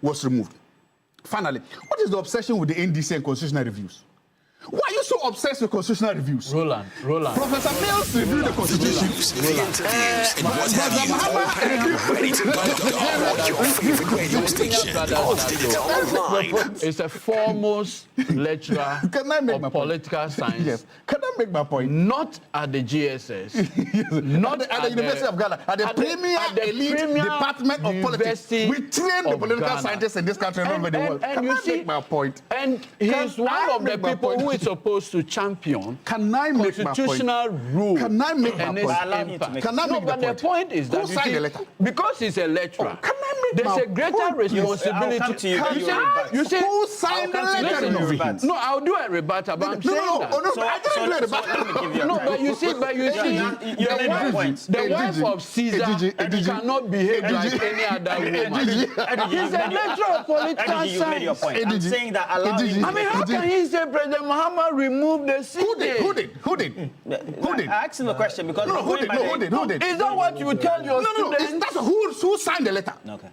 was removed. Finally, what is the obsession with the NDC and constitutional reviews? Why are you so obsessed with constitutional reviews? Roland. Professor Mills reviewed the constitution. It's a foremost lecturer of political science. Yes. Can I make my point? Not at the GSS. Not at the University of Ghana. At the premier elite department of politics. We train the political scientists in this country and all over the world. Can I make my point? And he's one of the people who is supposed to champion constitutional rule. Can I make my point? Can I make the point? The point is that who signed the letter? Because he's a lecturer, can I make there's a greater responsibility. You say who signed the letter? No, I'll do a rebuttal, but I'm saying that. I didn't do a rebuttal. No, but you see, the wife of Caesar cannot behave like any other woman. He's a lecturer of political science. I'm saying that I mean, how can he say President Muhammad removed the seat? Who did? I asked him a question because who did? Is that what you tell your students? Who signed the letter? Okay.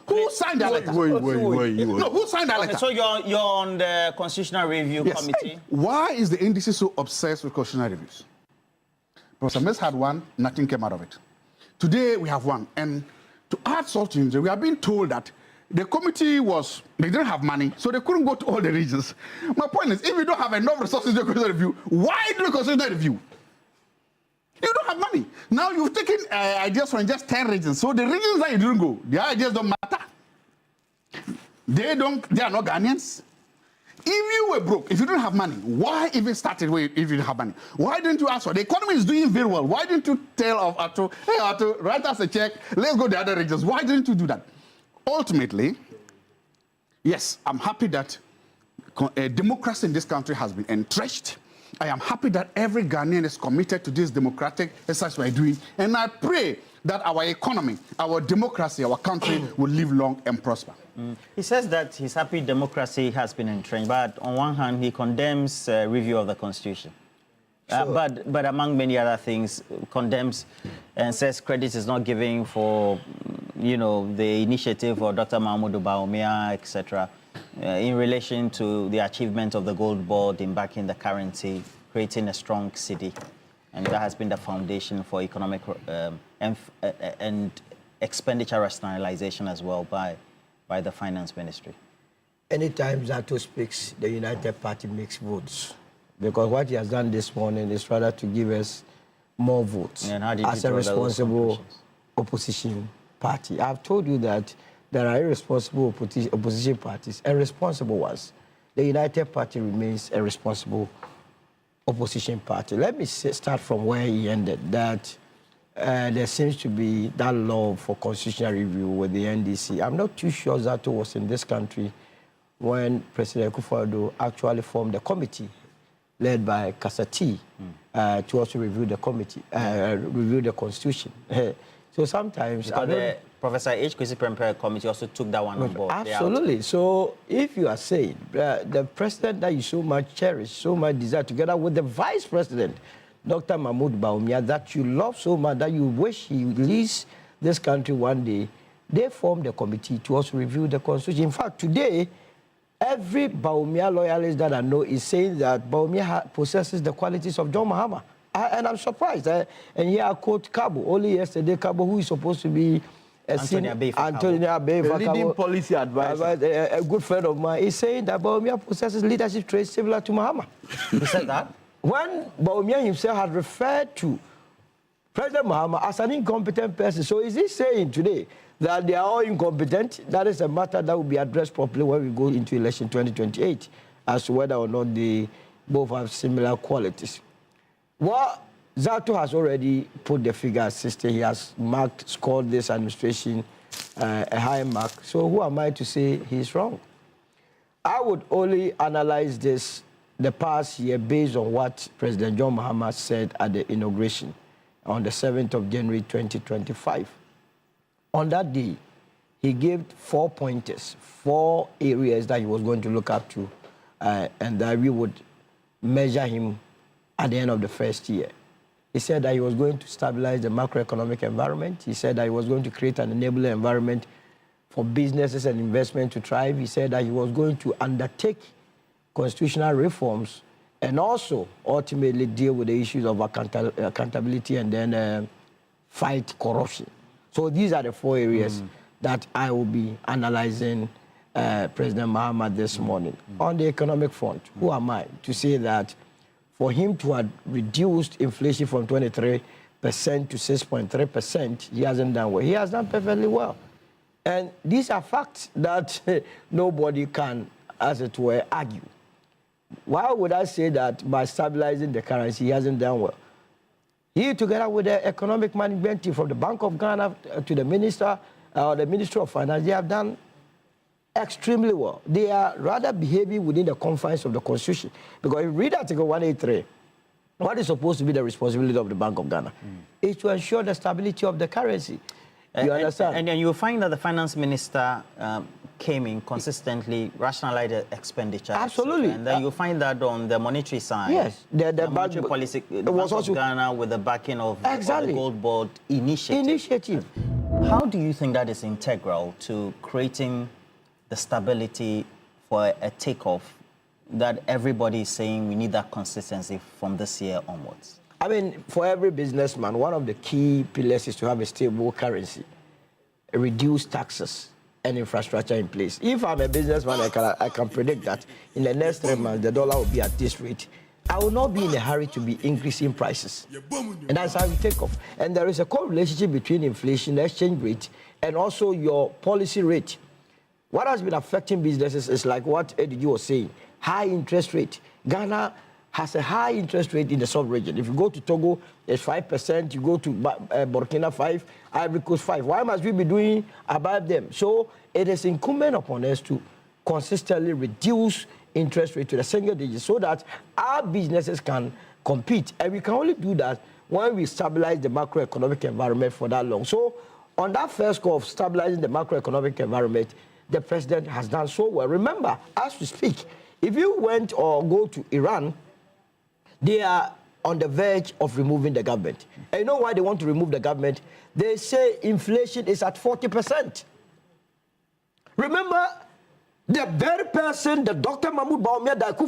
Who signed the letter? No, who signed the letter? Okay, so you're on the Constitutional Review Committee. Hey, why is the NDC so obsessed with constitutional reviews? Professor Mills had one, nothing came out of it. Today we have one, and to add salt to injury, we are being told that the committee they didn't have money, so they couldn't go to all the regions. My point is, if you don't have enough resources to do a constitutional review, why do a constitutional review? You don't have money. Now you've taken ideas from just 10 regions, so the regions that you didn't go, their ideas don't matter. They are not Ghanaians. If you were broke, if you didn't have money, why even started if you didn't have money? Why didn't you ask for? The economy is doing very well. Why didn't you tell Arthur, hey Arthur, write us a check, let's go to the other regions? Why didn't you do that? Ultimately, yes, I'm happy that democracy in this country has been entrenched. I am happy that every Ghanaian is committed to this democratic exercise we're doing. And I pray that our economy, our democracy, our country will live long and prosper. He says that he's happy democracy has been entrenched, but on one hand, he condemns review of the Constitution. Sure. But among many other things, condemns and says credit is not given for, the initiative for Dr. Mahmoud Bawumia, etc., in relation to the achievement of the gold board in backing the currency, creating a strong city. And that has been the foundation for economic and expenditure rationalization as well by the finance ministry. Anytime Zato speaks, the United Party makes votes. Because what he has done this morning is rather to give us more votes as a responsible opposition party. I've told you that there are irresponsible opposition parties and responsible ones. The United Party remains a responsible opposition party. Let me start from where he ended, that there seems to be that love for constitutional review with the NDC. I'm not too sure Zato was in this country when President Akufo-Addo actually formed a committee led by Kasati to also review the review the Constitution. So sometimes... Professor H. Kwesi Prempeh committee also took that one on board. Absolutely. So if you are saying the president that you so much cherish, so much desire, together with the vice president, Dr. Mahmoud Bawumia, that you love so much, that you wish he leads this country one day, they formed a committee to also review the Constitution. In fact, today, every Bawumia loyalist that I know is saying that Bawumia possesses the qualities of John Mahama. And I'm surprised. And here I quote Cabo, only yesterday, Cabo, who is supposed to be Anthony Abe, leading policy advisor, a good friend of mine, is saying that Bawumia possesses leadership traits similar to Mahama. He said that? When Bawumia himself had referred to President Mahama as an incompetent person, so is he saying today that they are all incompetent? That is a matter that will be addressed properly when we go into election 2028 as to whether or not they both have similar qualities. Well, Zato has already put the figure at 60. He has scored this administration a high mark. So who am I to say he's wrong? I would only analyze the past year based on what President John Mahama said at the inauguration on the 7th of January 2025. On that day, he gave 4 pointers, 4 areas that he was going to look up to, and that we would measure him at the end of the first year. He said that he was going to stabilize the macroeconomic environment. He said that he was going to create an enabling environment for businesses and investment to thrive. He said that he was going to undertake constitutional reforms and also ultimately deal with the issues of accountability and then fight corruption. So these are the 4 areas that I will be analyzing President Mahama this morning. On the economic front, who am I to say that for him to have reduced inflation from 23% to 6.3%, he hasn't done well. He has done perfectly well. And these are facts that nobody can, as it were, argue. Why would I say that by stabilizing the currency, he hasn't done well? He, together with the economic management team from the Bank of Ghana to the Minister, the Ministry of Finance, they have done extremely well. They are rather behaving within the confines of the Constitution. Because if you read Article 183, what is supposed to be the responsibility of the Bank of Ghana is to ensure the stability of the currency. You understand? And then you'll find that the finance minister came in consistently, rationalized the expenditure. Absolutely. And then you'll find that on the monetary side. Yes. The monetary policy, the Bank of Ghana with the backing of the Gold Board initiative. How do you think that is integral to creating the stability for a takeoff that everybody is saying we need that consistency from this year onwards? I mean, for every businessman, one of the key pillars is to have a stable currency, reduce taxes, and infrastructure in place. If I'm a businessman, I can predict that in the next 3 months, the dollar will be at this rate. I will not be in a hurry to be increasing prices. And that's how we take off. And there is a correlationship between inflation, exchange rate, and also your policy rate. What has been affecting businesses is like what Eddie was saying, high interest rate. Ghana has a high interest rate in the sub-region. If you go to Togo, it's 5%. You go to Burkina, 5%. Ivory Coast, 5%. Why must we be doing above them? So it is incumbent upon us to consistently reduce interest rate to the single digits so that our businesses can compete. And we can only do that when we stabilize the macroeconomic environment for that long. So on that first goal of stabilizing the macroeconomic environment, the president has done so well. Remember, as we speak, if you went or go to Iran, they are on the verge of removing the government. And you know why they want to remove the government? They say inflation is at 40%. Remember, the very person, the Dr. Mahmoud Bawumia, that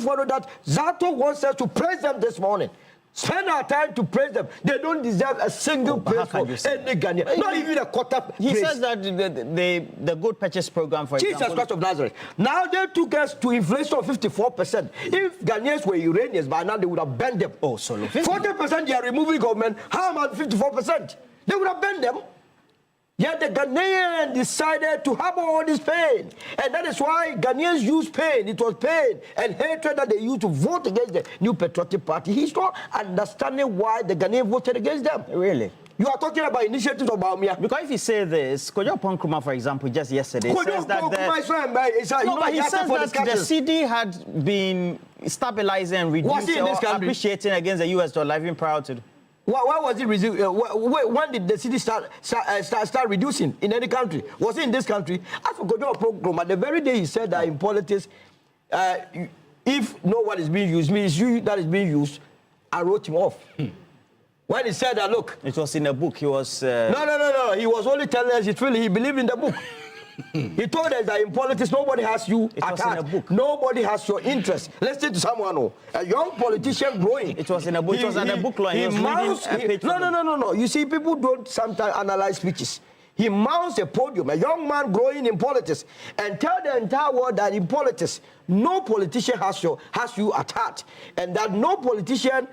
Zato wants us to praise them this morning. Spend our time to praise them. They don't deserve a single praise for any Ghanaian. Not even a quarter He praise. says that the good purchase program, for Jesus example... Christ of Nazareth. Now they took us to inflation of 54%. If Ghanaians were Iranians, by now they would have banned them. Oh, so 40% they are removing government. How about 54%? They would have banned them. Yet the Ghanaian decided to have all this pain. And that is why Ghanaians use pain. It was pain and hatred that they used to vote against the New Patriotic Party. He's not understanding why the Ghanaians voted against them. Really? You are talking about initiatives of Bawumia. Because if you say this, Kojo Nkrumah, for example, just yesterday says that he says that the CD had been stabilizing and reducing or appreciating against the US dollar even prior to... Why was it reducing? When did the city start reducing in any country? Was it in this country? As for Kojo Nkrumah, the very day he said that in politics, if no one is being used, means you that is being used, I wrote him off. When he said that, look. It was in a book. He was... No. He was only telling us he believed in the book. He told us that in politics, nobody has you at heart. In a book. Nobody has your interest. Let's say to someone, a young politician growing. It was in a book. It was in a book law. No. You see, people don't sometimes analyze speeches. He mounts a podium, a young man growing in politics, and tell the entire world that in politics, no politician has you at heart. And that no politician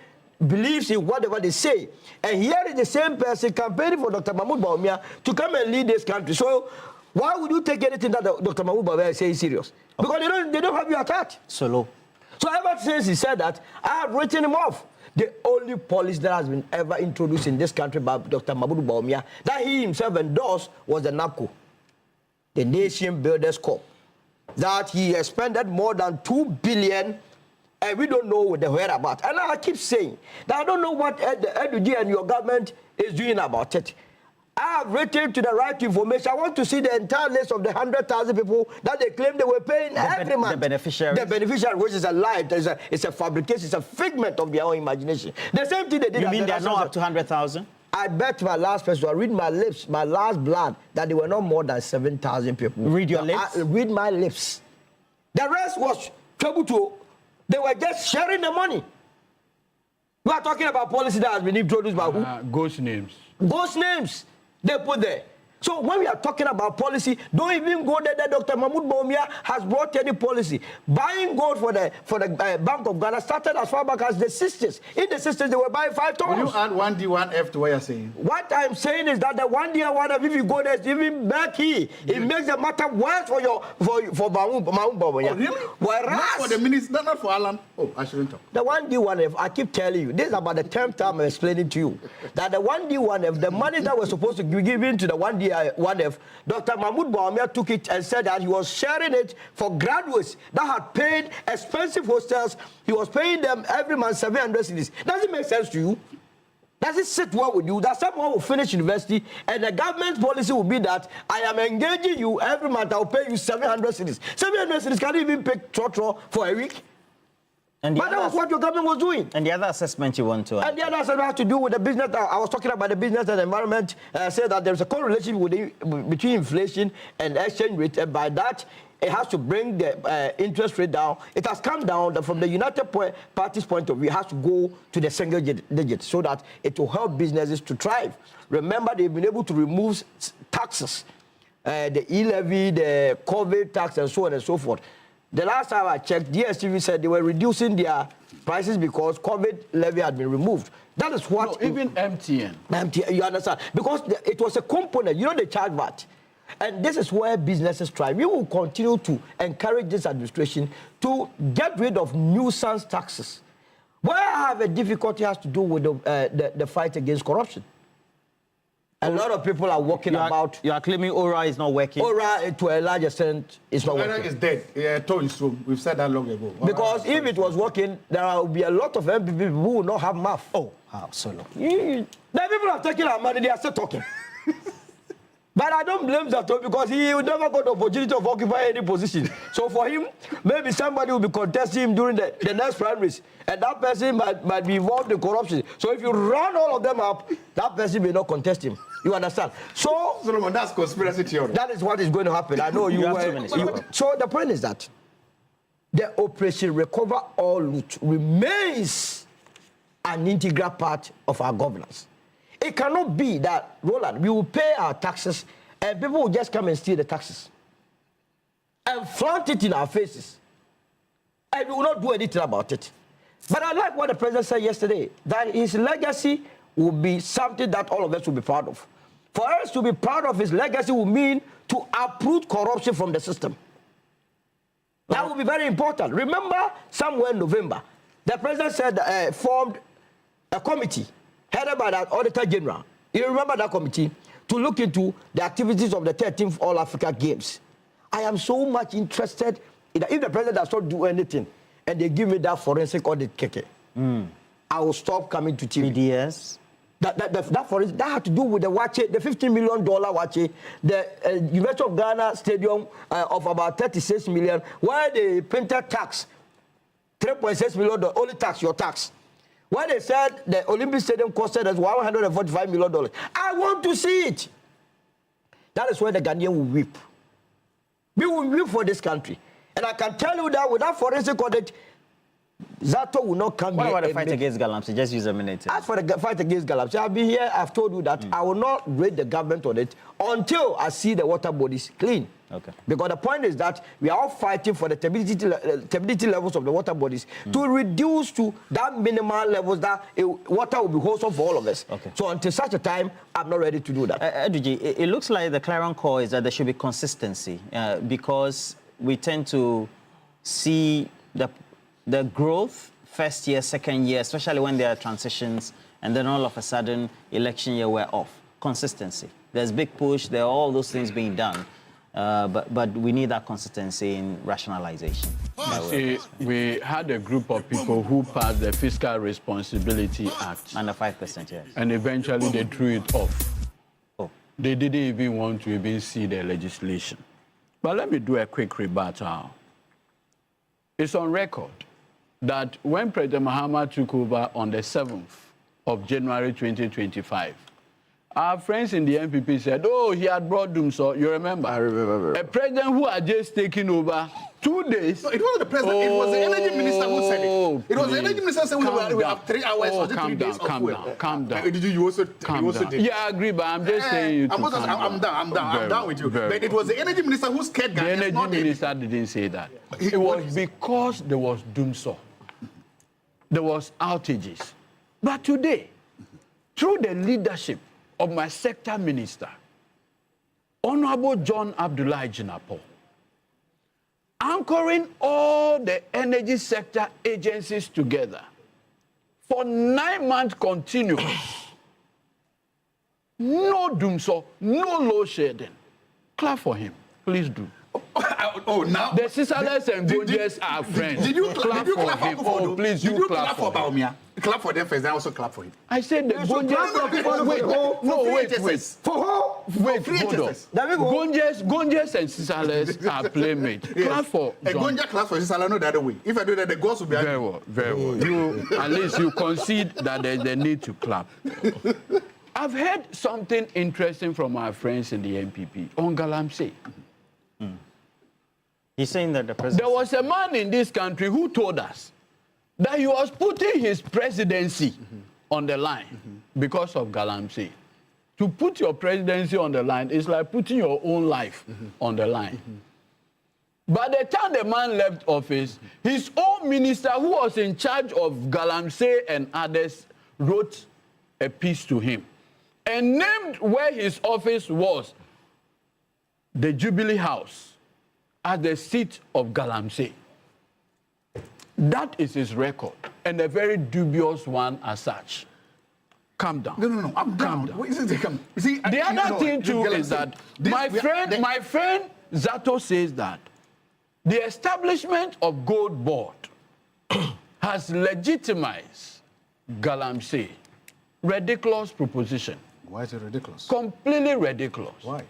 believes in whatever they say. And here is the same person campaigning for Dr. Mahmoud Bawumia to come and lead this country. So why would you take anything that Dr. Mahmoud Bawumia says serious? Because they don't have you at heart. So ever since he said that, I have written him off. The only policy that has been ever introduced in this country by Dr. Mahmoud Bawumia that he himself endorsed was the NAPCO, the Nation Builders Corp. That he expended more than 2 billion. And we don't know the whereabouts. And I keep saying that I don't know what Edu and your government is doing about it. I have written to the right information. I want to see the entire list of the 100,000 people that they claim they were paying every month. The beneficiaries. The beneficiary, which is a lie. It's a fabrication. It's a figment of their own imagination. The same thing they did. You mean they are not up to 100,000? I bet my last person, I read my lips, my last blood, that there were not more than 7,000 people. Read your lips? Read my lips. The rest was trouble to. They were just sharing the money. We are talking about policy that has been introduced by who? Ghost names. Ghost names they put there. So when we are talking about policy, don't even go there. Dr. Mahmoud Bawumia has brought any policy. Buying gold for the Bank of Ghana started as far back as the 60s. In the 60s, they were buying 5 tons. Will you add 1D, 1F to what you're saying? What I'm saying is that the 1D and 1F, if you go there, it's even back here. It makes the matter worse for Mahmoud Bawumia. Oh, really? Whereas, not for the minister, not for Alan. Oh, I shouldn't talk. the 1D, 1F, I keep telling you, this is about the 10th time I'm explaining to you, that the 1D, 1F, the money that was supposed to be given to the 1D, 1F, Dr. Mahmoud Bawumia took it and said that he was sharing it for graduates that had paid expensive hostels. He was paying them every month 700 cedis. Does it make sense to you? Does it sit well with you that someone will finish university and the government policy will be that I am engaging you every month, I'll pay you 700 cedis. 700 cedis can't even pay trotro for a week. And But that was what your government was doing. And the other assessment you want to add? And the other assessment has to do with the business. I was talking about the business and environment. Said that there's a correlation between inflation and exchange rate. And by that, it has to bring the interest rate down. It has come down from the United Party's point of view. It has to go to the single digit so that it will help businesses to thrive. Remember, they've been able to remove taxes, the e-levy, the COVID tax, and so on and so forth. The last time I checked, DSTV said they were reducing their prices because COVID levy had been removed. That is what... No, even MTN. MTN, you understand? Because it was a component. You know, they charge VAT. And this is where businesses thrive. We will continue to encourage this administration to get rid of nuisance taxes. Where I have a difficulty has to do with the fight against corruption. A lot of people are walking about... You are claiming ORA is not working? ORA, to a large extent, is not working. ORA is dead. Yeah, we've said that long ago. Because if it was working, there will be a lot of MPP who will not have mouth. Oh, how so long? The people are taking our money, they are still talking. But I don't blame Zato because he will never got the opportunity of occupy any position. So for him, maybe somebody will be contesting him during the next primaries. And that person might be involved in corruption. So if you run all of them up, that person may not contest him. You understand? So, Solomon, that's conspiracy theory. That is what is going to happen. I know you have 2 minutes. So the point is that the Operation Recover All Loot remains an integral part of our governance. It cannot be that, Roland, we will pay our taxes and people will just come and steal the taxes and flaunt it in our faces. And we will not do anything about it. But I like what the president said yesterday, that his legacy will be something that all of us will be proud of. For us to be proud of his legacy will mean to uproot corruption from the system. That will be very important. Remember, somewhere in November, the president said formed a committee headed by the Auditor General. You remember that committee? To look into the activities of the 13th All-Africa Games. I am so much interested in that. If the president does not do anything and they give me that forensic audit keke, I will stop coming to TV. PDS? That forensic, that had to do with the Wache, the $15 million Wache, the University of Ghana Stadium of about 36 million, where they printed tax, $3.6 million, only tax, your tax. When they said the Olympic Stadium costed us $145 million, I want to see it. That is where the Ghanaian will weep. We will weep for this country. And I can tell you that without forensic audit, Zato will not come here. What about the fight against against Galamsey? Just use a minute. As for the fight against Galamsey, I've been here, I've told you that I will not rate the government on it until I see the water bodies clean. Okay. Because the point is that we are all fighting for the turbidity levels of the water bodies to reduce to that minimal levels that water will be wholesome for all of us. Okay. So until such a time, I'm not ready to do that. Eduji, it looks like the clarion call is that there should be consistency because we tend to see the growth first year, second year, especially when there are transitions, and then all of a sudden, election year, we're off. Consistency. There's big push, there are all those things being done. But we need that consistency in rationalization. See, we had a group of people who passed the Fiscal Responsibility Act. Under 5%, yes. And eventually they threw it off. Oh. They didn't even want to even see the legislation. But let me do a quick rebuttal. It's on record that when President Mahama took over on the 7th of January 2025, Our friends in the NPP said, oh, he had brought Dumso. You remember? I remember. A president who had just taken over 2 days. No, it wasn't the president. It was the energy minister who said it. It was the energy minister who said we have 3 hours or 3 days of fuel. Calm down. Did you also did? Yeah, I agree, but I'm just saying you I'm down with you. But it was the energy minister who scared The Ghanaians. energy minister didn't say that. It was because there was Dumso. There was outages. But today, through the leadership of my sector minister, Honorable John Abdullahi Jinapo, anchoring all the energy sector agencies together for 9 months continuous, no Dumso, no load shedding. Clap for him. Please do. Now The Sisales and Gonjes are friends. Did you clap for him? him? Oh, please, did you clap for him. Baumia? Clap for them first, then also clap for him. I said the Gonjes. Wait, wait. For who? Wait, hold on. Gonjes and Sisales are playmates. Clap for A John. Gonja clap for Sisala, no the other way. If I do that, the ghost will be Very well, very well. You, at least you concede that there's the need to clap. I've heard something interesting from our friends in the NPP on Galamsey. He's saying that the president... There was a man in this country who told us that he was putting his presidency on the line because of Galamsey. To put your presidency on the line is like putting your own life on the line. By the time the man left office, his own minister, who was in charge of Galamsey and others, wrote a piece to him and named where his office was, the Jubilee House, as the seat of Galamsey. That is his record, and a very dubious one as such. Calm down. No, I'm down. down. What is it? You see, The other thing too is that my my friend Zato says that the establishment of Gold Board has legitimized Galamsey. Ridiculous proposition. Why is it ridiculous? Completely ridiculous. Why?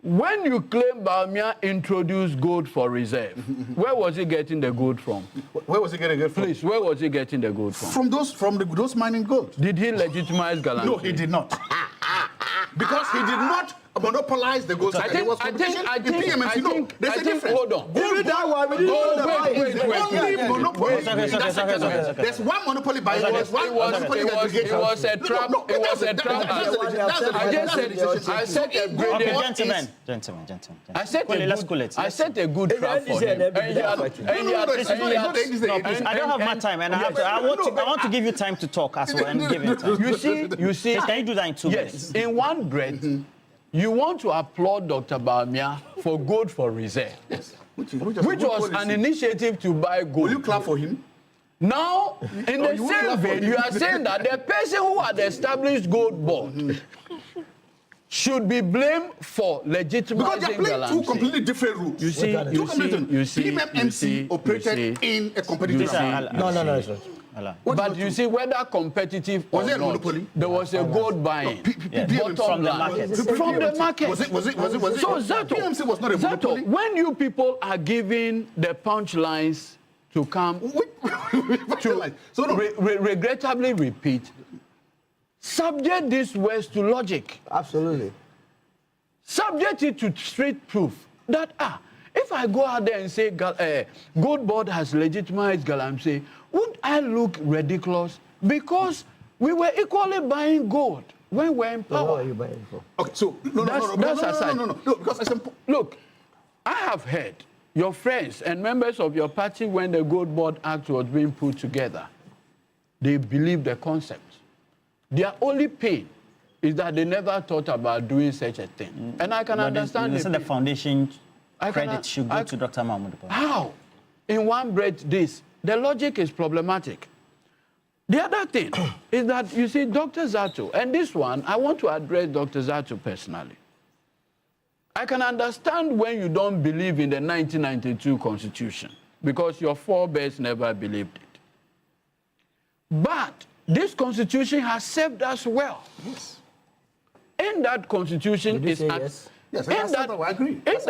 When you claim Bawumia introduced gold for reserve, where was he getting the gold from? Where was he getting it from? Please, where was he getting the gold from? From those mining gold. Did he legitimize Galamsey? No, he did not. Because he did not monopolize the gold. I think, There's a difference. hold on. Only that one. We didn't know the wait. Only monopoly. Okay. There's one monopoly by there's one monopoly It was a trap. It was a trap. I said a good. Okay, gentlemen. I said Let's cool it. I set a good trap for him. I don't have much time, and I want to give you time to talk as well, and give him time. You see. Can you do that in 2 minutes? Yes, in one breath, you want to applaud Dr. Bawumia for gold for reserve, which was an initiative to buy gold. Will you clap for him? Now, in the same vein, you are saying that the person who had established Gold Board should be blamed for legitimizing Because they're playing two Galamsey. completely different rules. You see, PMMC operated in a competitive environment. No, it's not. But you see, whether competitive or Was it a not, monopoly? there was a gold buying. PMMC From the market. From the market. Was it? So Zato, PMMC was not a monopoly. when you people are giving the punchlines to come regrettably repeat, subject these words to logic. Absolutely. Subject it to straight proof that, if I go out there and say Gold Board has legitimized Galamsey, would I look ridiculous? Because we were equally buying gold when we're in power. What are you buying for? Okay, so no, because it's important. Look, I have heard your friends and members of your party, when the Gold Board Act was being put together, they believed the concept. Their only pain is that they never thought about doing such a thing. And I can understand the foundation credit should go to Dr. Mahmoud. How? In one breath, this. The logic is problematic. The other thing is that, you see, Dr. Zato, and this one, I want to address Dr. Zato personally. I can understand when you don't believe in the 1992 Constitution, because your forebears never believed it. But this Constitution has served us well. Yes. In that Constitution Did you is... say yes? Yes, I agree. And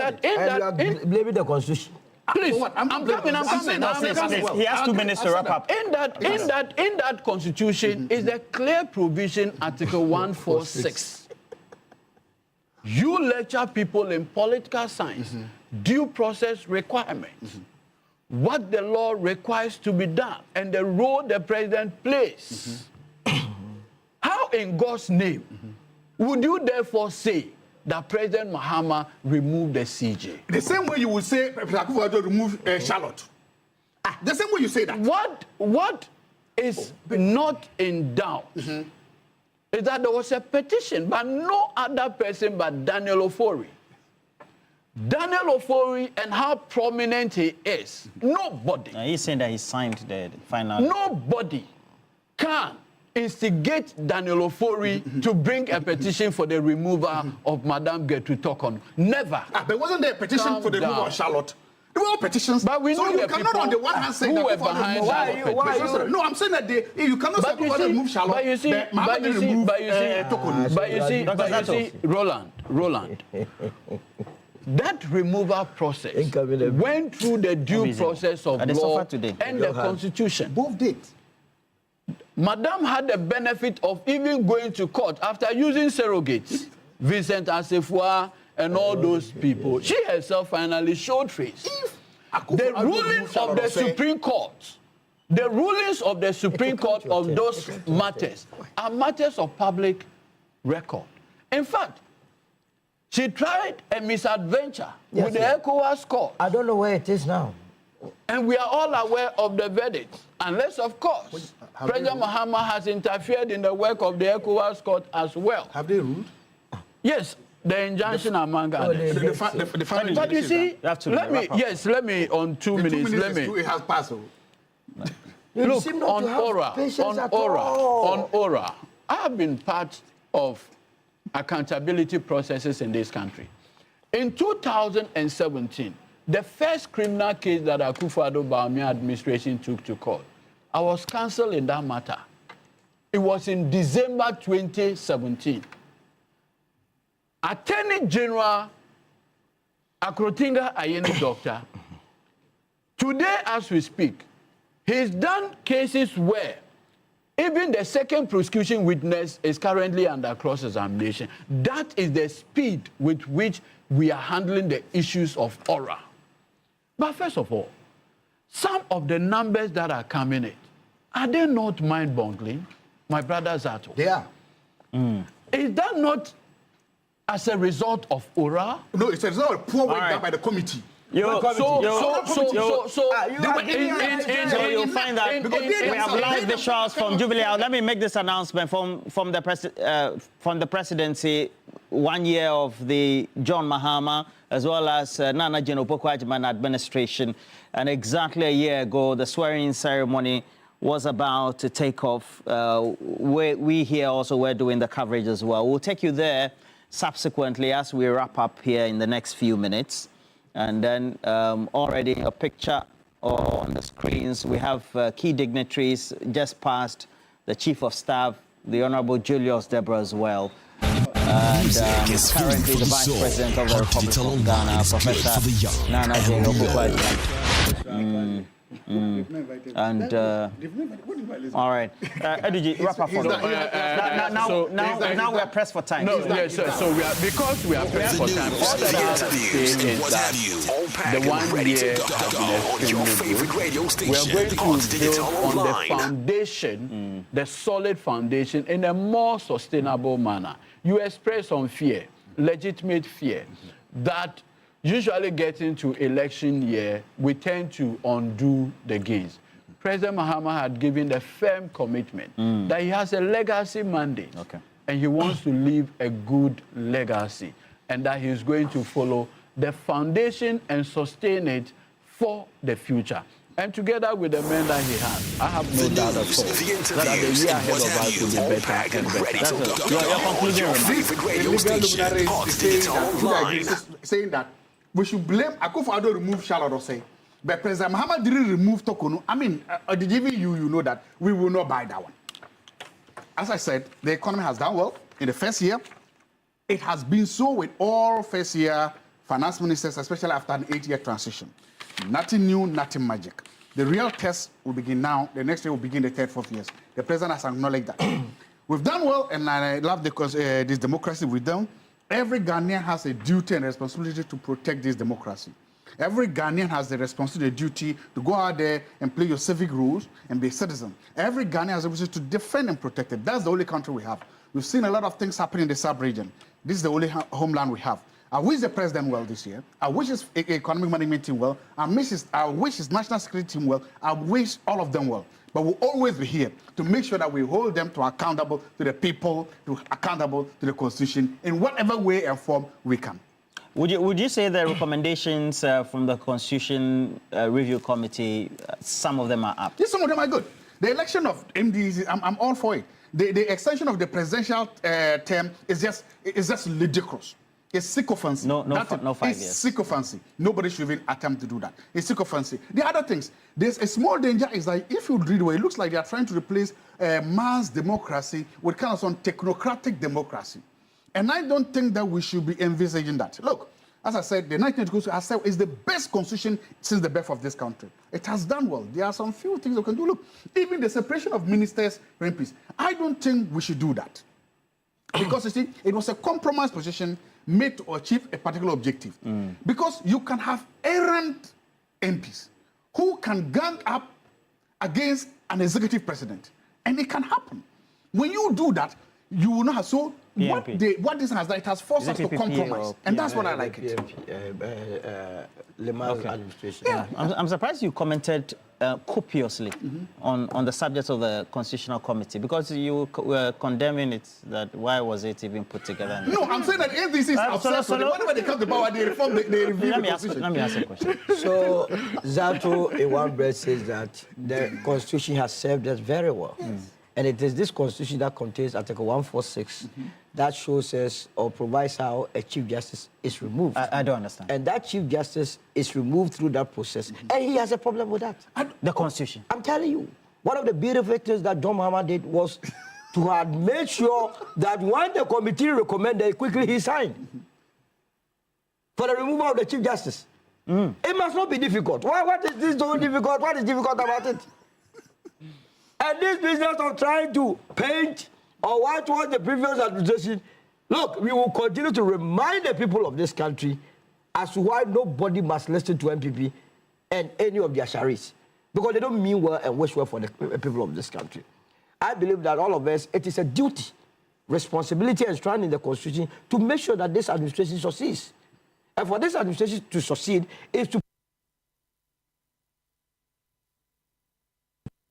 you are blaming the Constitution. Please, what? I'm coming. Please. He has 2 minutes to wrap up. In that constitution is a clear provision, Article 146. You lecture people in political science, due process requirements, what the law requires to be done, and the role the president plays. How in God's name would you therefore say that President Mahama removed the CJ? The same way you would say President Akufo-Addo removed Charlotte. The same way you say that. What is not in doubt is that there was a petition by no other person but Daniel Ofori. Daniel Ofori and how prominent he is, nobody. He's saying that he signed the final. Nobody can instigate Daniel Ofori to bring a petition for the removal of Madame Gertrude Tokon. Never. But wasn't there a petition for the removal of Charlotte? There were petitions. But we so know you the cannot on the one hand say who that were behind that. No, I'm saying that you cannot say Akufo-Addo remove Charlotte. But you see, Roland. That removal process went through the due process of law and the Constitution. Both did. Madame had the benefit of even going to court after using surrogates, Vincent Assefuah and all those people. She herself finally showed face. The rulings of the Supreme Court, the rulings of the Supreme Court of those matters are matters of public record. In fact, she tried a misadventure with the ECOWAS court. I don't know where it is now. And we are all aware of the verdict. Unless, of course, President Mahama has interfered in the work of the ECOWAS court as well. Have they ruled? Yes, the injunction among others. But you see, let me, on 2 minutes, let me. It has passed. Look, on Aura, I have been part of accountability processes in this country. In 2017, the first criminal case that Akufo-Addo Bawumia administration took to court, I was counsel in that matter. It was in December 2017. Attorney General Akrotinga Ayeni Doctor, today as we speak, he's done cases where even the second prosecution witness is currently under cross-examination. That is the speed with which we are handling the issues of Aura. But first of all, some of the numbers that are coming in, are they not mind-boggling, my brother Zato? They are. Is that not as a result of Aura? No, it's a result of poor work done by the committee. You'll find that we have live visuals from Jubilee. Let me make this announcement from the presidency, 1 year of the John Mahama, as well as Nana Jane Opoku-Agyeman administration. And exactly a year ago, the swearing ceremony was about to take off. We here also were doing the coverage as well. We'll take you there subsequently as we wrap up here in the next few minutes. And then already a picture on the screens. We have key dignitaries just past the Chief of Staff, the Honorable Julius Deborah as well. And currently the Vice President of the Republic of Ghana, Professor Nana Jane Opoku-Agyeman. And all right, Eduji, wrap up for now we are pressed for time. No, yes, so we are, because we are pressed for time. All that I have to say is that the 1 year has been extremely good. We are going to build on the foundation, the solid foundation, in a more sustainable manner. You express some fear, legitimate fear, that usually getting to election year, we tend to undo the gains. President Mahama had given the firm commitment that he has a legacy mandate, and he wants to leave a good legacy, and that he's going to follow the foundation and sustain it for the future. And together with the men that he has, I have no doubt at all that the year ahead of us will be better and better. That's your conclusion. Saying that we should blame Akufo-Addo remove Charlotte Osei, but President Mahama didn't remove Tokonu. I mean, even you know that we will not buy that one. As I said, the economy has done well in the first year. It has been so with all first-year finance ministers, especially after an 8-year transition. Nothing new, nothing magic. The real test will begin now. The next year will begin the 3rd, 4th years. The president has acknowledged that. We've done well, and I love this democracy we've done. Every Ghanaian has a duty and responsibility to protect this democracy. Every Ghanaian has the responsibility, duty to go out there and play your civic rules and be a citizen. Every Ghanaian has the responsibility to defend and protect it. That's the only country we have. We've seen a lot of things happen in the sub-region. This is the only homeland we have. I wish the president well this year. I wish his economic management team well. I wish his national security team well. I wish all of them well. But we'll always be here to make sure that we hold them to accountable to the people, accountable to the Constitution in whatever way and form we can. Would you say the recommendations from the Constitution Review Committee, some of them are up? Yes, some of them are good. The election of MDs, I'm all for it. The extension of the presidential term is just ludicrous. It's sycophancy. No 5 years. It's sycophancy. Nobody should even attempt to do that. It's sycophancy. The other things, there's a small danger is that if you read well, it looks like they are trying to replace mass democracy with kind of some technocratic democracy. And I don't think that we should be envisaging that. Look, as I said, the 19th Constitution is the best constitution since the birth of this country. It has done well. There are some few things we can do. Look, even the separation of ministers and MPs, I don't think we should do that. Because, you see, it was a compromise position made to achieve a particular objective. Because you can have errant MPs who can gang up against an executive president. And it can happen. When you do that, you will not have. So what this has done, it has forced us to compromise. And that's what I like it. Administration. Yeah. I'm surprised you commented copiously on the subject of the Constitutional Committee, because you were condemning it, that why was it even put together? No, I'm saying that if this is obsessed with it, whenever they come to power, they reform, they review the Constitution. Let me ask a question. So, Zato, in one breath, says that the Constitution has served us very well. And it is this Constitution that contains Article 146 that shows us or provides how a Chief Justice is removed. I don't understand. And that Chief Justice is removed through that process. And he has a problem with that. The Constitution. I'm telling you, one of the beautiful things that John Mahama did was to have made sure that when the committee recommended, quickly he signed for the removal of the Chief Justice. It must not be difficult. What is this so difficult? What is difficult about it? And this business of trying to paint or what was the previous administration, look, we will continue to remind the people of this country as to why nobody must listen to MPP and any of their sharis, because they don't mean well and wish well for the people of this country. I believe that all of us, it is a duty, responsibility enshrined in the Constitution to make sure that this administration succeeds. And for this administration to succeed is to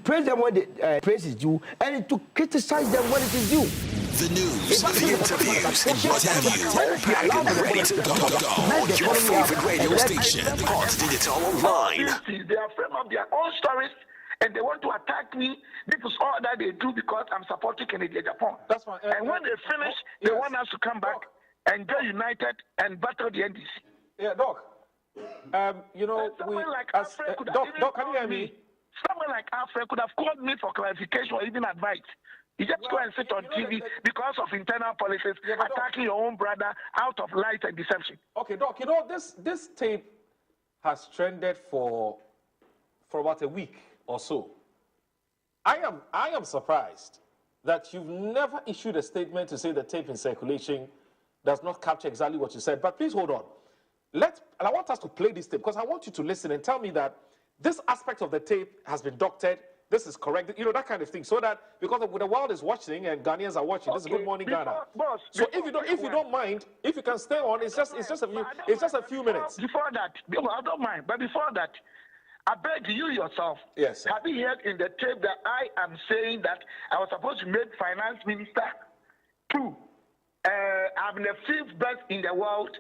praise them when the praise is due, and to criticize them when it is due. The news, the interviews, and what have you, all packed and ready to go on your favorite radio station, on digital online. They are afraid of their own stories, and they want to attack me. This is all that they do because I'm supporting Kennedy Japan. That's fine. And when they finish, they want us to come back and get united and battle the NDC. Yeah, Doc. You know, Doc, can you hear me? Someone like Alfred could have called me for clarification or even advice. You just go and sit on TV because of internal policies, attacking your own brother out of lies and deception. Okay, Doc, you know, this tape has trended for about a week or so. I am surprised that you've never issued a statement to say the tape in circulation does not capture exactly what you said. But please hold on. And I want us to play this tape because I want you to listen and tell me that this aspect of the tape has been doctored, this is correct, you know, that kind of thing. So that, because the world is watching and Ghanaians are watching, this is Good Morning Ghana. So if you don't mind, if you can stay on, it's just a few minutes. Before that, I don't mind, but before that, I beg you yourself, yes, have you heard in the tape that I am saying that I was supposed to make finance minister? 2, I'm the 5th best in the world,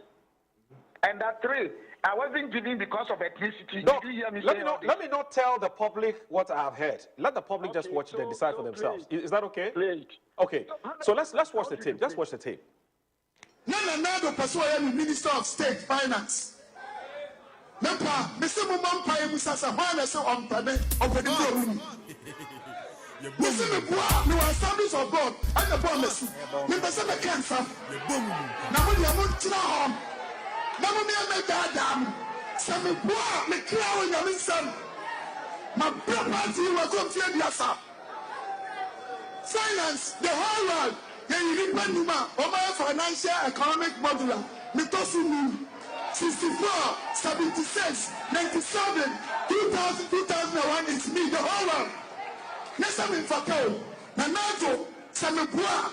and that 3, I wasn't giving because of ethnicity. No, did you hear me let me not tell the public what I have heard. Let the public just watch it and decide for themselves. Is that okay? Play it. Okay. So let's watch the tape. Let's watch the tape. Nana person Minister of State Finance. Nempa, Mr. Mumampa Musasa, Hana so on Pade, of the room. Mr. Mukwa, no assemblies of God, and the promise. Members of the cancer. Now, when you are not Never me a dad. Some boy, me clown in your son. My property will come to the asa. Finance, the whole world. Then you depend on my financial economic modeler. Mitosu 64, 76, 97, 2000, 2001. It's me, the whole world. Next time in Fakao, Nanato, Samepua,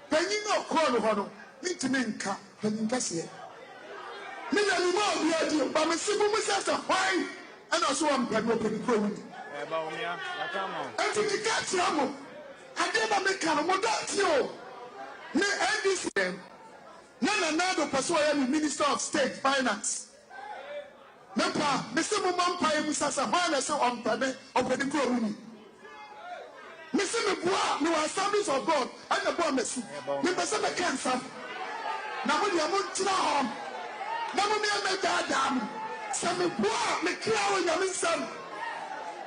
Penino Koro, Nitiminka, Peninkasia. Miller more, but my simple misses a wine, and also I'm Penopen Crowing. And to the Catramo, I never make a modatio. Me and this name, none another person, Minister of State Finance. Nepa, Mr. Mumampa, Mr. Savannah, so on Pebe, of the Crowing. Mr. Mebois, no assemblies of God, and the promise. Mr. Cancer. Now, when you are not home, now, when you are Dad, some boy, me clown in your son.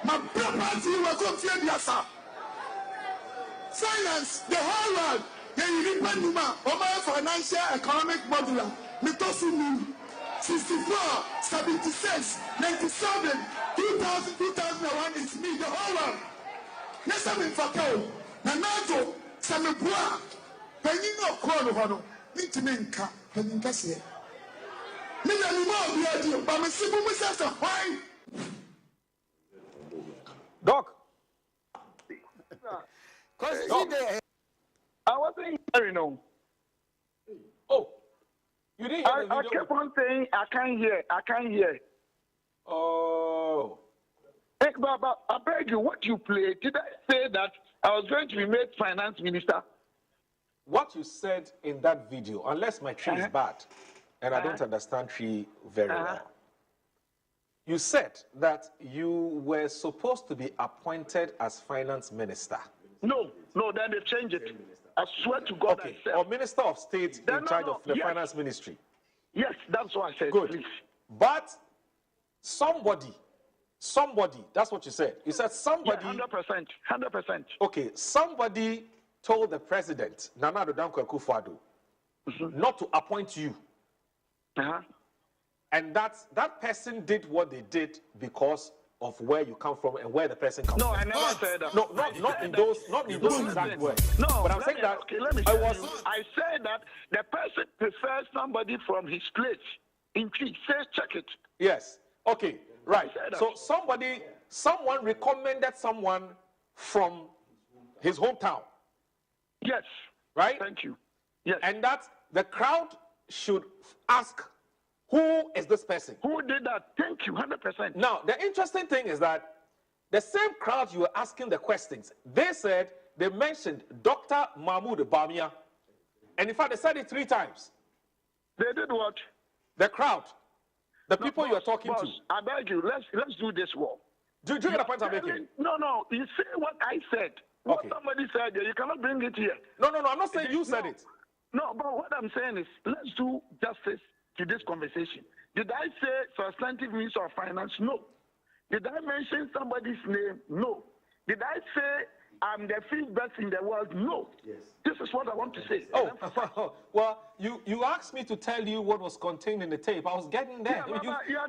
My property will come to the asa. Finance, the whole world. Then you depend on my financial economic modeler. Mitosu 64, 76, 97, 2000, 2001. It's me, the whole world. Next time in Fakao, Nanato, Samepua, Penino Koro, Nitiminka, Peninkasia. Miller more, the idea, but my simple misses a wine. Doc. I wasn't hearing no. Oh, you didn't hear the I video? kept on saying I can't hear. Oh. Hey, but I beg you, what you played, did I say that I was going to be made finance minister? What you said in that video, unless my tree is bad, and I don't understand tree very well, you said that you were supposed to be appointed as finance minister. No, then they changed it. I swear to God, Okay, I said. or minister of state in charge of the finance ministry. Yes, that's what I said. Good. Please. But somebody, that's what you said. You said somebody. Yeah, 100%. Okay, somebody told the president, Nana Addo Dankwa Akufo-Addo, not to appoint you. And that person did what they did because of where you come from and where the person comes from. No, I never said that. No, not in those exact words. No, but I'm saying that let me I said that the person prefers somebody from his place in Crete. Say, check it. Yes. Okay. Right. So someone recommended someone from his hometown. Yes. Right? Thank you. Yes. And that the crowd should ask, who is this person? Who did that? Thank you, 100%. Now, the interesting thing is that the same crowd you were asking the questions, they mentioned Dr. Mahmoud Bamia. And in fact, they said it 3 times. They did what? The crowd. The people you are talking to. I beg you, let's do this war. Do you get the point I'm making? No. You say what I said. What somebody said there, you cannot bring it here. No, I'm not saying you said it. No, but what I'm saying is, let's do justice to this conversation. Did I say substantive minister of finance? No. Did I mention somebody's name? No. Did I say I'm the 5th best in the world? No. Yes. This is what I want to say. Oh, well, you asked me to tell you what was contained in the tape. I was getting there.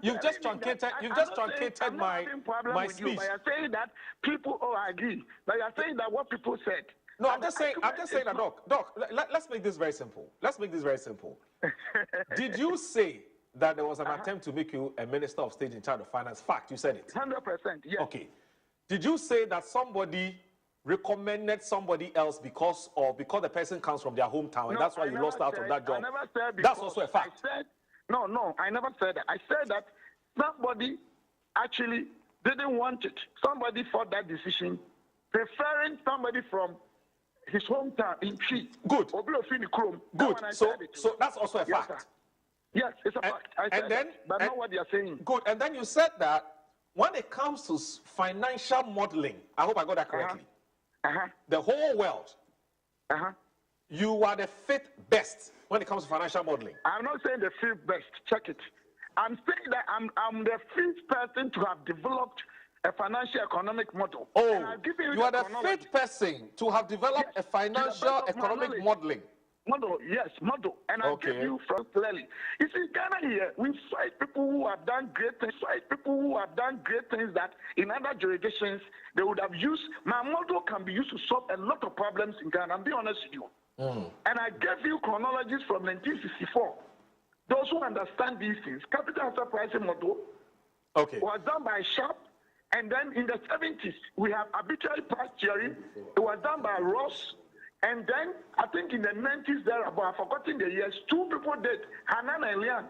You've just truncated my speech. But you're saying that people agree. But you're saying that what people said. No, I'm just saying that, Doc, let's make this very simple. Did you say that there was an attempt to make you a minister of state in charge of finance? Fact, you said it. 100%, yes. Okay. Did you say that somebody recommended somebody else because the person comes from their hometown and that's why you lost out on that job? I never said that's also a fact. No, I never said that. I said that somebody actually didn't want it. Somebody fought that decision, preferring somebody from his hometown in Crete. Good. Good. So that's also a fact. Yes, it's a fact. I said that, but not what you're saying. Good. And then you said that when it comes to financial modeling, I hope I got that correctly. The whole world, you are the 5th best when it comes to financial modeling. I'm not saying the 5th best. Check it. I'm saying that I'm the 5th person to have developed a financial economic model. Oh, you are the 5th person to have developed a financial economic modeling. Yes, model. And I'll give you from clearly. You see, Ghana here, we fight people who have done great things, that in other jurisdictions they would have used. My model can be used to solve a lot of problems in Ghana. I'm being honest with you. And I gave you chronologies from 1964. Those who understand these things, capital asset pricing model was done by Sharp. And then in the 70s, we have arbitrary price sharing. It was done by Ross. And then I think in the 90s there, but I've forgotten the years, two people did, Hanan and Liang.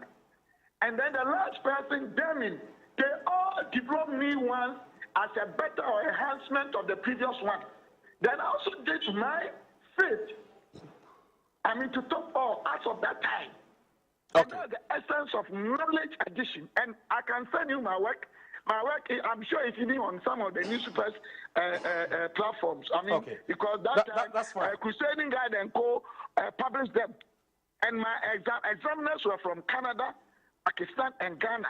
And then the last person, Deming, they all developed new ones as a better or enhancement of the previous one. Then I also did my faith. To top all as of that time. And that's the essence of knowledge addition. And I can send you my work. My work, I'm sure it's even on some of the newspapers platforms. Because that's fine. Crusading Guide and Co. Published them. And my examiners were from Canada, Pakistan, and Ghana.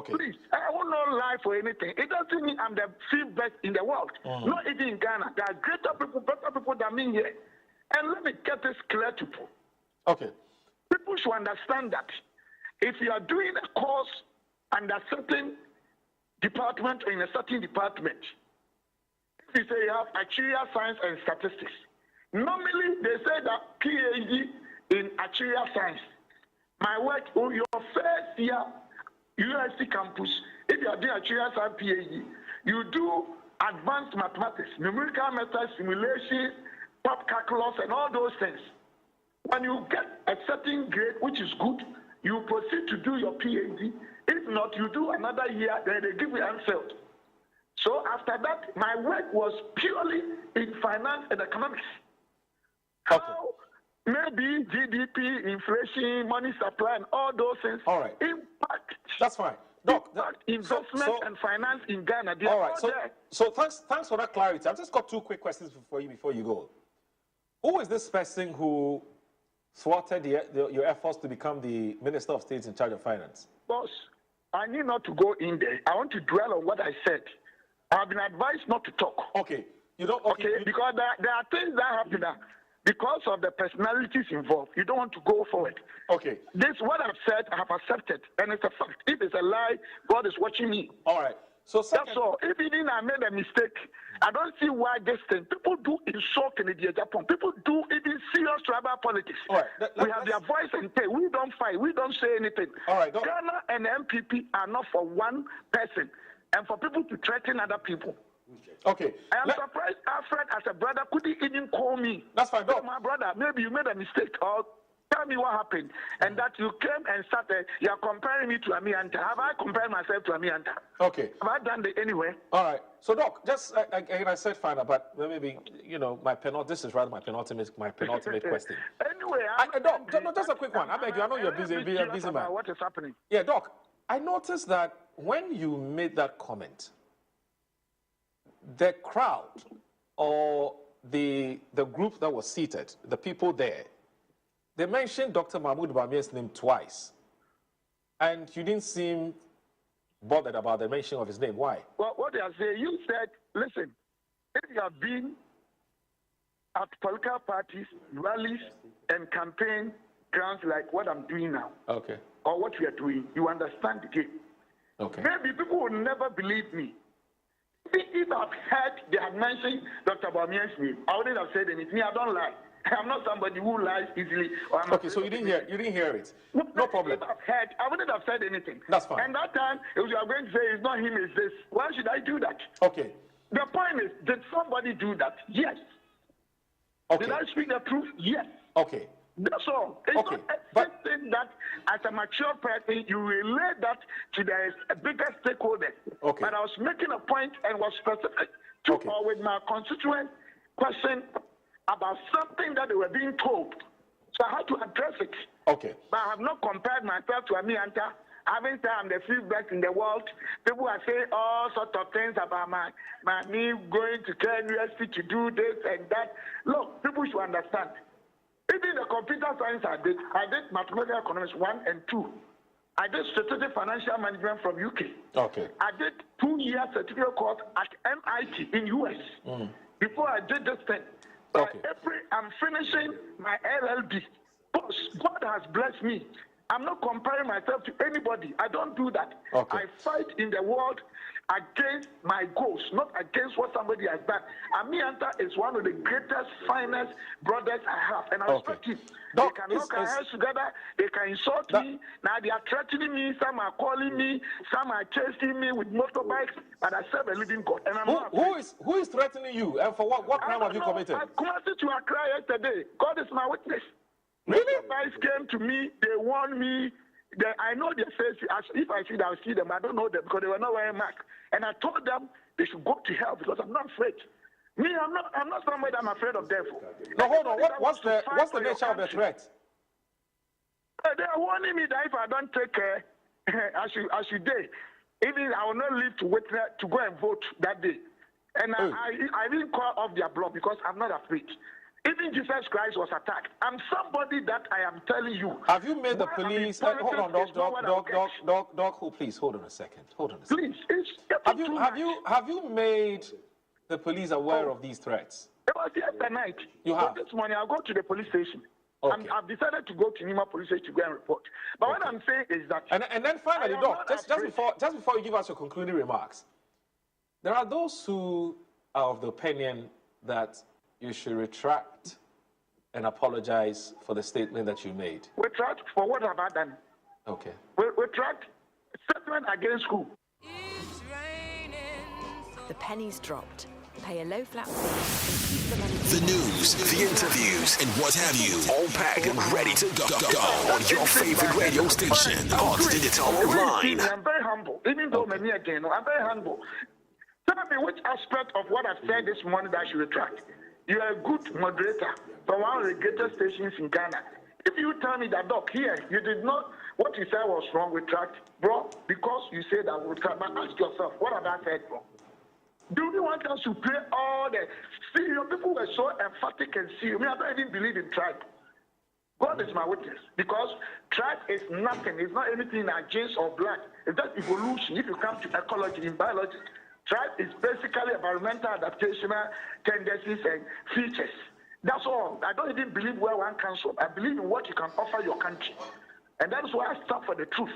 Please, I will not lie for anything. It doesn't mean I'm the fifth best in the world. Not even in Ghana. There are greater people, better people than me here. And let me get this clear to people. People should understand that if you are doing a course under certain department or in a certain department, if you say you have actuarial science and statistics, normally they say that PhD in actuarial science. My work, your first year university campus, if you are doing actuarial science PhD, you do advanced mathematics, numerical methods, simulation, top calculus, and all those things. When you get a certain grade, which is good, you proceed to do your PhD. If not, you do another year, then they give you unfilled. So after that, my work was purely in finance and economics. How maybe GDP, inflation, money supply, and all those things impact. That's fine. Doc, investment and finance in Ghana. So thanks for that clarity. I've just got two quick questions for you before you go. Who is this person who thwarted your efforts to become the Minister of State in charge of finance? Boss, I need not to go in there. I want to dwell on what I said. I've been advised not to talk. You don't. Because there are things that happen now. Because of the personalities involved, you don't want to go forward. This, what I've said, I have accepted, and it's a fact. If it's a lie, God is watching me. All right. So that's all. If even I made a mistake, I don't see why this thing. People do insult in Japan. People do even serious tribal politics. We have their voice and pay. We don't fight. We don't say anything. Ghana and MPP are not for one person and for people to threaten other people. I am surprised Alfred, as a brother, couldn't even call me. That's fine. My brother, maybe you made a mistake, or tell me what happened. And that you came and started, you're comparing me to Amianta. Have I compared myself to Amianta? Have I done it anyway? All right. So, Doc, just, I said fine, but maybe, this is rather my penultimate question. Anyway, Doc, just a quick one. I beg you, I know you're busy man. What is happening? Yeah, Doc, I noticed that when you made that comment, the crowd or the group that was seated, the people there, they mentioned Dr. Mahmoud Bamia's name twice. And you didn't seem bothered about the mention of his name. Why? Well, what they are saying, you said, listen, if you have been at political parties, rallies, and campaign grounds like what I'm doing now, or what we are doing, you understand the game. Maybe people will never believe me. If I've heard they had mentioned Dr. Bamia's name, I wouldn't have said anything. I don't lie. I'm not somebody who lies easily. So you didn't hear it. No problem. If I've heard, I wouldn't have said anything. That's fine. And that time, if you are going to say it's not him, it's this, why should I do that? The point is, did somebody do that? Yes. Did I speak the truth? Yes. That's all. It's not everything that, as a mature person, you relate that to the bigger stakeholders. But I was making a point and was specific to or with my constituent question about something that they were being told. So I had to address it. But I have not compared myself to Amianta. I haven't said I'm the fifth best in the world. People are saying all sorts of things about me going to Kenya University to do this and that. Look, people should understand. Even the computer science I did mathematical economics 1 and 2. I did strategic financial management from UK. I did 2-year certificate course at MIT in US. Before I did this thing. By April, I'm finishing my LLB. Boss, God has blessed me. I'm not comparing myself to anybody. I don't do that. Okay. I fight in the world against my goals, not against what somebody has done. Amianta is one of the greatest, finest brothers I have, and I respect him. Doc, they can knock our heads together, they can insult me. Now they are threatening me, some are calling me, some are chasing me with motorbikes, but I serve a living God. And I'm not who is threatening you, and for what crime have you committed? I commented to Accra yesterday. God is my witness. Really? Motorbikes came to me, they warned me. I know their face. If I see them, I'll see them. I don't know them because they were not wearing masks. And I told them they should go to hell because I'm not afraid. Me, I'm not somebody I'm afraid of death. No, hold on. What's the nature of the threat? They are warning me that if I don't take care, I should die. Even I will not live to wait to go and vote that day. And I didn't call off their block because I'm not afraid. Even Jesus Christ was attacked. I'm somebody that I am telling you. Have you made the police? Hold on, Doc. Please hold on a second. Please, Have you made the police aware of these threats? It was yesterday night. You have. So this morning I'll go to the police station. Okay. I've decided to go to Nima police station to go and report. But what I'm saying is that. And then finally, Doc, just before you give us your concluding remarks, there are those who are of the opinion that you should retract and apologize for the statement that you made. Retract for what have I done? Okay. Retract statement against who? The pennies dropped. Pay a low flat fee and keep the money. The news, the interviews, and what have you, all packed and ready to go on your favorite radio station, on Digital Online. I'm very humble, even though many again, I'm very humble. Tell me which aspect of what I've said this morning that I should retract. You are a good moderator from one of the greatest stations in Ghana. If you tell me that, Doc, here, you did not, what you said was wrong, retract, bro, because you said that retract, but ask yourself, what have I said wrong? Do you want us to play all the, see, your people were so emphatic and serious. I don't even believe in tribe. God is my witness, because tribe is nothing. It's not anything in our genes or blood. It's just evolution. If you come to ecology, in biology, tribe is basically environmental adaptational tendencies and features. That's all. I don't even believe where one comes from. I believe in what you can offer your country. And that's why I stand for the truth.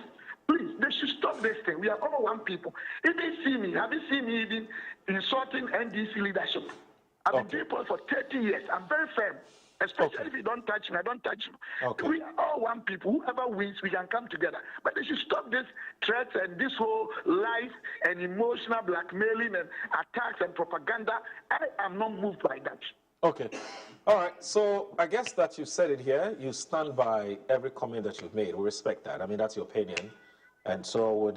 Please, they should stop this thing. We are all one people. If they see me, have you seen me even insulting NDC leadership? I've been doing it for 30 years. I'm very firm. Especially if you don't touch me, I don't touch you. Okay. We are all one people. Whoever wins, we can come together. But they should stop this threats and this whole life and emotional blackmailing and attacks and propaganda. I am not moved by that. Okay. All right. So I guess that you said it here. You stand by every comment that you've made. We respect that. I mean, that's your opinion. And so would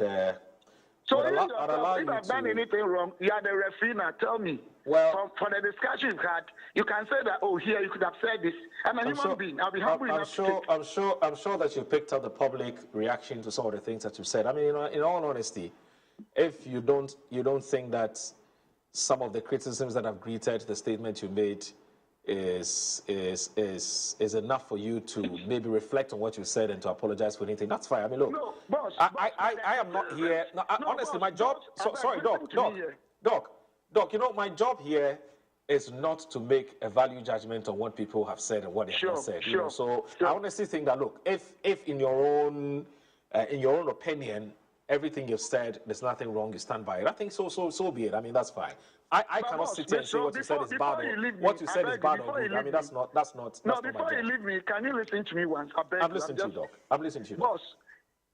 so if I've done anything wrong, you are the referee now. Tell me. Well, for the discussion you've had, you can say that, oh, here, you could have said this. I'm a human being. I'll be humble enough to take. I'm sure that you picked up the public reaction to some of the things that you said. I mean, in all honesty, if you don't think that some of the criticisms that have greeted the statement you made is enough for you to maybe reflect on what you said and to apologize for anything, that's fine. I mean, look, no, boss, I am not here. No, honestly, my job. Sorry, Doc. You know, my job here is not to make a value judgment on what people have said and what they have not said. So I honestly think that, look, if in your own opinion, everything you've said, there's nothing wrong, you stand by it. I think so be it. I mean, that's fine. I cannot sit here and say what you said is bad. What you said is bad or good. I mean, that's not. No, before you leave me, can you listen to me once? I'm listening to you, Doc. I'm listening to you, Doc. Boss,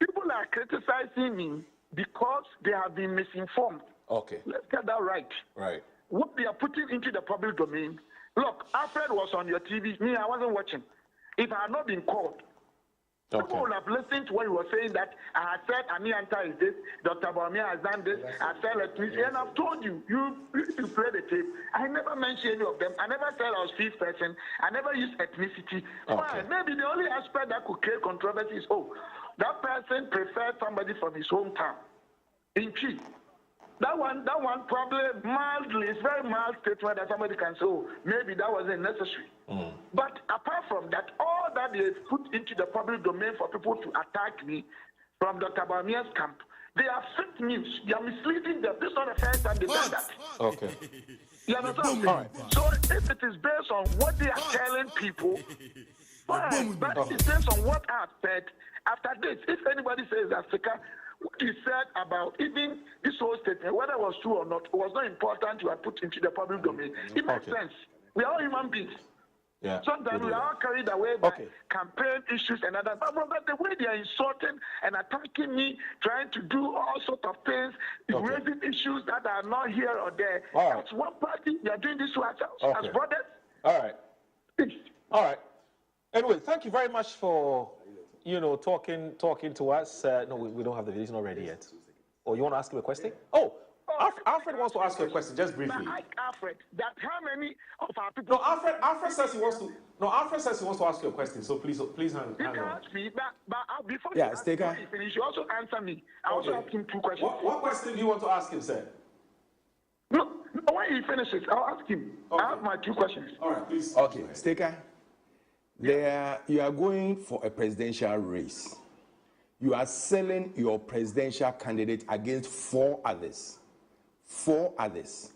people are criticizing me because they have been misinformed. Okay. Let's get that right. Right. What they are putting into the public domain. Look, Alfred was on your TV. Me, I wasn't watching. If I had not been called, people would have listened to what he was saying, that I had said Amianta is this, Dr. Bawumia has done this, I said electricity, and I've told you, you play the tape. I never mentioned any of them. I never said I was fifth person. I never used ethnicity. Why? Maybe the only aspect that could create controversy is, that person preferred somebody from his hometown. In Chi. That one probably mildly, it's very mild statement that somebody can say, maybe that wasn't necessary. But apart from that, all that they put into the public domain for people to attack me from Dr. Bawumia's camp, they are fake news. They are misleading them. This is not the first time they've done that. Okay. You understand? All right. So if it is based on what they are telling people, Fine, but it depends on what I've said after this. If anybody says Africa, what you said about even this whole statement, whether it was true or not, it was not important to have put into the public domain. It makes sense. We are all human beings. Yeah. Sometimes we are all carried away by campaign issues and other. But the way they are insulting and attacking me, trying to do all sorts of things, raising issues that are not here or there. That's one party. They are doing this to ourselves as brothers. All right. All right. Anyway, thank you very much for, talking to us. No, we don't have the video. It's not ready yet. Oh, you want to ask him a question? Oh, Alfred wants to ask you a question, just briefly. Alfred, that how many of our people... No, Alfred says he wants to... No, Alfred says he wants to ask you a question, so please hang on. Ask me, but before you finish, you also answer me. I also ask him 2 questions. What question do you want to ask him, sir? No, when he finishes, I'll ask him. I have my 2 questions. All right, please. Okay, Staker, you are going for a presidential race. You are selling your presidential candidate against 4 others. 4 others.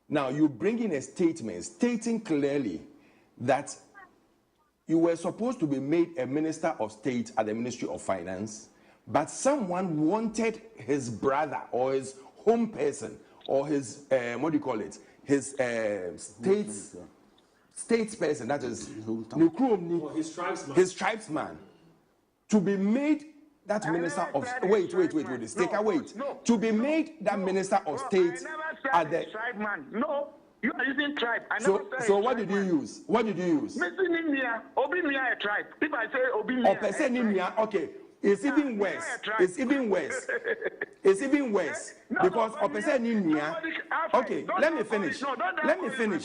Now, you bring in a statement stating clearly that you were supposed to be made a minister of state at the Ministry of Finance, but someone wanted his brother or his home person or his, his statesperson, that is his tribesman, to be made that minister of wait, Staker, wait. To be made that minister of state at the tribeman. No, you are using tribe. So what did you use? What did you use? Obinia a tribe. If I say Obinia, okay. It's even worse. It's even worse. It's even worse because Opese Ninia. Okay, let me finish. Let me finish.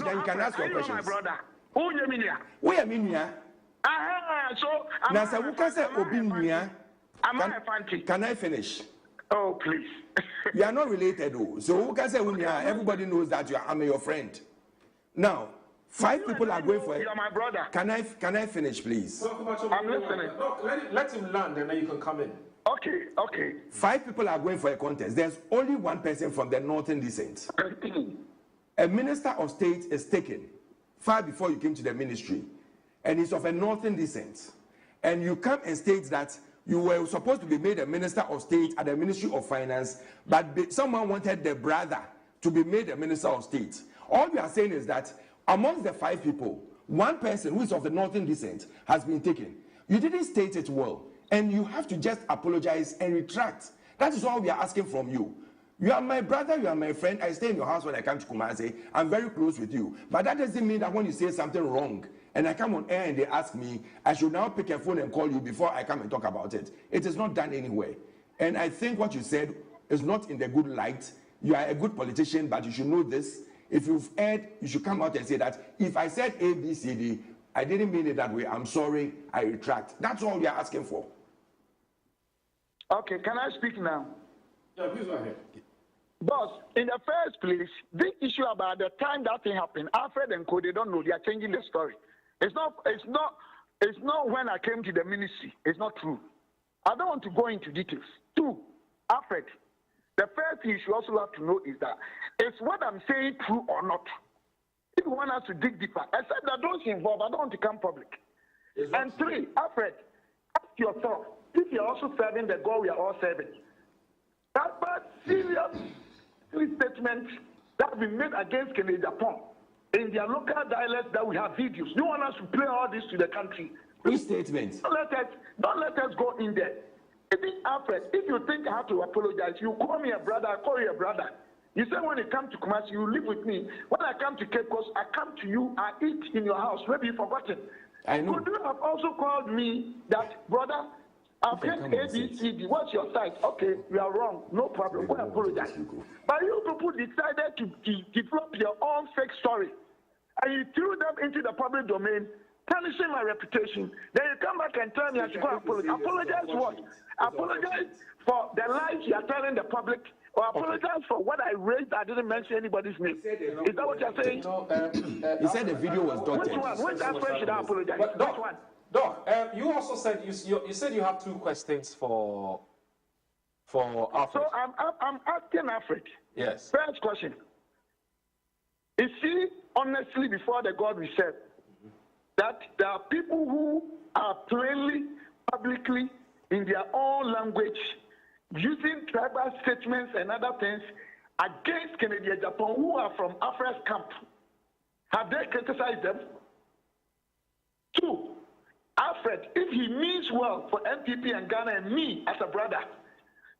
Then you can ask your questions. Who are Minia? So now, sir, who can say Obinia? Can I finish? Oh, please. You are not related, though. So who can say Unia? Everybody knows that I'm your friend. Now, 5 people are going for it. You are my brother. Can I finish, please? I'm listening. No, let him land, and then you can come in. Okay. 5 people are going for a contest. There's only 1 person from the northern descent. A minister of state is taken far before you came to the ministry, and he's of a northern descent. And you come and state that you were supposed to be made a minister of state at the Ministry of Finance, but someone wanted the brother to be made a minister of state. All we are saying is that amongst the 5 people, 1 person who is of the northern descent has been taken. You didn't state it well, and you have to just apologize and retract. That is all we are asking from you. You are my brother, you are my friend. I stay in your house when I come to Kumasi. I'm very close with you. But that doesn't mean that when you say something wrong, and I come on air and they ask me, I should now pick a phone and call you before I come and talk about it. It is not done anywhere. And I think what you said is not in the good light. You are a good politician, but you should know this. If you've heard, you should come out and say that if I said A, B, C, D, I didn't mean it that way. I'm sorry, I retract. That's all we are asking for. Okay, can I speak now? Yeah, please go ahead. Boss, in the first place, this issue about the time that thing happened, Alfred and Co, they don't know. They are changing the story. It's not when I came to the ministry. It's not true. I don't want to go into details. 2, Alfred, the first thing you should also have to know is that is what I'm saying true or not? If you want us to dig deeper, except that those involved, I don't want to come public. And 3, Alfred, ask yourself if you're also serving the God we are all serving. That bad serious statement that have been made against Kennedy Japan in their local dialects that we have videos. You want us to play all this to the country? Which statement? Don't let us go in there. Alfred, if you think I have to apologize, you call me a brother, I call you a brother. You say when you come to Kumasi, you live with me. When I come to Cape Coast, I come to you, I eat in your house. Maybe you've forgotten. I know. Could you have also called me that, brother, I've heard ABCD. What's your side? Okay, we are wrong. No problem. We apologize. But you people decided to develop your own fake story. And you threw them into the public domain, tarnishing my reputation. Then you come back and tell me I should go apologize. Apologize what? Apologize for the lies you are telling the public, or apologize for what I raised. I didn't mention anybody's name. Is that what you're saying? He said the video was doctored. Which one? Which aspect should I apologize? But, Which one? Doc, you also said you said you have 2 questions for Alfred. So I'm asking Alfred. Yes. First question. Is he honestly before the God we serve? that there are people who are plainly, publicly, in their own language, using tribal statements and other things against Canadian Japan who are from Afra's camp. Have they criticized them? 2, Alfred, if he means well for NPP and Ghana and me as a brother,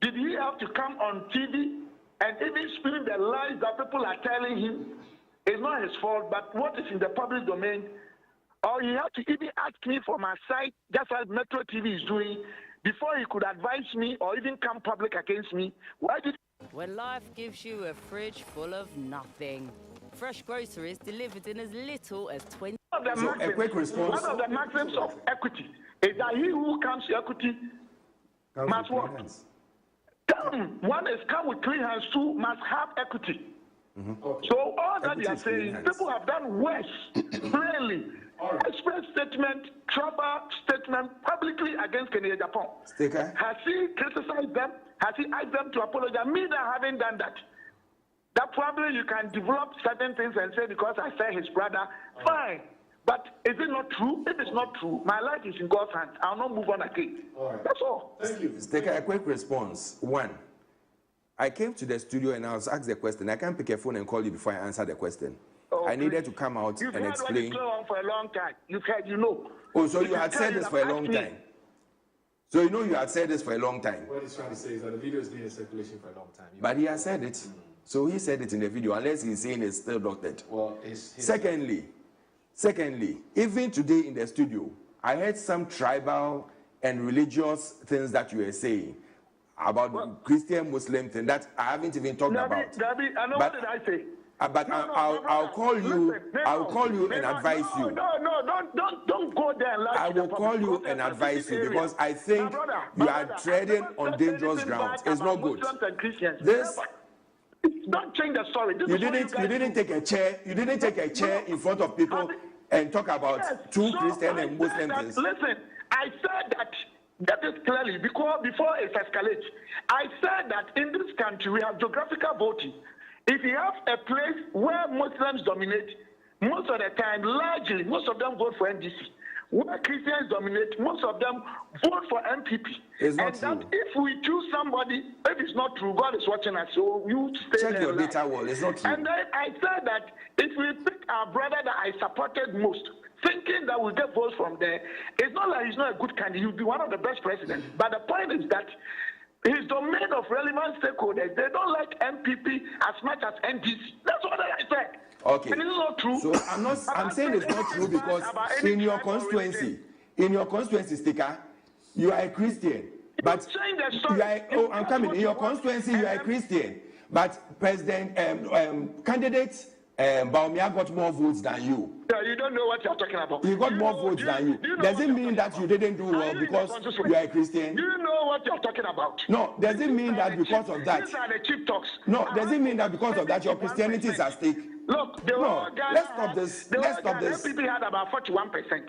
did he have to come on TV and even spin the lies that people are telling him? It's not his fault, but what is in the public domain? Or he had to even ask me for my side, just as Metro TV is doing, before he could advise me or even come public against me. Why did? When life gives you a fridge full of nothing, fresh groceries delivered in as little as 20. A quick response. One of the maxims of equity is that he who comes to equity must work. One is come with clean hands, 2 must have equity. Okay. So all that you are saying, people have done worse, plainly. Express statement, trouble statement publicly against Canadian Japan. Has he criticized them? Has he asked them to apologize? Me that haven't done that. That probably you can develop certain things and say because I say his brother, fine. But is it not true? If it's not true, my life is in God's hands. I'll not move on again. That's all. Thank you. Take a quick response. 1, I came to the studio and I was asked the question. I can't pick a phone and call you before I answer the question. I needed to come out and explain. You've heard what for a long time. You've heard, you know. Oh, so you had said this for a long time. So you know you had said this for a long time. What he's trying to say is that the video has been in circulation for a long time. But he has said it. So he said it in the video, unless he's saying it's still doctored. Well, Secondly, even today in the studio, I heard some tribal and religious things that you were saying about Christian Muslim thing that I haven't even talked about. Dabi, I know what did I say? But I'll call you. I'll call you and advise you. Don't go there and lie. I will call you and advise you because I think you are treading on dangerous ground. It's not good. This. Don't change the story. You didn't take a chair. You didn't take a chair in front of people and talk about two Christian and Muslim things. Listen, I said that is clearly before it escalates. I said that in this country we have geographical voting. If you have a place where Muslims dominate, most of the time, largely, most of them vote for NDC. Where Christians dominate, most of them vote for MPP. It's not true. That if we choose somebody, if it's not true, God is watching us. So you stay check your data wall. It's not true. And then I said that if we pick our brother that I supported most, thinking that we'll get votes from there, it's not like he's not a good candidate. He'll be one of the best presidents. But the point is that his domain of relevant stakeholders, they don't like MPP as much as NDC. That's what I said. Okay. And it's not true. So I'm saying it's not true because in your constituency, Sticker, you are a Christian. But you are, I'm coming. In your constituency, you are a Christian. But President candidate Baumia got more votes than you. Yeah, you don't know what you're talking about. He got more votes than you. Does it mean that you didn't do well because you are a Christian? Do you know what you're talking about? No, does it mean that because of that? These are the cheap talks. No, does it mean that because of that your Christianity is at stake? Look, let's stop this. Let's stop this. MPP had about 41%.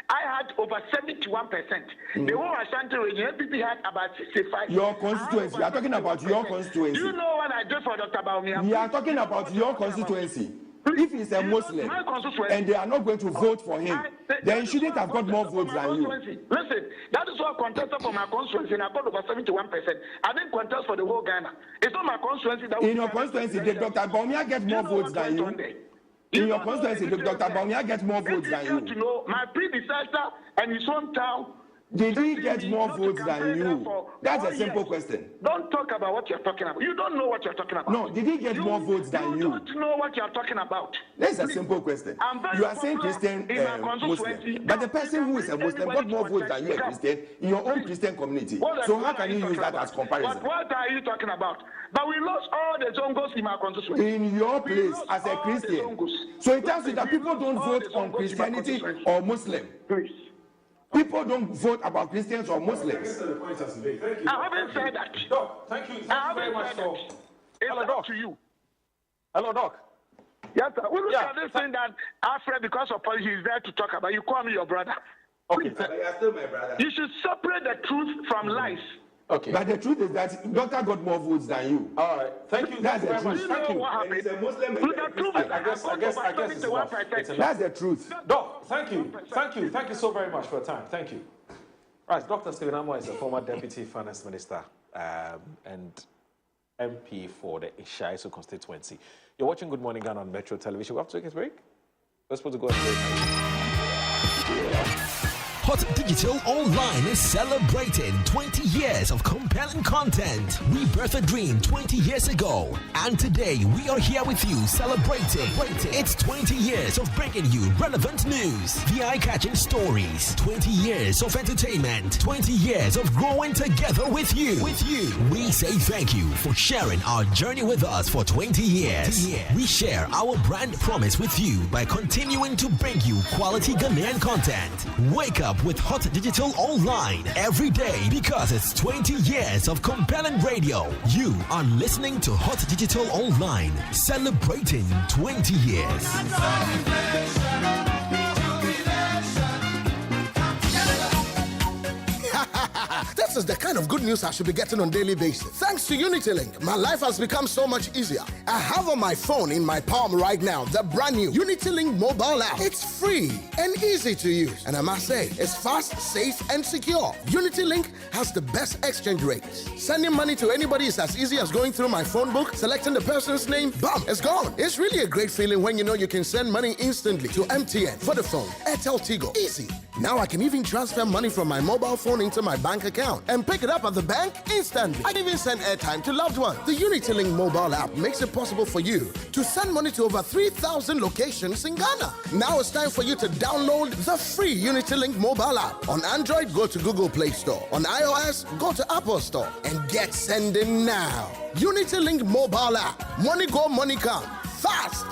I had over 71%. The whole Ashanti region, MPP had about 65%. Your constituency. We are talking about your constituency. Do you know what I did for Dr. Baumia? We are talking about your constituency. If he's a Muslim and they are not going to vote for him, then he shouldn't have got more votes than you. Listen, that is what I contested for my constituency and I got over 71%. I didn't contest for the whole Ghana. It's not my constituency that... In your constituency, did Dr. Baumia get more votes than you? In your constituency, did Dr. Baumia get more votes than you? To know, my predecessor and his hometown... Did he get more votes than you? That's a simple question. Don't talk about what you're talking about. You don't know what you're talking about. No, did he get more votes than you? You don't know what you're talking about. That's a simple question. You are saying Christian Muslim, but the person who is a Muslim got more votes than you a Christian in your own Christian community. So how can you use that as comparison? What are you talking about? But we lost all the Zongos in our constituency. In your place as a Christian. So it tells you that people don't vote on Christianity or Muslim. Please. People don't vote about Christians or Muslims. I haven't said that. Doc, thank you. Thank you very much. Hello, Doc. To you. Hello, Doc. Yes, sir. We look at this thing that Alfred, because of policy, is there to talk about. You call me your brother. Okay. But you are still my brother. You should separate the truth from lies. Okay. But the truth is that Doctor got more votes than you. All right. Thank you. That's the truth. You know what happened? It's a Muslim. Look, the truth is, I guess it's enough. That's the truth. Doc, Thank you so very much for your time. Thank you. Right, Dr. Stephen Amoah is a former Deputy Finance Minister and MP for the Ishaisu constituency. You're watching Good Morning Ghana on Metro Television. We have to take a break. We're supposed to go and break. Hot Digital Online is celebrating 20 years of compelling content. We birthed a dream 20 years ago, and today we are here with you celebrating. It's 20 years of bringing you relevant news, the eye-catching stories, 20 years of entertainment, 20 years of growing together with you. We say thank you for sharing our journey with us for 20 years. We share our brand promise with you by continuing to bring you quality Ghanaian content. Wake up with Hot Digital Online every day because it's 20 years of compelling radio. You are listening to Hot Digital Online, celebrating 20 years. This is the kind of good news I should be getting on a daily basis. Thanks to UnityLink, my life has become so much easier. I have on my phone in my palm right now the brand new UnityLink mobile app. It's free and easy to use. And I must say, it's fast, safe, and secure. UnityLink has the best exchange rates. Sending money to anybody is as easy as going through my phone book, selecting the person's name, bam, it's gone. It's really a great feeling when you know you can send money instantly to MTN, Vodafone, Airtel Tigo. Easy. Now I can even transfer money from my mobile phone into my bank account and pick it up at the bank instantly. I can even send airtime to loved ones. The UnityLink mobile app makes it possible for you to send money to over 3,000 locations in Ghana. Now it's time for you to download the free UnityLink mobile app. On Android, go to Google Play Store. On iOS, go to Apple Store and get sending now. UnityLink mobile app. Money go, money come. Fast.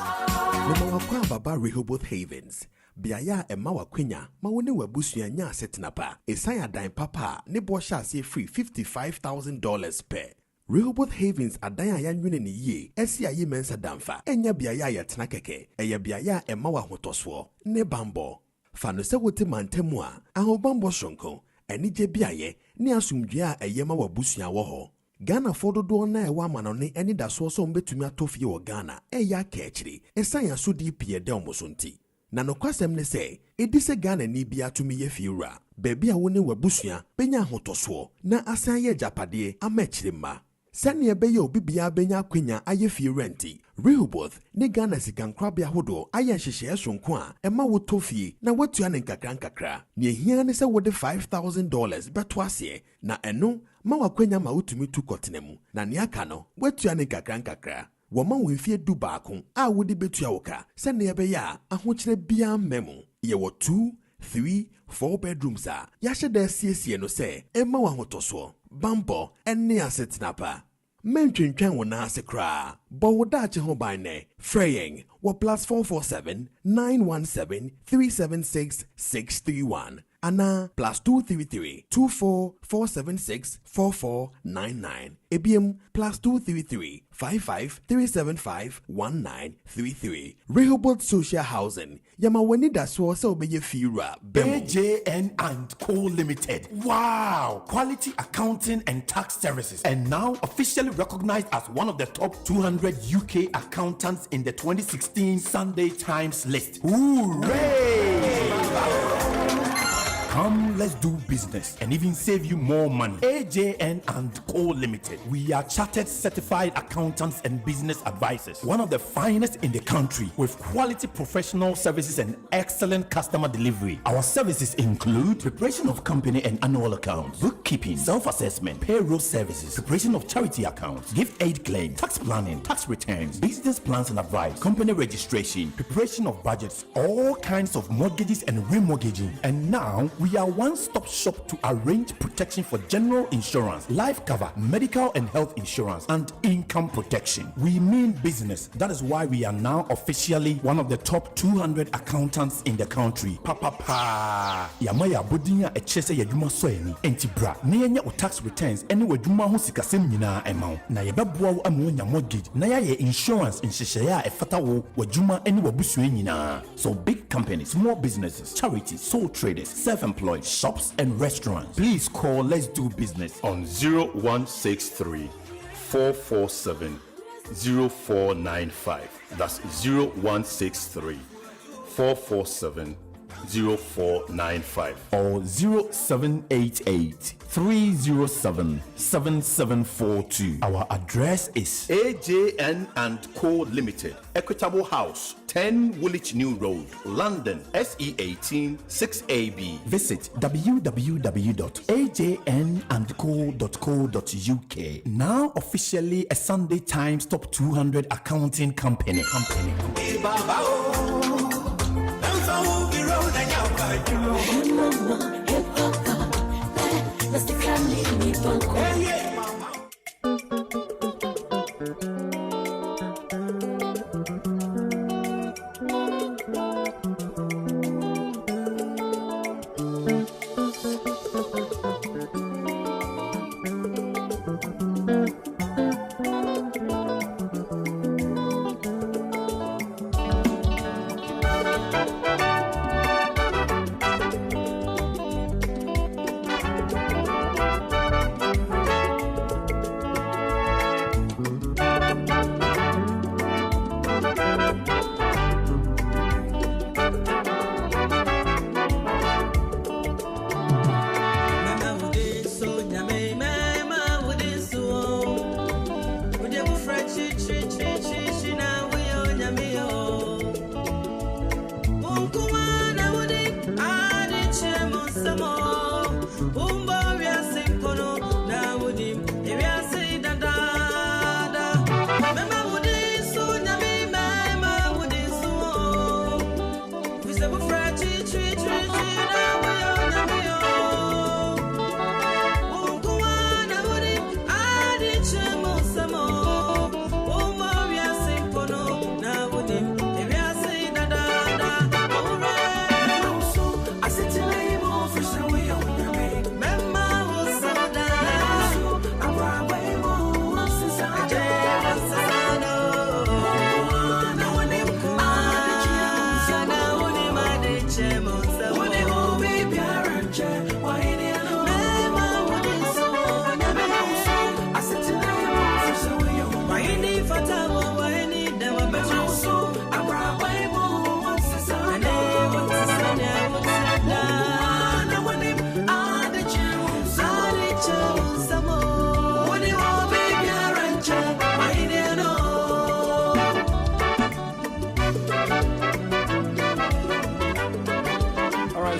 Baba Rehoboth Havens. Biaya Emma Wakwenya, Mawone Wabusia nya setnapa, Esaya Dine Papa, Nebosha say free $55,000 per. Rehoboth Havens adaya yanwene ni ye, Esia ye mensa damfa, Enya biaya ya tnakeke, Eya biaya Emma Wahotoswo, ne bambo. Fano se wote mantemua, aho bambo shonko, Enije biaye, ni asumdua Eyema Wabusia woho. Ghana fododo na ewa manone eni da so so mbetumi atofie wo Ghana, Eya kechiri, Esaya so di pie de omosonti. Na nokwasem ne se edise Ghana ni bia tumi ye fiura bebi a woni wabusua benya hotoso na asan ye japade amachirima sane ebeye obi bia benya kwenya aye fiura nti Rehoboth ne Ghana sikankrabia hodo aye hyehye sonko a ema wotofie na watua ne nkakra ne ehia ne se wode $5,000 beto ase na eno ma wakwenya ma wotumi tu kotenemu na ne aka no watua ne nkakra Wama wemfie du baako a wodi betua woka sene ebeya ahokyere bia memo ye wo 2, 3, 4 bedrooms a yahye da siesie no se ema wahotoso bambo enne asetinapa mentwentwan wona asekra bo wodache ho ban ne freying wo +447 917 376 631 Ana +233 24 476 4499 Ebiem +233 55 375 1933 Rehoboth Social Housing Yamawani Daswo so be Fira AJN and Co Limited. Wow! Quality accounting and tax services, and now officially recognized as one of the top 200 UK accountants in the 2016 Sunday Times list. Hooray! Come, let's do business and even save you more money. AJN and Co Limited. We are chartered certified accountants and business advisors. One of the finest in the country with quality professional services and excellent customer delivery. Our services include preparation of company and annual accounts, bookkeeping, self-assessment, payroll services, preparation of charity accounts, gift aid claims, tax planning, tax returns, business plans and advice, company registration, preparation of budgets, all kinds of mortgages and remortgaging. And now we are one-stop shop to arrange protection for general insurance, life cover, medical and health insurance, and income protection. We mean business. That is why we are now officially one of the top 200 accountants in the country. Papa. Yamaya budinya echese yaduma soeni. Entibra. Niyenya o tax returns. Eni waduma ho sikasem nyina ema. Na yebabua wo amunya mortgage. Na ya ye insurance inshishaya efata wo wajuma eni wabusue nyina. So big companies, small businesses, charities, sole traders, self-employed, shops and restaurants. Please call Let's Do Business on 0163 447 0495. That's 0163 447 0495 or 0788-307-7742. Our address is AJN and Co Limited, Equitable House, 10 Woolwich New Road, London, SE18 6AB. Visit www.ajnandco.co.uk. Now officially a Sunday Times Top 200 accounting company.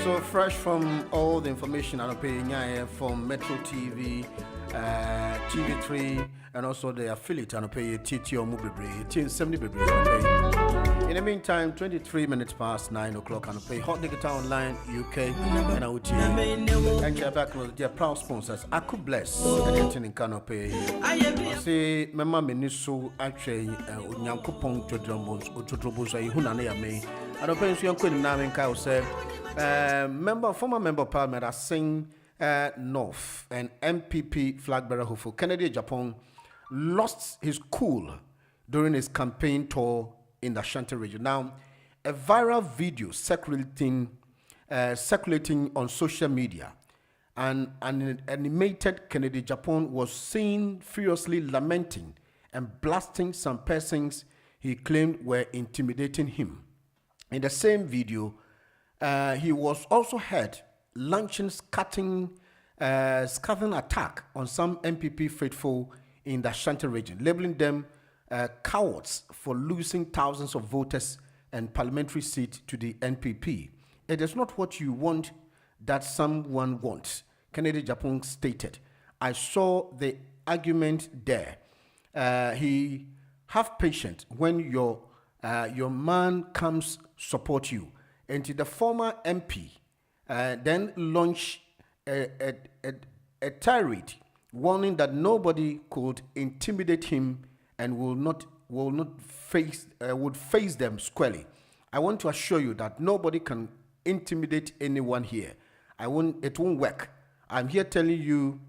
So fresh from all the information I'm paying from Metro TV, TV3, and also the affiliate I'm paying TTO Mubibre, 70 Bibre. In the meantime, 23 minutes past 9 o'clock, I'm paying Hot Digital Online UK and out here. And you're back with their proud sponsors. I could bless anything in Canopy. I say, my mom in this so actually, Unyamkupong to Drumbos, Utrobos, Hunania me. I don't think you're going to Kyle said. Former member of Parliament are saying North and MPP flag bearer who for Kennedy Japan lost his cool during his campaign tour in the Ashanti region. Now, a viral video circulating on social media, and an animated Kennedy Japan was seen furiously lamenting and blasting some persons he claimed were intimidating him. In the same video, he was also heard launching scathing attack on some MPP faithful in the Ashanti region, labeling them cowards for losing thousands of voters and parliamentary seats to the NPP. It is not what you want that someone wants, Kennedy Japan stated. I saw the argument there. He have patience when your man comes support you. And the former MP then launched a tirade warning that nobody could intimidate him and would face them squarely. I want to assure you that nobody can intimidate anyone here. It won't work. I'm here telling you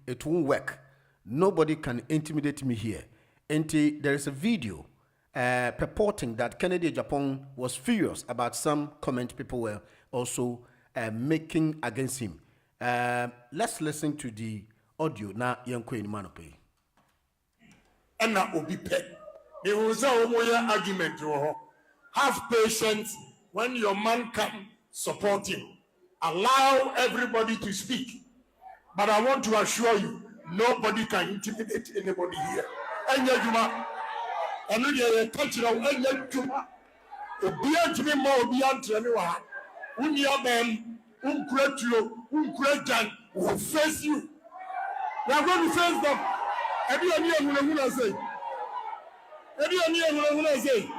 it won't work. Nobody can intimidate me here. And there is a video purporting that Kennedy Japan was furious about some comment people were also making against him. Let's listen to the audio now. Yanko in Manope. Anna obi pe. The argument. Have patience when your man come, support him. Allow everybody to speak. But I want to assure you, nobody can intimidate anybody here. Enya Juma, and you touch it on Enya Juma. Obian to me more, Obian to anyone. Unia Ben, Unkretulo, Unkrejan will face you. We are going to face them. Everyone here will say. Everyone here will say.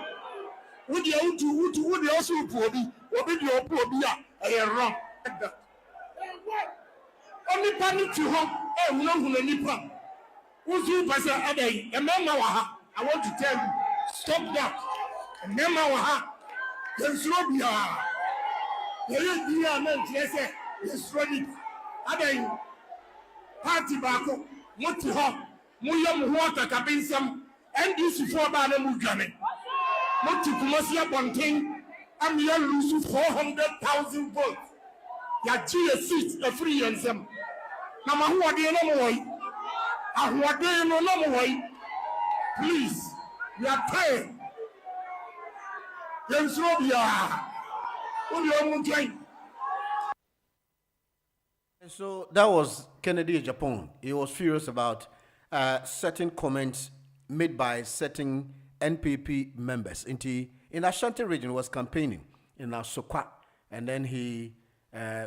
Would you also poor be, or be your poor be a wrong? Only panic to home, no one any problem. Who's you, Pastor Ade? A man, I want to tell you, stop that. A man, there's no be a. There is the man, yes, ready. Ade, party back, what to have, Muyam water, Cabinsam, and this is for Banam Ghanaian. Not to Kumasia Bonting, and we are losing 400,000 votes. Ya a seat, a free and some. Now, who are the no way? And what do you know no way? Please, we are tired. Yes, Robia. So that was Kennedy Japan. He was furious about certain comments made by certain NPP members. In Ashanti region, was campaigning in Asokwa, and then he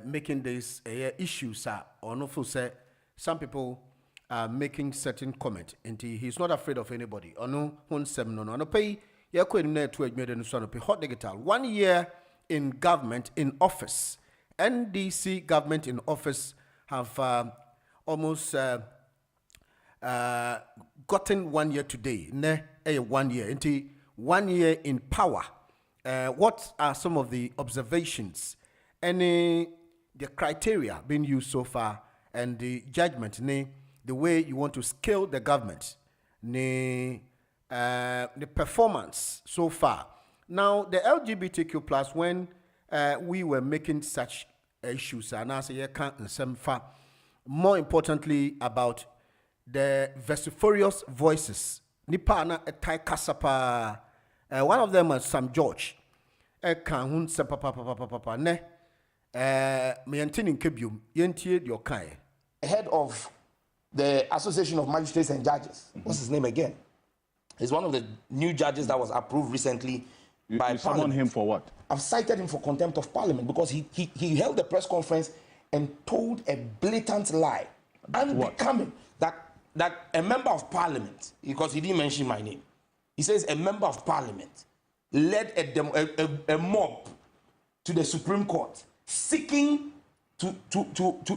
making this issues or no full say some people are making certain comment, and he's not afraid of anybody. Or no one sem no pay hot digital 1 year in government in office. NDC government in office have almost gotten 1 year today. 1 year. 1 year in power. What are some of the observations? The criteria being used so far, and the judgment, the way you want to scale the government, the performance so far. Now, the LGBTQ plus, when we were making such issues, and I say more importantly about the vociferous voices. Nipana etai kasapa. One of them is Sam George. Kahun sepapa ne. Head of the Association of Magistrates and Judges. What's his name again? He's one of the new judges that was approved recently by you summoned him for what? I've cited him for contempt of parliament because he held a press conference and told a blatant lie. Unbecoming that a member of parliament, because he didn't mention my name, he says a member of parliament led a mob to the Supreme Court seeking to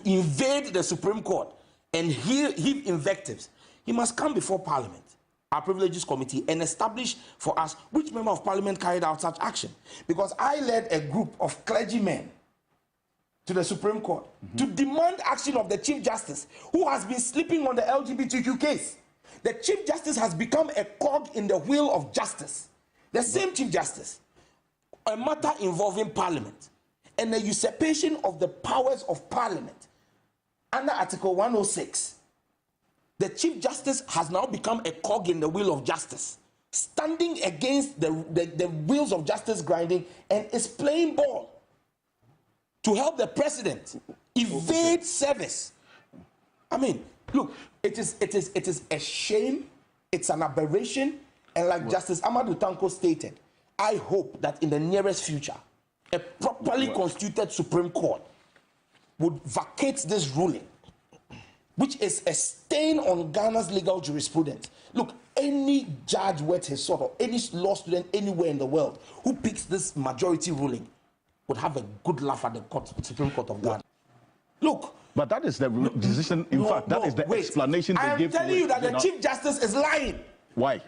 invade the Supreme Court and heave invectives. He must come before Parliament, our Privileges Committee, and establish for us which member of Parliament carried out such action. Because I led a group of clergymen to the Supreme Court to demand action of the Chief Justice, who has been sleeping on the LGBTQ case. The Chief Justice has become a cog in the wheel of justice. The same Chief Justice, a matter involving Parliament and the usurpation of the powers of Parliament. Under Article 106, the Chief Justice has now become a cog in the wheel of justice, standing against the wheels of justice grinding, and is playing ball to help the president evade service. I mean, look, it is a shame, it's an aberration, and like Justice Amadou Tanko stated, I hope that in the nearest future, a properly constituted Supreme Court would vacate this ruling, which is a stain on Ghana's legal jurisprudence. Look, any judge worth his salt or any law student anywhere in the world who picks this majority ruling would have a good laugh at the Supreme Court of Ghana. Look. But that is the decision, in fact, that is the explanation they gave. I am telling you that the Chief Justice is lying. Why?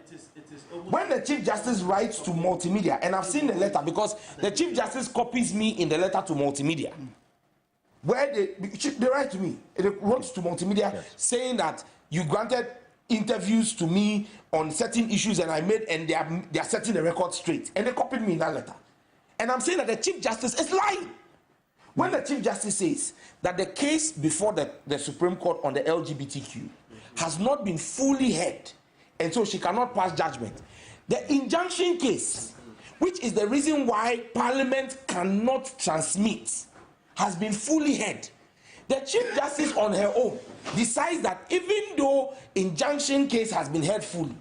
When the Chief Justice writes to Multimedia, and I've seen the letter because the Chief Justice copies me in the letter to Multimedia, where they write to me, they wrote to Multimedia saying that you granted interviews to me on certain issues and they are setting the record straight, and they copied me in that letter. And I'm saying that the Chief Justice is lying. When the Chief Justice says that the case before the Supreme Court on the LGBTQ has not been fully heard, and so she cannot pass judgment, the injunction case, which is the reason why Parliament cannot transmit, has been fully heard. The Chief Justice on her own decides that even though injunction case has been heard fully,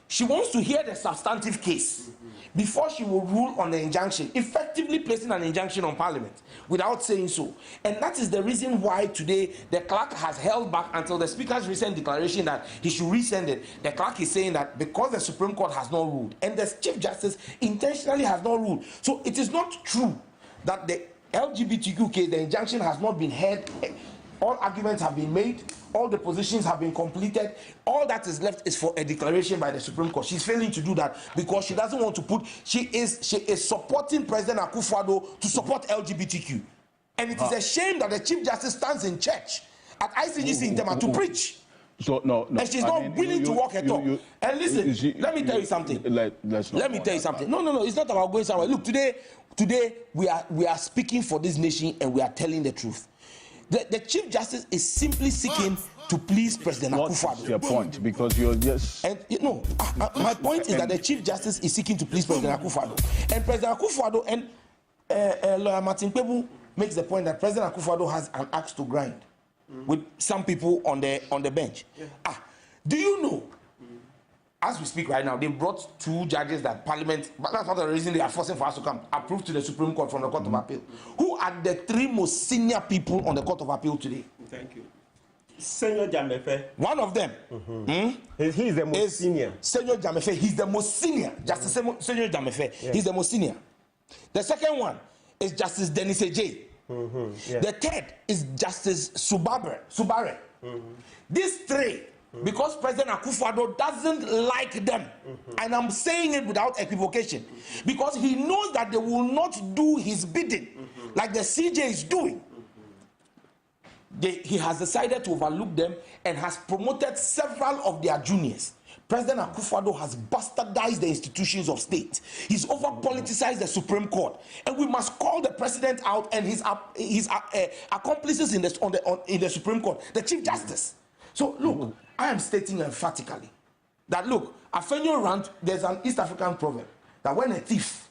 she wants to hear the substantive case before she will rule on the injunction, effectively placing an injunction on Parliament without saying so. And that is the reason why today the clerk has held back until the Speaker's recent declaration that he should resend it. The clerk is saying that because the Supreme Court has not ruled and the Chief Justice intentionally has not ruled. So it is not true that the LGBTQ case, the injunction has not been heard. All arguments have been made. All the positions have been completed. All that is left is for a declaration by the Supreme Court. She's failing to do that because she doesn't want to put. She is supporting President Akufo-Addo to support LGBTQ, and it is a shame that the Chief Justice stands in church at ICGC in Tema to preach. So no, and she's not willing to walk at all. And listen, let me tell you something. Let me tell you something. No. It's not about going somewhere. Look, today we are speaking for this nation and we are telling the truth. The Chief Justice is simply seeking to please President Akufo-Addo. What's your point? Because you're just... And my point is that the Chief Justice is seeking to please President Akufo-Addo. And President Akufo-Addo and Lawyer Martin Kpebu makes the point that President Akufo-Addo has an axe to grind with some people on the bench. Yeah. Do you know, as we speak right now, they brought 2 judges that Parliament, but that's not the reason they are forcing for us to come, approved to the Supreme Court from the Court of Appeal. Who are the 3 most senior people on the Court of Appeal today? Thank you. Senor Jamefe. One of them. He is the most senior. Senor Jamefe, he's the most senior. Justice Senor Jamefe, he's the most senior. The second one is Justice Dennis Ejay. The third is Justice Subare. These 3, because President Akufo-Addo doesn't like them, and I'm saying it without equivocation, because he knows that they will not do his bidding like the CJ is doing. He has decided to overlook them and has promoted several of their juniors. President Akufo-Addo has bastardized the institutions of state. He's over-politicized the Supreme Court. And we must call the president out and his accomplices in the Supreme Court, the Chief Justice. So, look, I am stating emphatically that, look, Afenyo Rant, there's an East African proverb that when a thief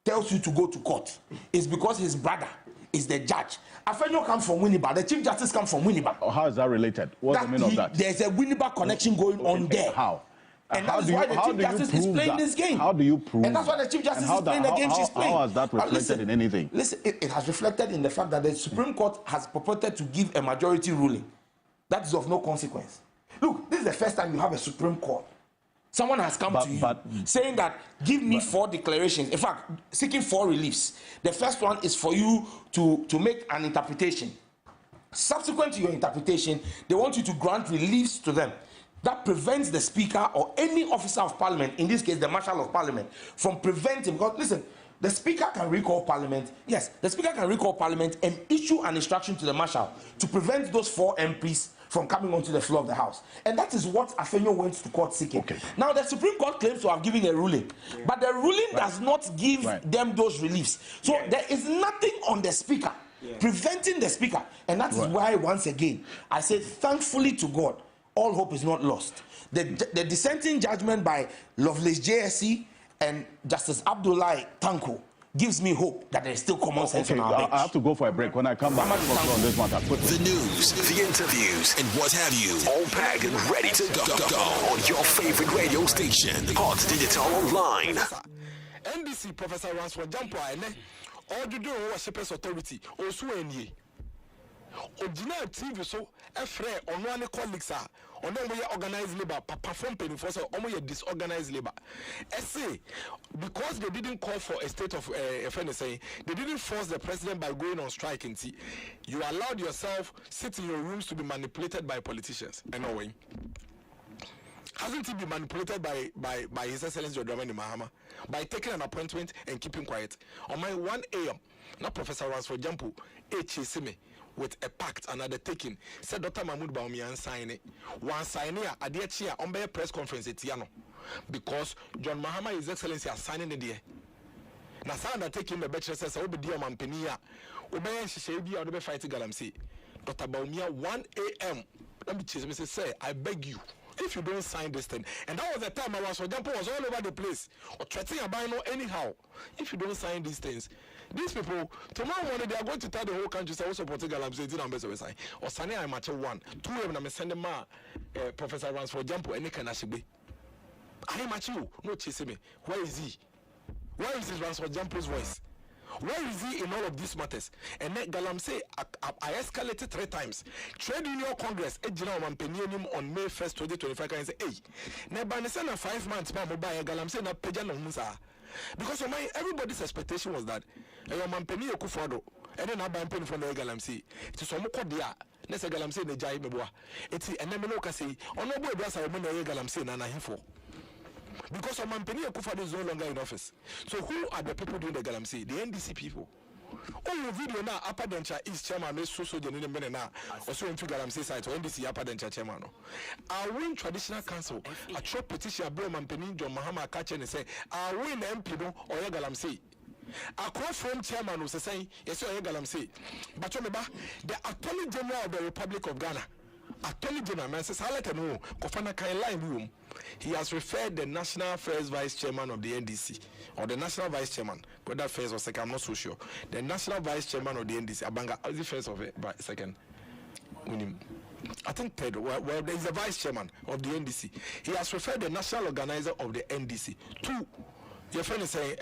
tells you to go to court, it's because his brother is the judge. Afenyo comes from Winneba. The Chief Justice comes from Winneba. How is that related? What's the meaning of that? There's a Winneba connection going on there. How? And that's why the Chief Justice is playing this game. How do you prove? And that's why the Chief Justice is playing the game she's playing. How has that reflected in anything? Listen, it has reflected in the fact that the Supreme Court has purported to give a majority ruling. That is of no consequence. Look, this is the first time you have a Supreme Court. Someone has come to you saying that, give me 4 declarations. In fact, seeking 4 reliefs. The first one is for you to make an interpretation. Subsequent to your interpretation, they want you to grant reliefs to them. That prevents the Speaker or any officer of Parliament, in this case the Marshal of Parliament, from preventing. Because listen, the Speaker can recall Parliament. Yes, the Speaker can recall Parliament and issue an instruction to the Marshal to prevent those 4 MPs from coming onto the floor of the House. And that is what Afenyo went to court seeking. Okay. Now, the Supreme Court claims to have given a ruling, but the ruling does not give them those reliefs. So there is nothing on the Speaker preventing the Speaker. And that is why, once again, I say, thankfully to God, all hope is not lost. The dissenting judgment by Lovelace JSC and Justice Abdullahi Tanko gives me hope that there is still common sense on our bench. I have to go for a break. When I come back, on this matter. The news, the interviews, and what have you, all packed and ready to go on your favorite radio station, Hot Digital Online. NBC Professor Ransford Jampo all the do Shepherds Authority, also any. Original TV so efre ono ane colleagues are ono we organized labor perform penny for so omo disorganized labor. Say because they didn't call for a state of say they didn't force the president by going on strike and see you allowed yourself sit in your rooms to be manipulated by politicians. Anyway, hasn't he been manipulated by His Excellency Dramani Mahama by taking an appointment and keeping quiet? On my 1 a.m. now Professor Ransford Jampo HSM with a pact another taking said Dr. Mahmoud Bawumia sign it. One sign here at the chair on a press conference at Tiano because John Mahama, His Excellency, are signing the day. Now, sound taking the bachelor says, I'll be dear Mampenia, Obey Shabi or the fighting Galamsi. Dr. Bawumia 1 a.m. Let me say, I beg you. if you don't sign this thing, and that was the time I was for example was all over the place or threatening a buy no anyhow. If you don't sign these things, these people tomorrow morning they are going to tell the whole country say we support Galamsey did ambassador we sign. Or Sunday I match 1, 2 of them send ma Professor Rans for example any kind of shibe. I match you, no chase me. Where is he? Where is his Rans for example's voice? Where is he in all of these matters? And then Galamsey, I escalated 3 times. Trade Union Congress, on May 1st, 2025, can say, hey, never 5 months, Galamsey na peja no musa. Because of everybody's expectation was that Mampeni Okufado, and then I buy penny from the Galamsey. It is some Kodia, Nessa Galamsey, the Jai Meboa. It's and then Menoka say, on no boy, that's a woman Galamsey, Nana Hifo. Because of Mampeni Akufo-Addo is no longer in office. So who are the people doing the Galamsey? The NDC people. Oh, video now, Upper Dencha is chairman, so Jenny Menena, also into Galamsey side, or NDC Upper Dencha chairman. Our win traditional council, a chop petition, Bro Mampeni, John Mahama Kachen, and say, our win MP or Galamsey. A call from chairman was saying, yes, or Galamsey. But remember, the Attorney General of the Republic of Ghana. Attorney General, man says, I let him know, Kofana Kaila room. He has referred the National First Vice Chairman of the NDC, or the National Vice Chairman, whether first or second, I'm not so sure. The National Vice Chairman of the NDC, Abanga, is the first or second? I think third. Well, there is a Vice Chairman of the NDC. He has referred the National Organizer of the NDC to, your friend is saying,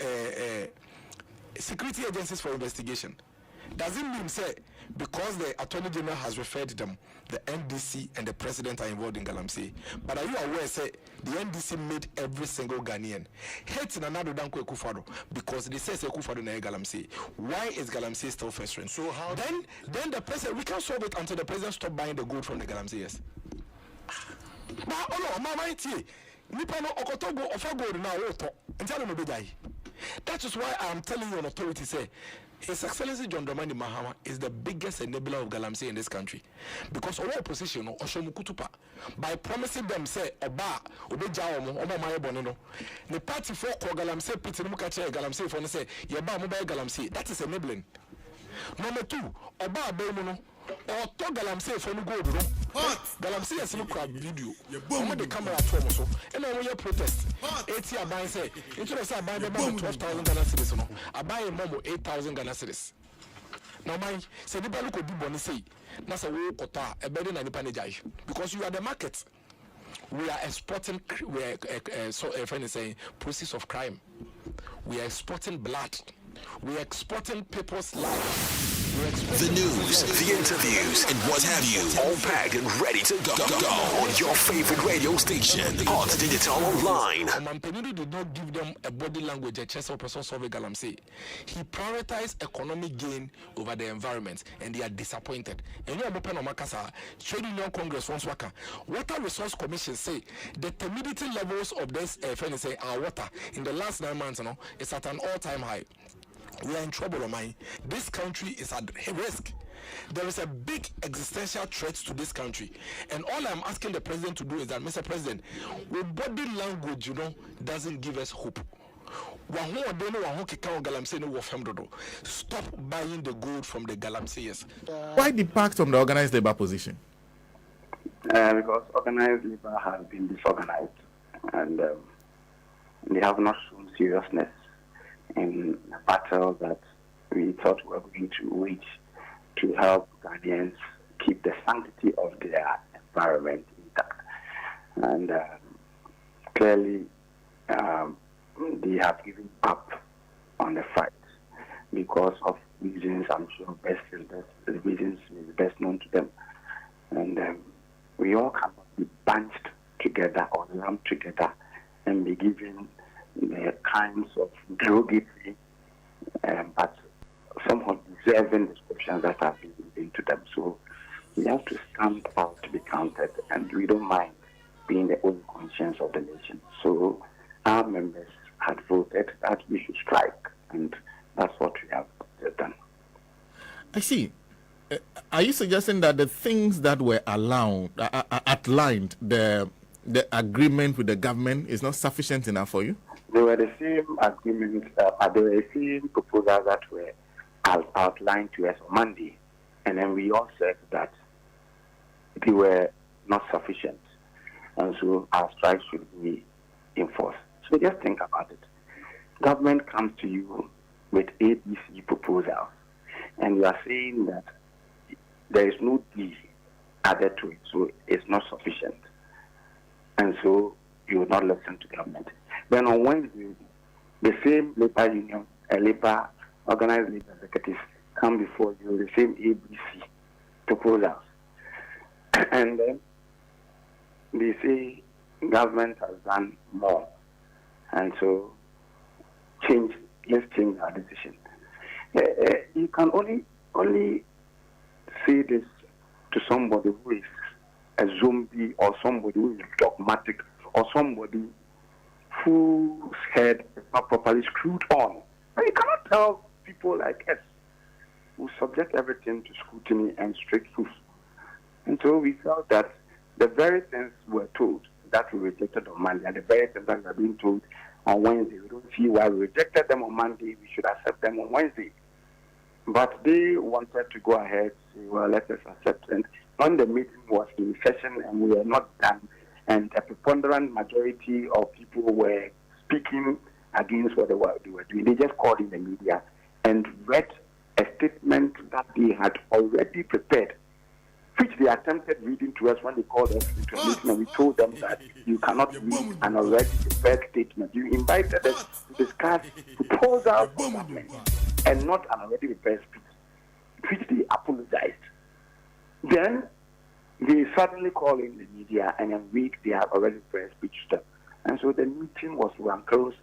security agencies for investigation. Does it mean, say, because the Attorney General has referred them, the NDC and the President are involved in Galamsey? But are you aware, say, the NDC made every single Ghanaian hate another than Akufo-Addo because they say Akufo-Addo na Galamsey? Why is Galamsey still festering? So how then the President, we can't solve it until the President stop buying the gold from the Galamsey, yes. But oh no, Mama Iti, Nipano Okotogo of gold now, and tell them that is why I am telling you on authority, say, His Excellency John Dramani Mahama is the biggest enabler of Galamsey in this country. Because our opposition, Oshomukutupa, by promising them, say, Oba, Obejaomo, Oba Maya Bonino, the party for Galamsey, Pitinimukache, Galamsey, for say, Yaba Mobile Galamsey, that is enabling. Number 2, Oba Bemono, or to Galamsey for no gold, Galamsey has no crowd video. I'm the camera at home, so, and I will protest. 80 I buy, say, instead of saying I buy 12,000 Ghana cedis, I buy a mom 8,000 Ghana cedis. Now, my say, the Balu could do bonus, that's a way kota, a better than the Panajai, because you are the market. We are exporting, we are, so a friend is saying, process of crime. We are exporting blood. We are exporting people's lives. The news, the interviews, and what have you, all packed and ready to go on your favorite radio station, Hot Digital Online. Mampeni did not give them a body language, a chess or person solve Galamsey. He prioritized economic gain over the environment, and they are disappointed. And you are open on Makasa, Trade Union Congress once waka. Water Resource Commission say the timidity levels of this our water in the last 9 months, is at an all-time high. We are in trouble, Omai. This country is at risk. There is a big existential threat to this country. And all I'm asking the president to do is that, Mr. President, with body language, doesn't give us hope. Stop buying the gold from the Galamseyers. Why depart from the organized labor position? Because organized labor has been disorganized, and they have not shown seriousness in the battle that we thought we were going to wage to help Ghanaians keep the sanctity of their environment intact. And clearly, they have given up on the fight because of reasons I'm sure the reasons is best known to them. And we all cannot be bunched together or lumped together and be given the kinds of derogatory but somewhat deserving descriptions that have been given to them. So we have to stand out to be counted, and we don't mind being the only conscience of the nation. So our members had voted that we should strike, and that's what we have done. I see. Are you suggesting that the things that were outlined, the agreement with the government is not sufficient enough for you? They were the same agreements, they were the same proposals that were outlined to us on Monday. And then we all said that they were not sufficient. and so our strikes should be enforced. So just think about it. Government comes to you with ABC proposals, and you are saying that there is no D added to it, so it's not sufficient. And so you will not listen to government. Then on Wednesday, the same labor union, labor organized labor executives come before you with the same ABC proposals. And then they say government has done more. And so let's change our decision. You can only say this to somebody who is a zombie, or somebody who is dogmatic, or somebody whose head is not properly screwed on. But you cannot tell people like us who subject everything to scrutiny and strict proof. And so we felt that the very things we were told that we rejected on Monday, and the very things that we are being told on Wednesday, we don't see why we rejected them on Monday. We should accept them on Wednesday. But they wanted to go ahead, say, well, let us accept it. When the meeting was in session and we were not done, and a preponderant majority of people were speaking against what they were doing, they just called in the media and read a statement that they had already prepared, which they attempted reading to us when they called us into a meeting, and we told them that you cannot read an already prepared statement. You invited us to discuss proposals of government and not an already prepared speech, which they apologized. Then they suddenly call in the media and then read their already prepared speech to them. And so the meeting was rancorous,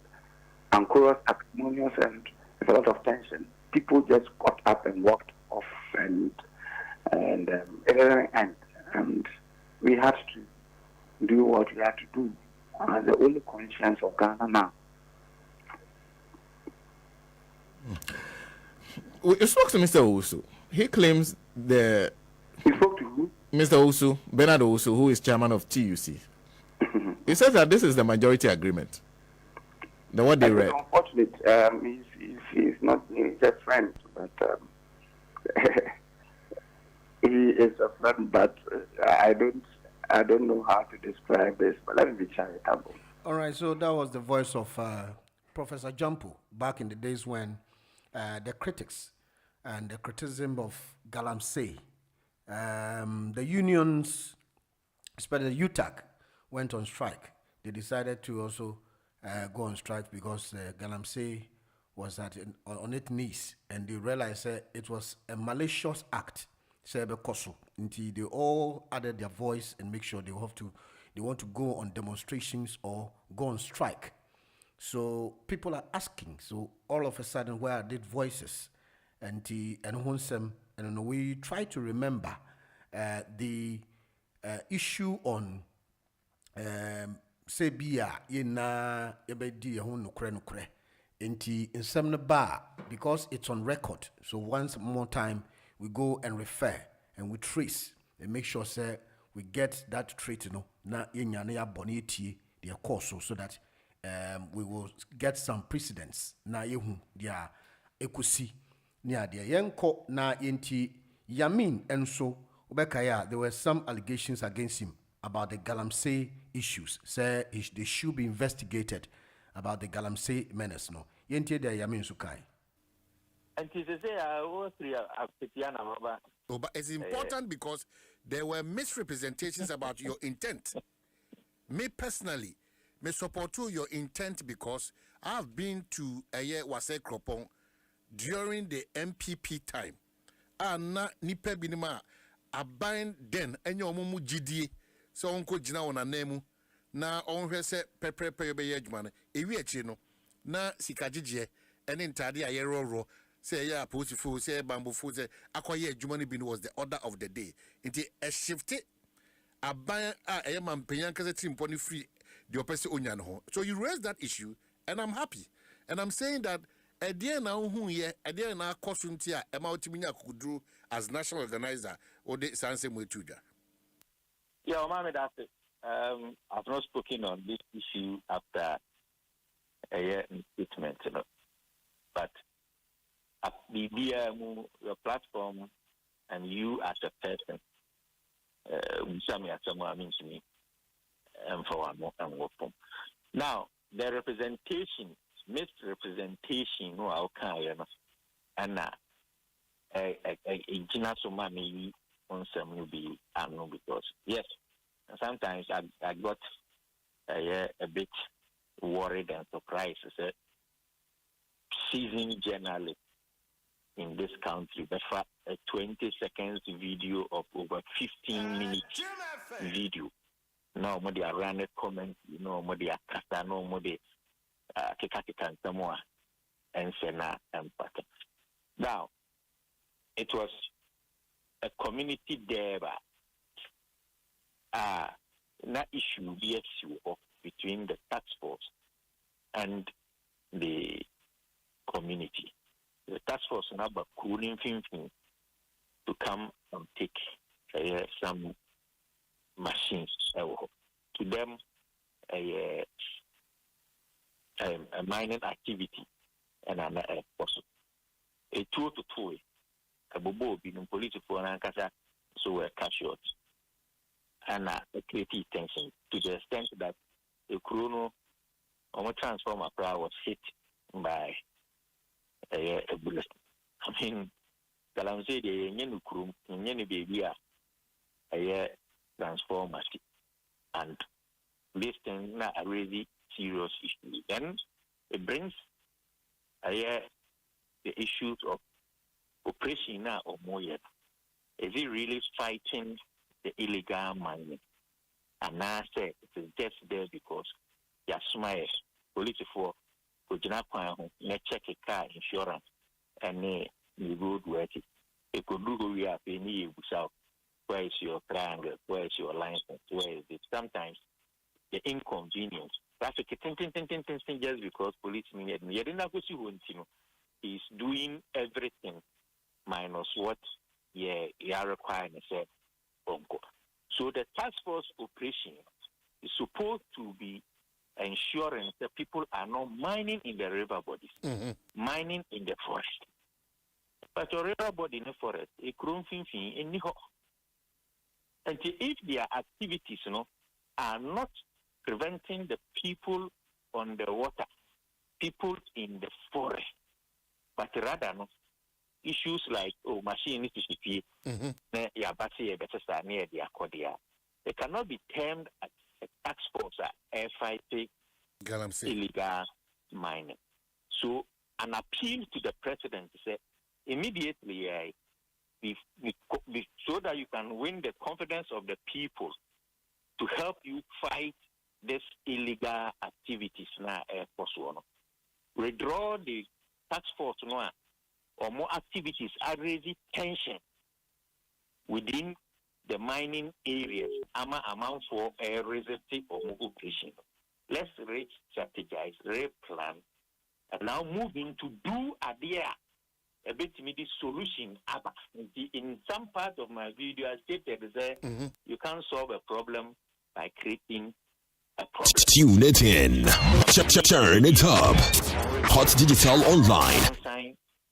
acrimonious, and with a lot of tension. People just got up and walked off, and it didn't end. And we had to do what we had to do as the only conscience of Ghana now. We spoke to Mr. Owusu. He claims the... He spoke to who? Mr. Owusu, Bernard Owusu, who is chairman of TUC. He says that this is the majority agreement. The what they read. Unfortunate. He's not he's a friend, but he is a friend. But I don't know how to describe this. But let me be charitable. All right. So that was the voice of Professor Jampo back in the days when the critics and the criticism of Galamsey, the unions, especially the UTAC, went on strike. They decided to also go on strike because Galamsey was on its knees, and they realized it was a malicious act. Until they all added their voice and make sure they want to go on demonstrations or go on strike. So people are asking. So all of a sudden, where are these voices? And we try to remember the issue on Sebia ina ebedi ho nokre enti nsem no ba because it's on record. So once more time we go and refer and we trace and make sure say we get that trait na yenya na ya bone tie their course so that we will get some precedents na yehu dia ekosi ni ade yenko na yenti Yamin enso obekaya there were some allegations against him about the Galamsey issues. Say they should be investigated about the Galamsey menace. No, yenti de Yamin Sukai. And but it's important because there were misrepresentations about your intent. Me personally, me support your intent because I've been to Wase Kropong during the MPP time. Na nipe binima abind then enyo mumu GD so onko jina ona nemu na onhwe se pepepe yobeye adwuma no ewi achi no na sikagigye ene ntade ayeroro say ya posifo say bambofo say akoye adwuma no bi no was the order of the day nti a shift aban a eyema mpanyan kase timpo ni free the opese onya no ho. So you raised that issue and I'm happy and I'm saying that Edian na who ye, Edian na Kosuntia, Emautimina Kudru as national organizer, or the Sanse Mutuja. Yeah, Mama, that's it. I've not spoken on this issue after a year statement, but your platform and you as a person, means to me. Now, the representation, misrepresentation, no, I'll kind of, and Gina Somami on some will be, I know, because yes, sometimes I got a bit worried and surprised. Seasoned journalist in this country, but for a 20 seconds video of over 15 minutes video. No more the ran comment, no more the akasa, no more the kikakikan samoa and sena and pattern. Now, it was a community there, not issue the issue of between the task force and the community. The task force now but cooling thinking to come and take some machines to them a mining activity and an possible a tour to toy a bobo being political and so we're cut short and creative tension to the extent that the chrono on a transformer power was hit by a bullet. I mean, Galamse, the Yenukrum, Yeni baby, a transformer, and this thing not a really serious issue. Then it brings the issues of oppression now or more yet. Is it really fighting the illegal mining? And I say it is just there because Yasmaya, police for Kujinapa, check a car insurance, and you road work it. It could do we are paying without where is your triangle, where is your license, where is it? Sometimes the inconvenience. Traffic just because police mean is doing everything minus what you are requiring. So the task force operation is supposed to be ensuring that people are not mining in the river bodies, mining in the forest. But a river body in the forest, a crown in and if their activities, are not preventing the people on the water, people in the forest, but rather issues like machine it cannot be termed as a tax force fighting illegal mining. So an appeal to the president to say immediately so that you can win the confidence of the people to help you fight this illegal activities now. Withdraw the task force or more activities are raising tension within the mining areas. Amount for a resisting or operation. Let's re-strategize, re-plan, and now moving to do idea. A bit the solution. In some part of my video, I stated that you can't solve a problem by creating a problem. Tune it in. Turn it up. Hot Digital Online.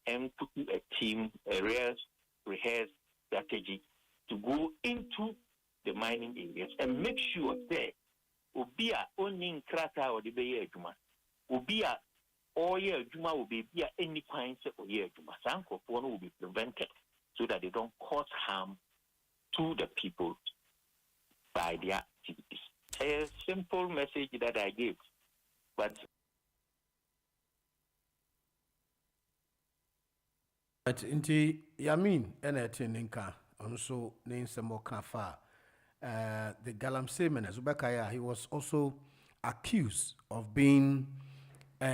And put a team, a rehearsed strategy to go into the mining areas and make sure that Ubia owning Krata or the Bay Juma, Ubia or Juma will be any kind of year Juma. Sanko will be prevented so that they don't cause harm to the people by their activities. A simple message that I give, but Inti Yamin Enetinka also names some more kafa. The Galamsey Zubakaya, he was also accused of being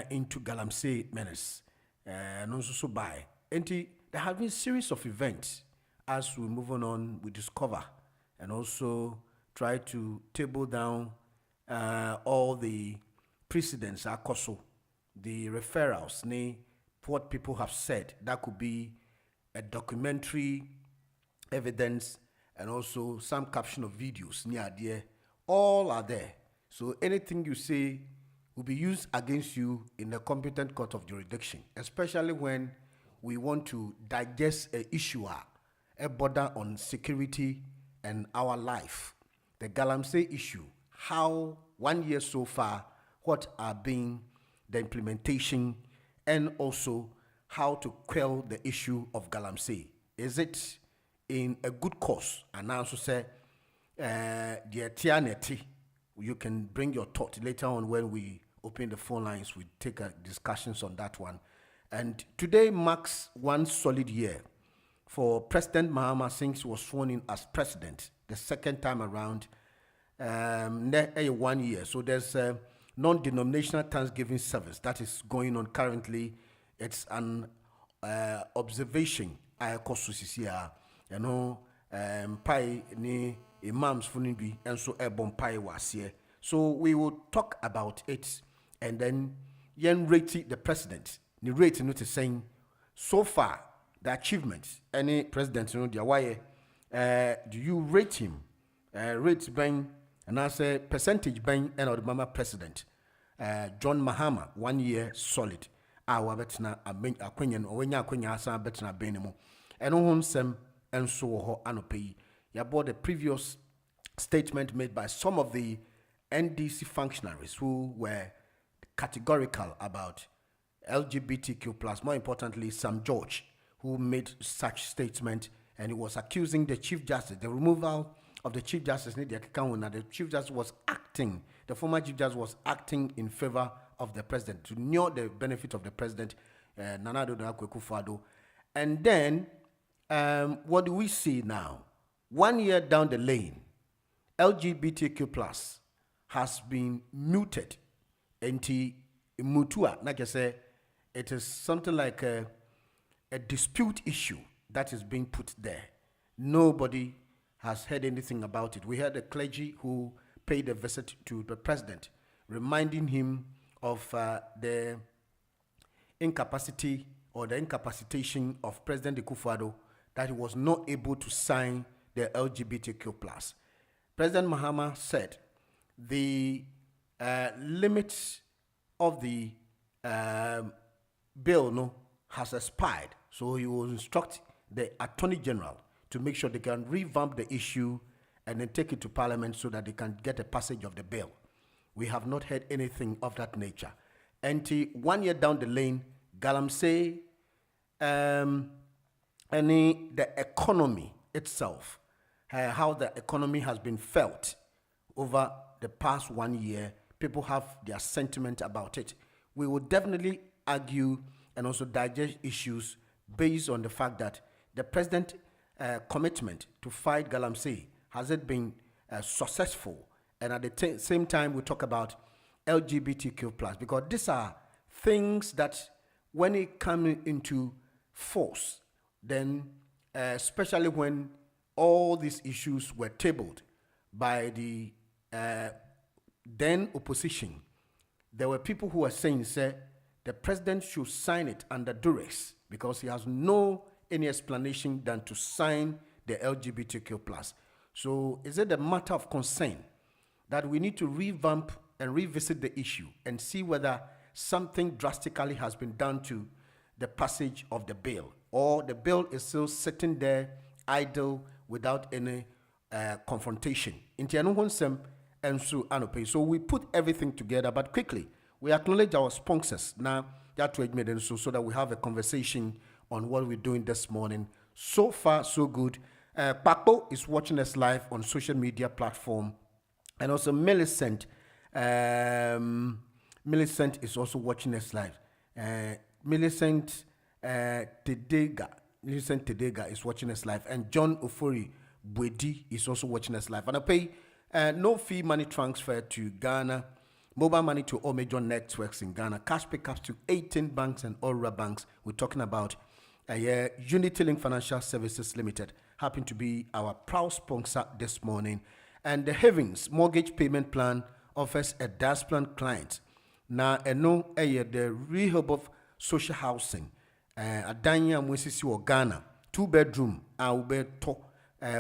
into Galamsey menace and also so by. Inti there have been a series of events as we move on, we discover and also try to table down all the precedents, the referrals, what people have said. That could be a documentary evidence and also some caption of videos near there. All are there. So anything you say will be used against you in a competent court of jurisdiction, especially when we want to digest an issue, a border on security and our life. The Galamsey issue how 1 year so far, what are being the implementation, and also how to quell the issue of galamsey. Is it in a good cause? And also say, dear Tianeti, you can bring your thought later on when we open the phone lines. We take discussions on that one. And today marks 1 solid year for President Mahama since he was sworn in as president the second time around. 1 year. So there's a non-denominational Thanksgiving service that is going on currently. It's an observation. I you know, pai ni imams funibi and so ebon pai was here. So we will talk about it, and then yen rate the president. Ni rate no to saying so far the achievements any president you know the why do you rate him? Rate bang and I say percentage bang and the mama president John Mahama 1 year solid. Our betna a queen or when ya queen asa betna benemo and on sem and so ho anope. Ya bought the previous statement made by some of the NDC functionaries who were categorical about LGBTQ plus. More importantly, Sam George, who made such statement, and he was accusing the Chief Justice, the removal of the Chief Justice, the Chief Justice was acting, the former Chief Justice was acting in favor of the president, to know the benefit of the president, Nana Addo Akufo-Addo. And then, what do we see now? 1 year down the lane, LGBTQ plus has been muted. Mutua, like I say, it is something like a dispute issue that is being put there. Nobody has heard anything about it. We had a clergy who paid a visit to the president, reminding him of the incapacity or the incapacitation of President Akufo-Addo, that he was not able to sign the LGBTQ+. President Mahama said the limits of the bill has expired, so he will instruct the Attorney General to make sure they can revamp the issue and then take it to Parliament so that they can get a passage of the bill. We have not heard anything of that nature. And 1 year down the lane, galamsey, the economy itself, how the economy has been felt over the past 1 year, people have their sentiment about it. We will definitely argue and also digest issues based on the fact that the president's commitment to fight galamsey, has it been successful? And at the same time, we talk about LGBTQ+, because these are things that when it comes into force, then especially when all these issues were tabled by the then opposition, there were people who were saying, the president should sign it under duress because he has no any explanation than to sign the LGBTQ+. So is it a matter of concern that we need to revamp and revisit the issue and see whether something drastically has been done to the passage of the bill, or the bill is still sitting there idle without any confrontation? So we put everything together, but quickly, we acknowledge our sponsors now so that we have a conversation on what we're doing this morning. So far, so good. Papo is watching us live on social media platform, and also Millicent. Millicent is also watching us live. Millicent Tedega is watching us live, and John Ofori Bwedi is also watching us live. And I pay no fee money transfer to Ghana, mobile money to all major networks in Ghana, cash pickups to 18 banks and Aura banks. We're talking about Unity Link Financial Services Limited, happen to be our proud sponsor this morning. And the Heavens Mortgage Payment Plan offers a Diaspora client. Now, the Rehoboth Social Housing, Adanya Mwesisi or Ghana, 2-bedroom,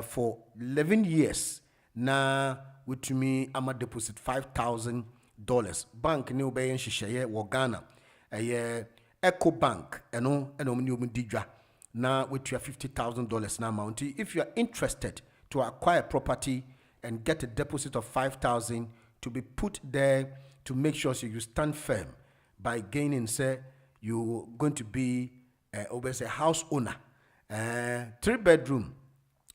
for 11 years. Now, with me, I'm a deposit $5,000. Bank new bayan shishaye wa Ghana. Echo Bank, now with your $50,000 now amount. If you are interested to acquire property and get a deposit of $5,000, to be put there to make sure you stand firm by gaining, say, you're going to be a house owner. 3-bedroom,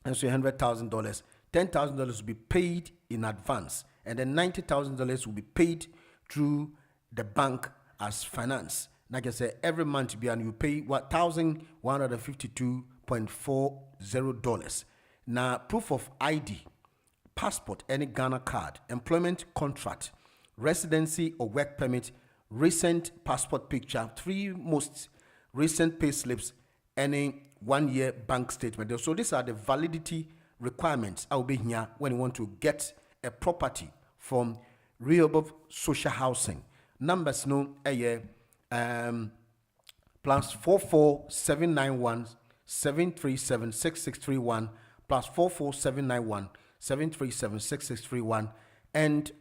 and so $100,000. $10,000 will be paid in advance, and then $90,000 will be paid through the bank as finance. Like I said, every month and you pay $1,152.40. Now, proof of ID, passport, any Ghana card, employment contract, residency or work permit, recent passport picture, 3 most recent pay slips, any 1-year bank statement. So these are the validity requirements I will be here when you want to get a property from Rehoboth Social Housing. Numbers no plus 44791 737 6631 plus 44791 737 6631 and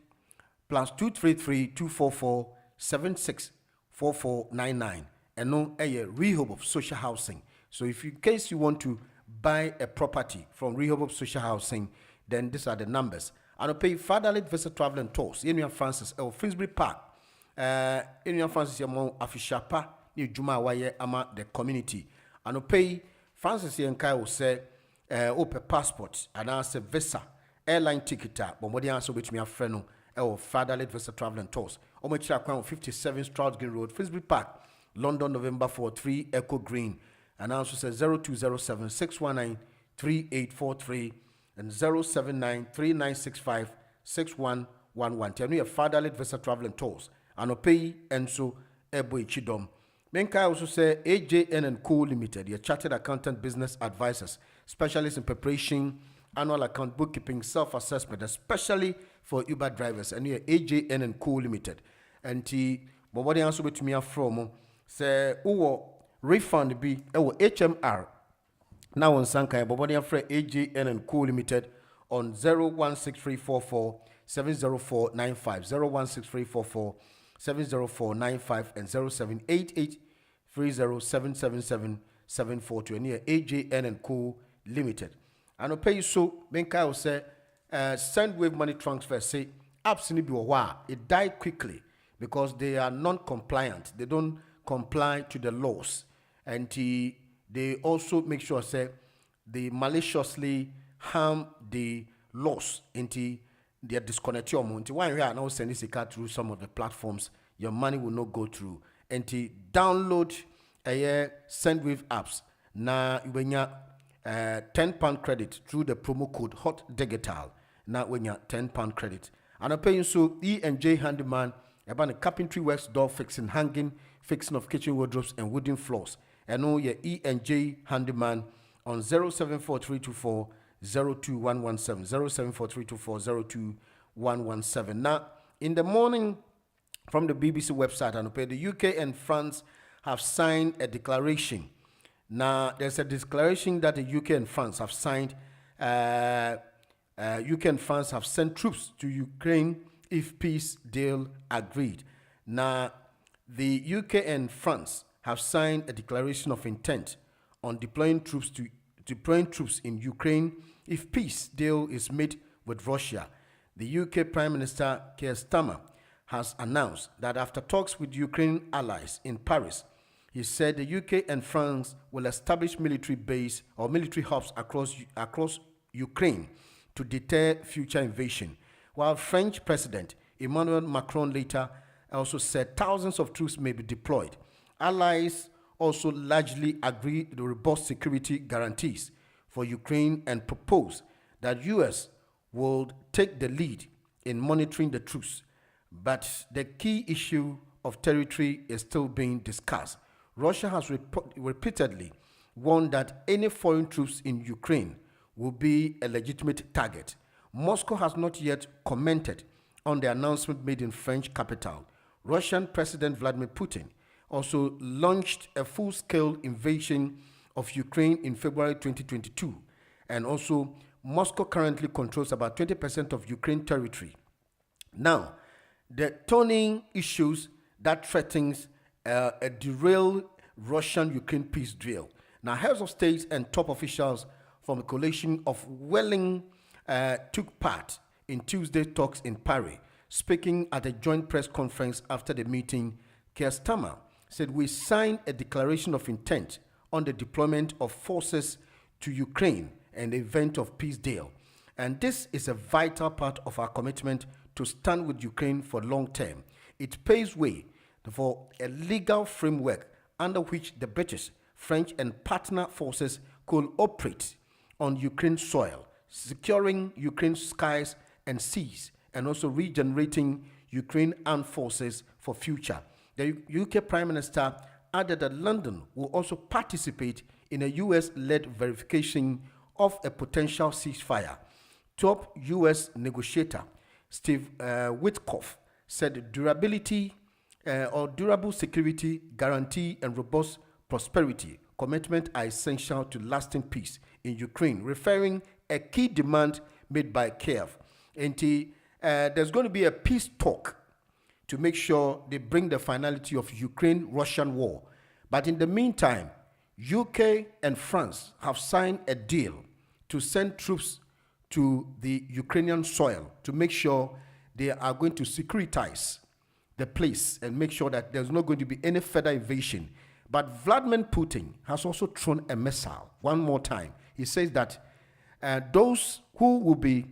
plus 233 244 764499 and no Rehoboth Social Housing. So if in case you want to buy a property from Rehoboth Social Housing, then these are the numbers. And pay Fatherly Visa Travel and Tours. In Francis, Finsbury Park. In Francis, Yamon Afishapa, New Juma Waye Ama the community. And pay Francis Yankai will say, open passport and answer visa, airline ticket, but what the answer which me a friend Fatherly Visa Travel and Tours. Omecha Crown 57 Stroud Green Road, Finsbury Park, London, November 4, 3 Echo Green. And also says 0207 619 3843 and 079 3965 6111. Tell me a Fatherly Visa Travel and Tours. And pay and so Ebo Chidom. Menka also say AJN and Co Limited, your chartered accountant business advisors, specialists in preparation, annual account bookkeeping, self-assessment, especially for Uber drivers. And here AJN and Co Limited. And but what they answer with me from say refund be HMR now on Sankai Bobody Afre AJN and Co Limited on 016344 70495 016344 70495 and 0788 30777 and here AJN and Co Limited. And I'll pay you so Benka will say send wave money transfer say absolutely it died quickly because they are non-compliant. They don't comply to the laws. And they also make sure say they maliciously harm the laws into their disconnect your money. Why we are now sending this card through some of the platforms, your money will not go through. And download a Sendwave apps. Now when you £10 credit through the promo code Hot Digital. Now when you £10 credit. And I'm paying so E&J Handyman about the carpentry works, door fixing, hanging, fixing of kitchen wardrobes and wooden floors. And know your E&J Handyman on 074324 02117 074324 02117. Now, in the morning from the BBC website, and the UK and France have signed a declaration. Now, there's a declaration that the UK and France have signed. UK and France have sent troops to Ukraine if peace deal agreed. Now, the UK and France have signed a declaration of intent on deploying troops in Ukraine if peace deal is made with Russia. The UK Prime Minister Keir Starmer has announced that after talks with Ukrainian allies in Paris, he said the UK and France will establish military base or military hubs across Ukraine to deter future invasion. While French President Emmanuel Macron later also said thousands of troops may be deployed. Allies also largely agreed to robust security guarantees for Ukraine and proposed that US would take the lead in monitoring the troops. But the key issue of territory is still being discussed. Russia has repeatedly warned that any foreign troops in Ukraine will be a legitimate target. Moscow has not yet commented on the announcement made in French capital. Russian President Vladimir Putin also launched a full-scale invasion of Ukraine in February 2022. And also, Moscow currently controls about 20% of Ukraine territory. Now, the turning issues that threatens a derailed Russian-Ukraine peace deal. Now, heads of states and top officials from a coalition of willing took part in Tuesday talks in Paris. Speaking at a joint press conference after the meeting, Keir Starmer said, "We signed a declaration of intent on the deployment of forces to Ukraine and the event of peace deal. And this is a vital part of our commitment to stand with Ukraine for long term. It paves way for a legal framework under which the British, French, and partner forces could operate on Ukraine's soil, securing Ukraine's skies and seas, and also regenerating Ukraine armed forces for future." The UK Prime Minister added that London will also participate in a US-led verification of a potential ceasefire. Top US negotiator Steve Witkoff said durable security, guarantee, and robust prosperity commitment are essential to lasting peace in Ukraine, referring a key demand made by Kiev. And there's going to be a peace talk to make sure they bring the finality of Ukraine-Russian war. But in the meantime, UK and France have signed a deal to send troops to the Ukrainian soil to make sure they are going to securitize the place and make sure that there's not going to be any further invasion. But Vladimir Putin has also thrown a missile one more time. He says that those who will be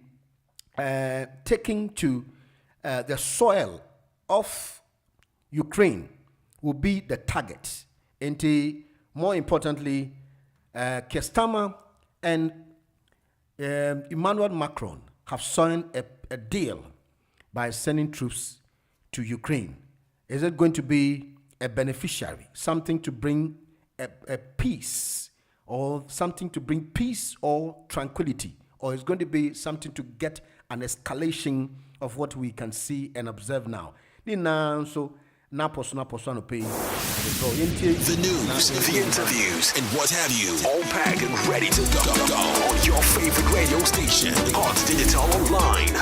taking to the soil of Ukraine will be the target. And more importantly, Keir Starmer and Emmanuel Macron have signed a deal by sending troops to Ukraine. Is it going to be a beneficiary, something to bring a peace, or something to bring peace or tranquility, or is going to be something to get an escalation of what we can see and observe now? The news, the interviews, and what have you, all packed and ready to go on your favorite radio station, Hot Digital Online.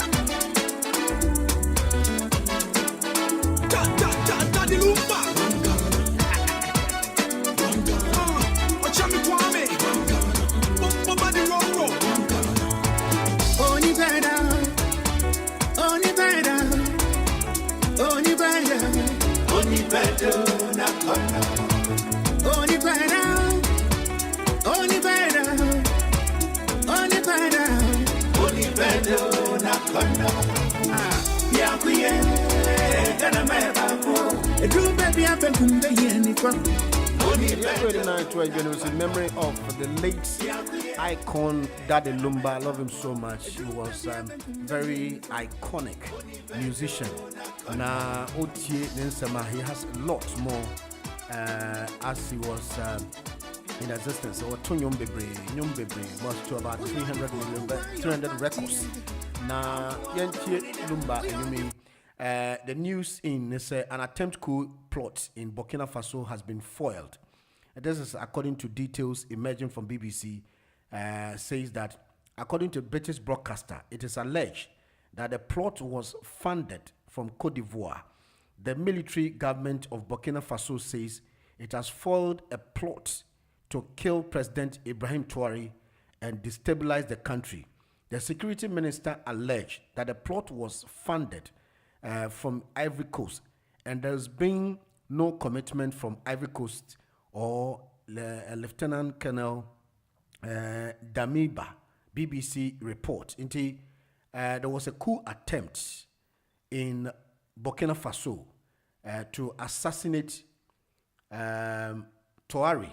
In memory of the late icon Daddy Lumba. I love him so much. He was very iconic musician. Na Otie Nensama, he has a lot more as he was in existence. So Nyom Bebre was to about 300 records. Na Yentie Lumba, you mean the news in an attempt coup plot in Burkina Faso has been foiled. This is according to details emerging from BBC, says that according to British broadcaster, it is alleged that the plot was funded from Cote d'Ivoire. The military government of Burkina Faso says it has foiled a plot to kill President Ibrahim Traoré and destabilize the country. The security minister alleged that the plot was funded from Ivory Coast, and there's been no commitment from Ivory Coast or Lieutenant Colonel Damiba. BBC report. There was a coup attempt in Burkina Faso to assassinate Traoré,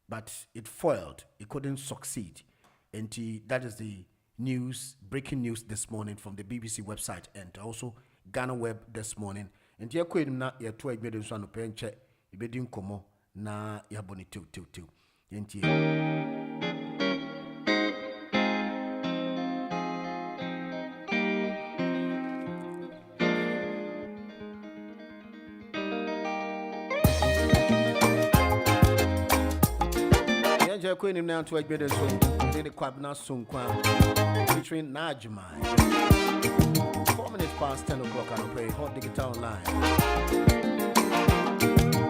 but it foiled. It couldn't succeed. And that is the news, breaking news this morning from the BBC website and also Ghana Web this morning. And here we na ya to egbe de so no penche ibedi nkomo na ya boni tiu. Enti ya ko ni na to egbe de so de kwabna sonkwa featuring Najmai. 4 minutes past 10 o'clock, I'll play Hot Digital Online.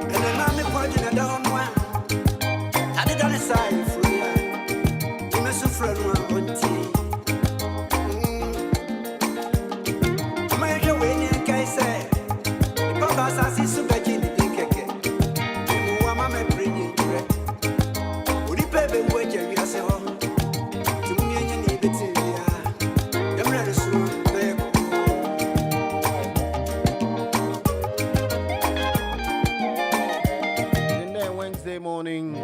And then I'm pointing it down one. I did on the side for you. You miss a friend one tea. Wednesday morning.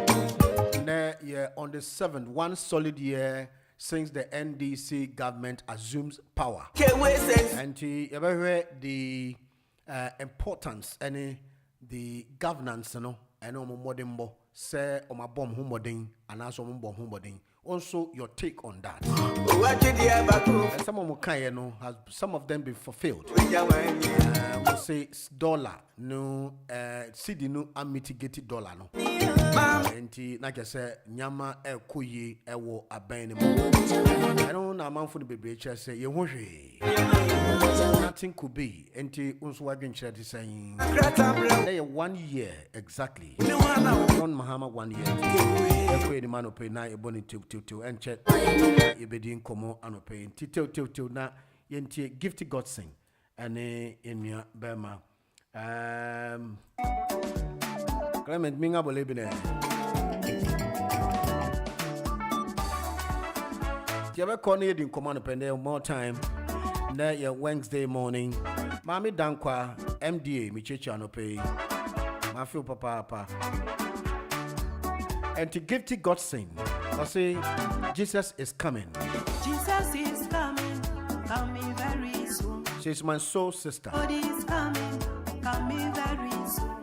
Yeah, on the 7th, 1 solid year since the NDC government assumes power. And the importance and the governance, you know, and modern say on my bomb humoding and also bomb humoding. Also, your take on that. And some of them has some of them been fulfilled. We say dollar no cedi no unmitigated dollar no. And like I said, nyama kuyi ewo aben mo. I don't know man for the baby say you nothing could be. And unso wadwen chere saying 1 year exactly. On Mahama 1 year. The man who pay now a bonnet to and check you be doing como and paying till na yenti gifty God sing and in your Burma. Clement Minga Bolebine. You ever call me in command pen more time? Now your Wednesday morning. Mami Dankwa MDA Michicha no pay. Mafio Papa. And to give to God sing, I say, Jesus is coming. Jesus is coming, coming very soon. She's my soul sister. God is coming, coming very soon.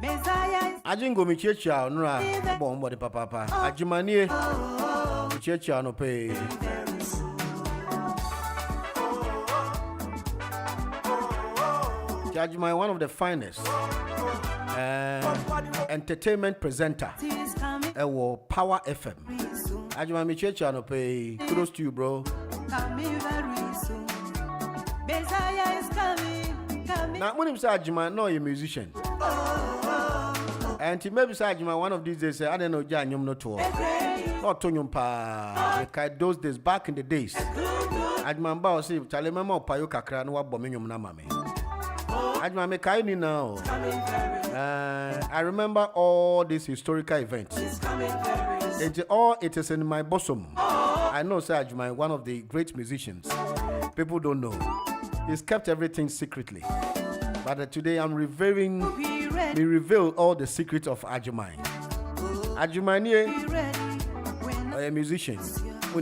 Messiah is Ajingo Michecha, Nra, Bombo de Papa, Ajimani, Michecha no pay. Ajimai, one of the finest entertainment presenter. Ewo Power FM. Ajima Michecha no pay. Kudos to you, bro. coming very soon. Messiah is coming. Now, when you say Ajima, no, you're a musician. And maybe say Ajima, one of these days, I don't know, Janyum no tour. Not Tonyum pa. Those days, back in the days. Ajima Bao say, Chalemama Payo Kakra, no Bominium Namame. Ajima Mekaini now. I remember all these historical events. It is in my bosom. I know Sir Ajuma, one of the great musicians. People don't know. He's kept everything secretly. But today I'm revealing, we reveal all the secrets of Ajuma. Ajuma a musician. I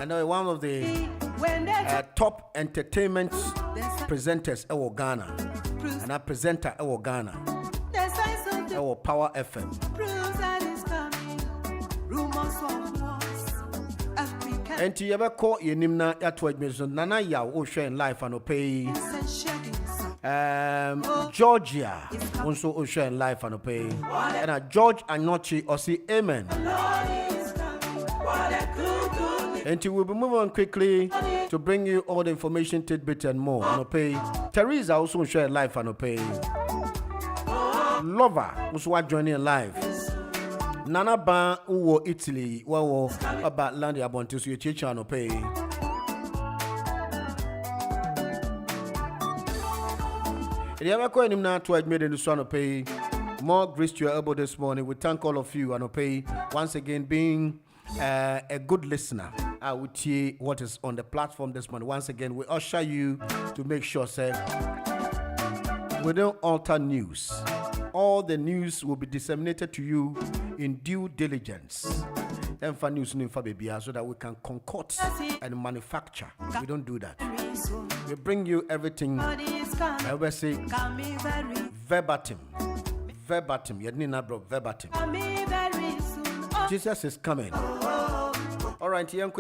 know one of the top entertainment presenters in Ghana. And a presenter in Ghana. Our Power FM. And to ever call your name now at what Nana ya Ocean Life and pay. Georgia also Ocean Life and pay. And George Anochi or say amen. And we will be moving on quickly to bring you all the information, tidbits and more. And pay. Teresa also share life and pay. Lover also joining live. Nana Ban Uwo Italy, Wawo about Landy Abontus, your teacher and pay. If you ever call him now to admit in the son of pay, more grace to your elbow this morning. We thank all of you and pay once again being a good listener. I will hear what is on the platform this morning. Once again, we usher you to make sure, sir, we don't alter news. All the news will be disseminated to you in due diligence. And for news so that we can concoct and manufacture. We don't do that. We bring you everything. I will say verbatim. Verbatim. Verbatim. Jesus is coming. All right, hello.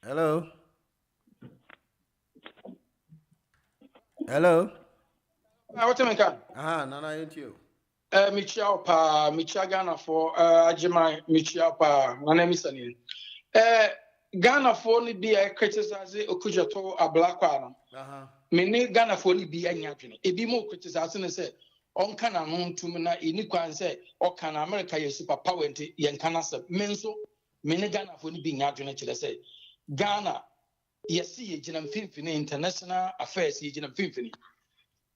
Hello. Hello. What's your name? Nana, ain't you? Michia pa, Michia Ghana for Ajimai, Michia pa, my name is Anil. Ghana for ni be a criticize Okujato a black one. Many Ghana for ni be a nyapin. It be more criticizing and say, on can a moon to me, Inikwan say, or can America ye super power into Yankanasa, Menso, many Ghana for ni being nyapin, say, Ghana, yes, see, Jinam Finfini, international affairs, Jinam Finfini.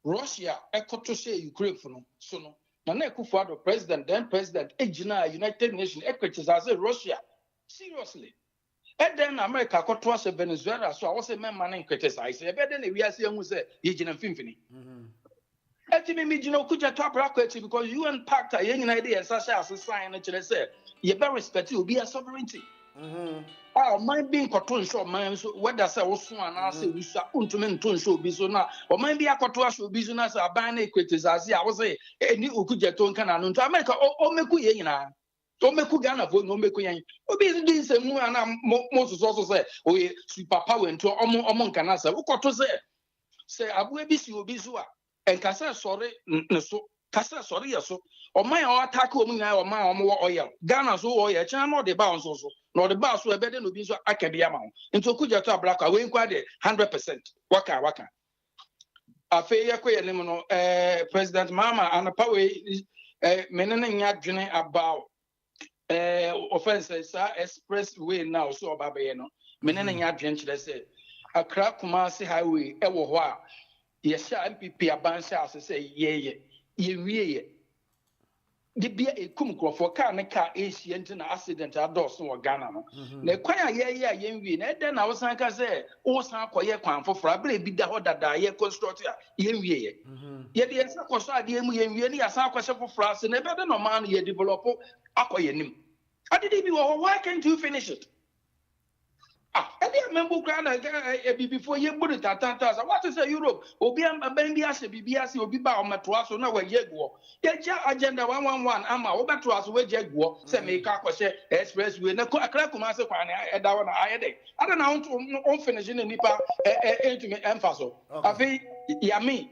Russia, to say Ukraine for no, so no. Nana Kufuor, president, then president, Ejina, United Nations, equities as a Russia. Seriously. And then America got to Venezuela, so I was a man criticize. But then we are saying, Ejina Finfini. Eti me jino kuja top rakweti because you and Pacta yen idea sasha as sign and say you better respect you be a sovereignty. Ah, mind being cotton show man so whether say also and I say we shall untumen tun show be so now or mind be a cotton show business a ban equities as I was say any ukuja ton can and to America o meku yena. O meku Ghana for no meku yen. Obi is doing some and most also say oh super power into omon can say ukoto say abu ebisi obi so a enkasa sori ne so kasa sori yeso oman o attack o munya oman o mo oil Ghana so oil chana no de ba on so no de ba so e be de no bi so akade ama nto kuja to ablaka we nkwa de 100% waka afi ye ko ye nim no president mama anapawe menene nya dwene about offenses expressway now so obabe no menene nya dwene kire say Accra Kumasi highway e wo ho a yesha MPP abansha asese ye wie de bia ekum krofo car ne car asia ntina accident ados no Ghana no na kwan a ye a yenwie na eden na wosan ka se wosan koye kwan foforo abere bi da ho dada ye construct a yenwie ye de yesa koso ade mu yenwie ne yasan kwose foforo ase na ebe de no man ye develop akoye nim adede bi wo why can't you finish it? And they remember before you put it at what is Europe? Obi Bendias, BBS, Obi Ba, Matras, or no way Jaguar. Yeah, agenda 111, Ama, Obatras, where Jaguar, Semika, Express, with a crack master. I don't know, on finishing in Nipa, emphasis. I think Yami,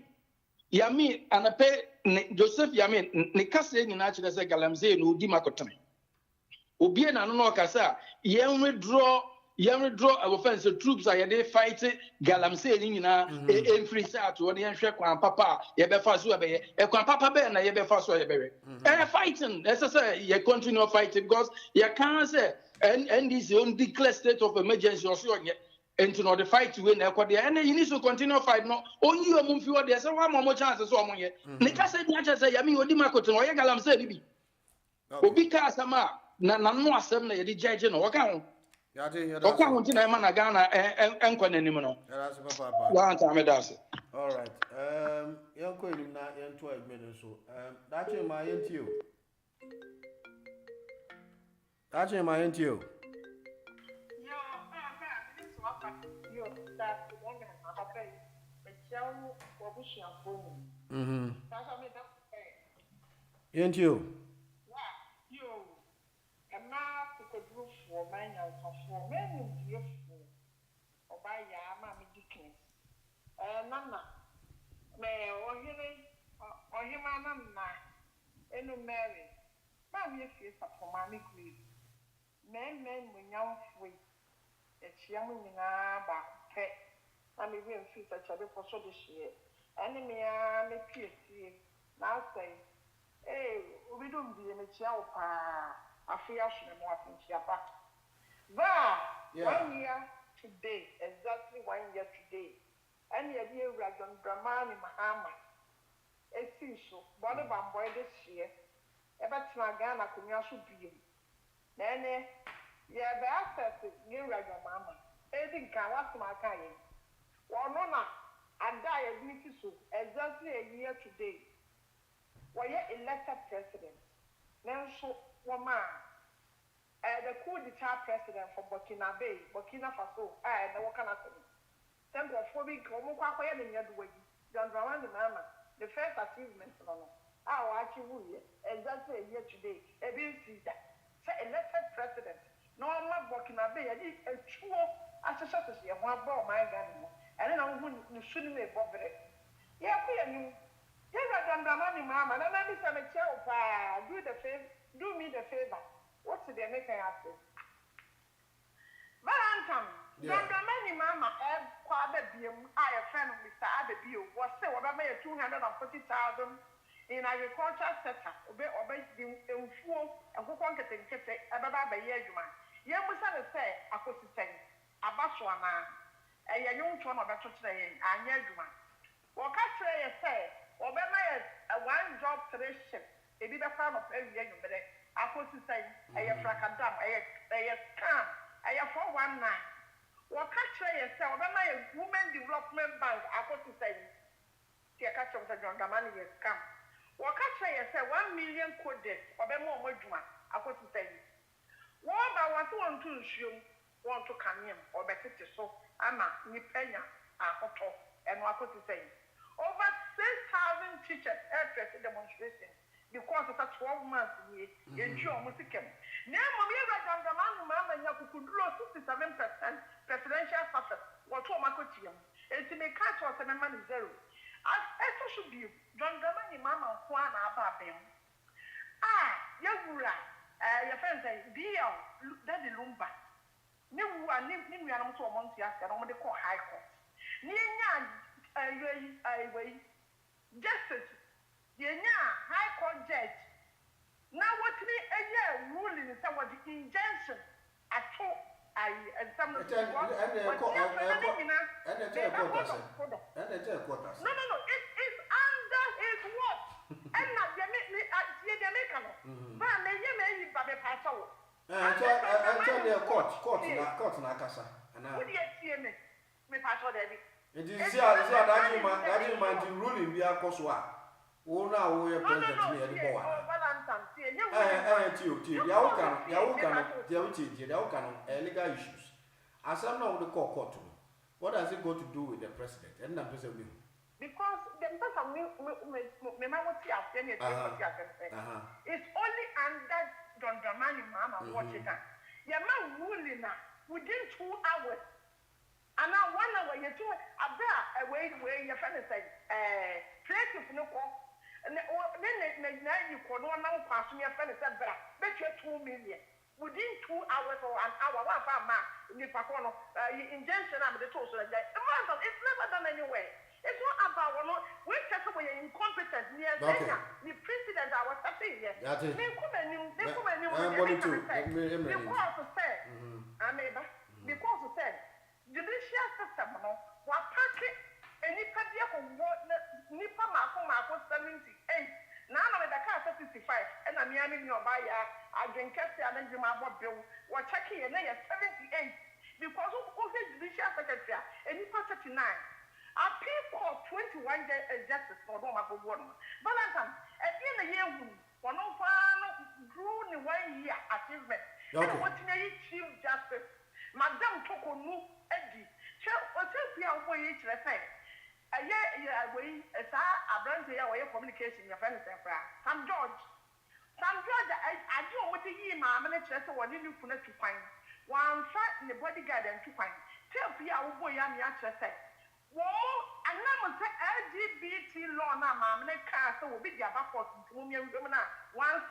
and a pay Joseph Yamin, Nicasa in Natural Galamze, no Dimacotan. Obi and Anono Casa, young withdraw. Draw our offense troops are they fighting Galamsey nyina e free start won ye hwe kwan papa ye be fa so be e kwan papa be na ye be fa so ye be fighting as I say you continue fighting because you can't say and this on declare state of emergency or so into no the fight we na ekode and you need to continue fight no only you mum fi wo dey say one more chance so omo ye ne ka say nya cha say yami odi makoto o ye Galamsey ni bi obi ka asama na no asem na ye di judge no wo ka ho okay, I want to know Ghana and Quanimino. All right. You're going now into a minute so. That's my interview. That's my interview. Interview. For many for many beautiful or by Yama Dickens. Nana, may or him, and Mary. Mammy, if you for Mammy Grief. Men when young free. It's young in our back pet. I may be in future for so this year. Enemy, I may pierce now say, we don't be in a child. I fear she more than she back. But 1 year today, exactly 1 year today, and you be a John Dramani Mahama. A seashore, body boy this year, about Ghana could also be. Then, yeah, the access is near your mamma. Anything can watch my kind. Well, no, I die a beautiful exactly a year today. Why you elected president? Then so woman. The coup d'etat president for Burkina Faso, the Wakana. Temple for week, Omoka, John Dramani Mama, the first achievement. Our actually exactly a year today, a BC that elected president. No, I'm not Burkina Faso, I did a true association, one ball my gun, and then I wouldn't shouldn't be bothered. Yeah, you. Yes, John Dramani Mama, and I just have a child, do me the favor. What's the making after? Valentine, John Dramani Mama, quite a friend of Mr. Adebio, was still about 240,000 in agricultural sector, obey the full and who can't get about a year. Young Musa say, I could say, a Baswana, a young one of a today, and Yajuma. Or Castray say, or a one job selection, a bit of farm of every young lady. I put to say, I have Fracadam, I have Cam, I have 419. What catch yourself, then my women development bank, I put to say, catch of the John Damani has come. What catch I say 1 million coded or be more Mojuma, I could say. What about want to assume want to come in or better so Ama Nipenya Auto and what could say. Over 6,000 teachers addressed the demonstration because of that 12 months year in June Musikim. Now, Mamma John Damani, Mamma, you could lose 67% presidential success. What to Makotium? It's in a catch or a man zero. As it should be, John Dramani, Mamma, Juan Ababem. Yagura, your friends say, dear, Daddy Lumba. New one, Nim Yanam to a Montias, and what they call High Court. Near way, justice, the High Court judge. Now, what me a year ruling is some of the injunction at all. No, it's under his watch. And not the American. But may be passed out. Court in Akasa. And now, me pass out every. It is that man ruling via Koswa. Oh, now we are president here. Legal issues. As I'm not the court, what does it go to do with the president? And I'm just saying, because the person it's only under Don Dramani Mama watching that. You're not ruling within 2 hours. And now 1 hour, you're two away your friend say, creative no call. And then you call no one now passing your friend said, bet you 2 million. Within 2 hours or an hour, one farmer, injunction and the toast like that. It's never done anywhere. It's not about we just were incompetent near the president I was saying here. They come because to say judicial system what packet any padia nipa mako 78. Now I'm at the car 65 and I'm yanning your buyer. I drink and then my bill. What checking and 78 because of the judicial secretary and you pass 39. I pay for 21 days justice for no matter what. But at the end of the year, one of grew in 1 year achievement. And what chief justice, Madame Tokonu Eddie. What's your way to say? A year away, as I brand here where communication, your friends and friends. Sam George, I don't want to hear my manager or you put to find. One shot in the bodyguard and to find. Tell me, I will go young yacha say. Well, and now say LGBT law now, my car so will be the above one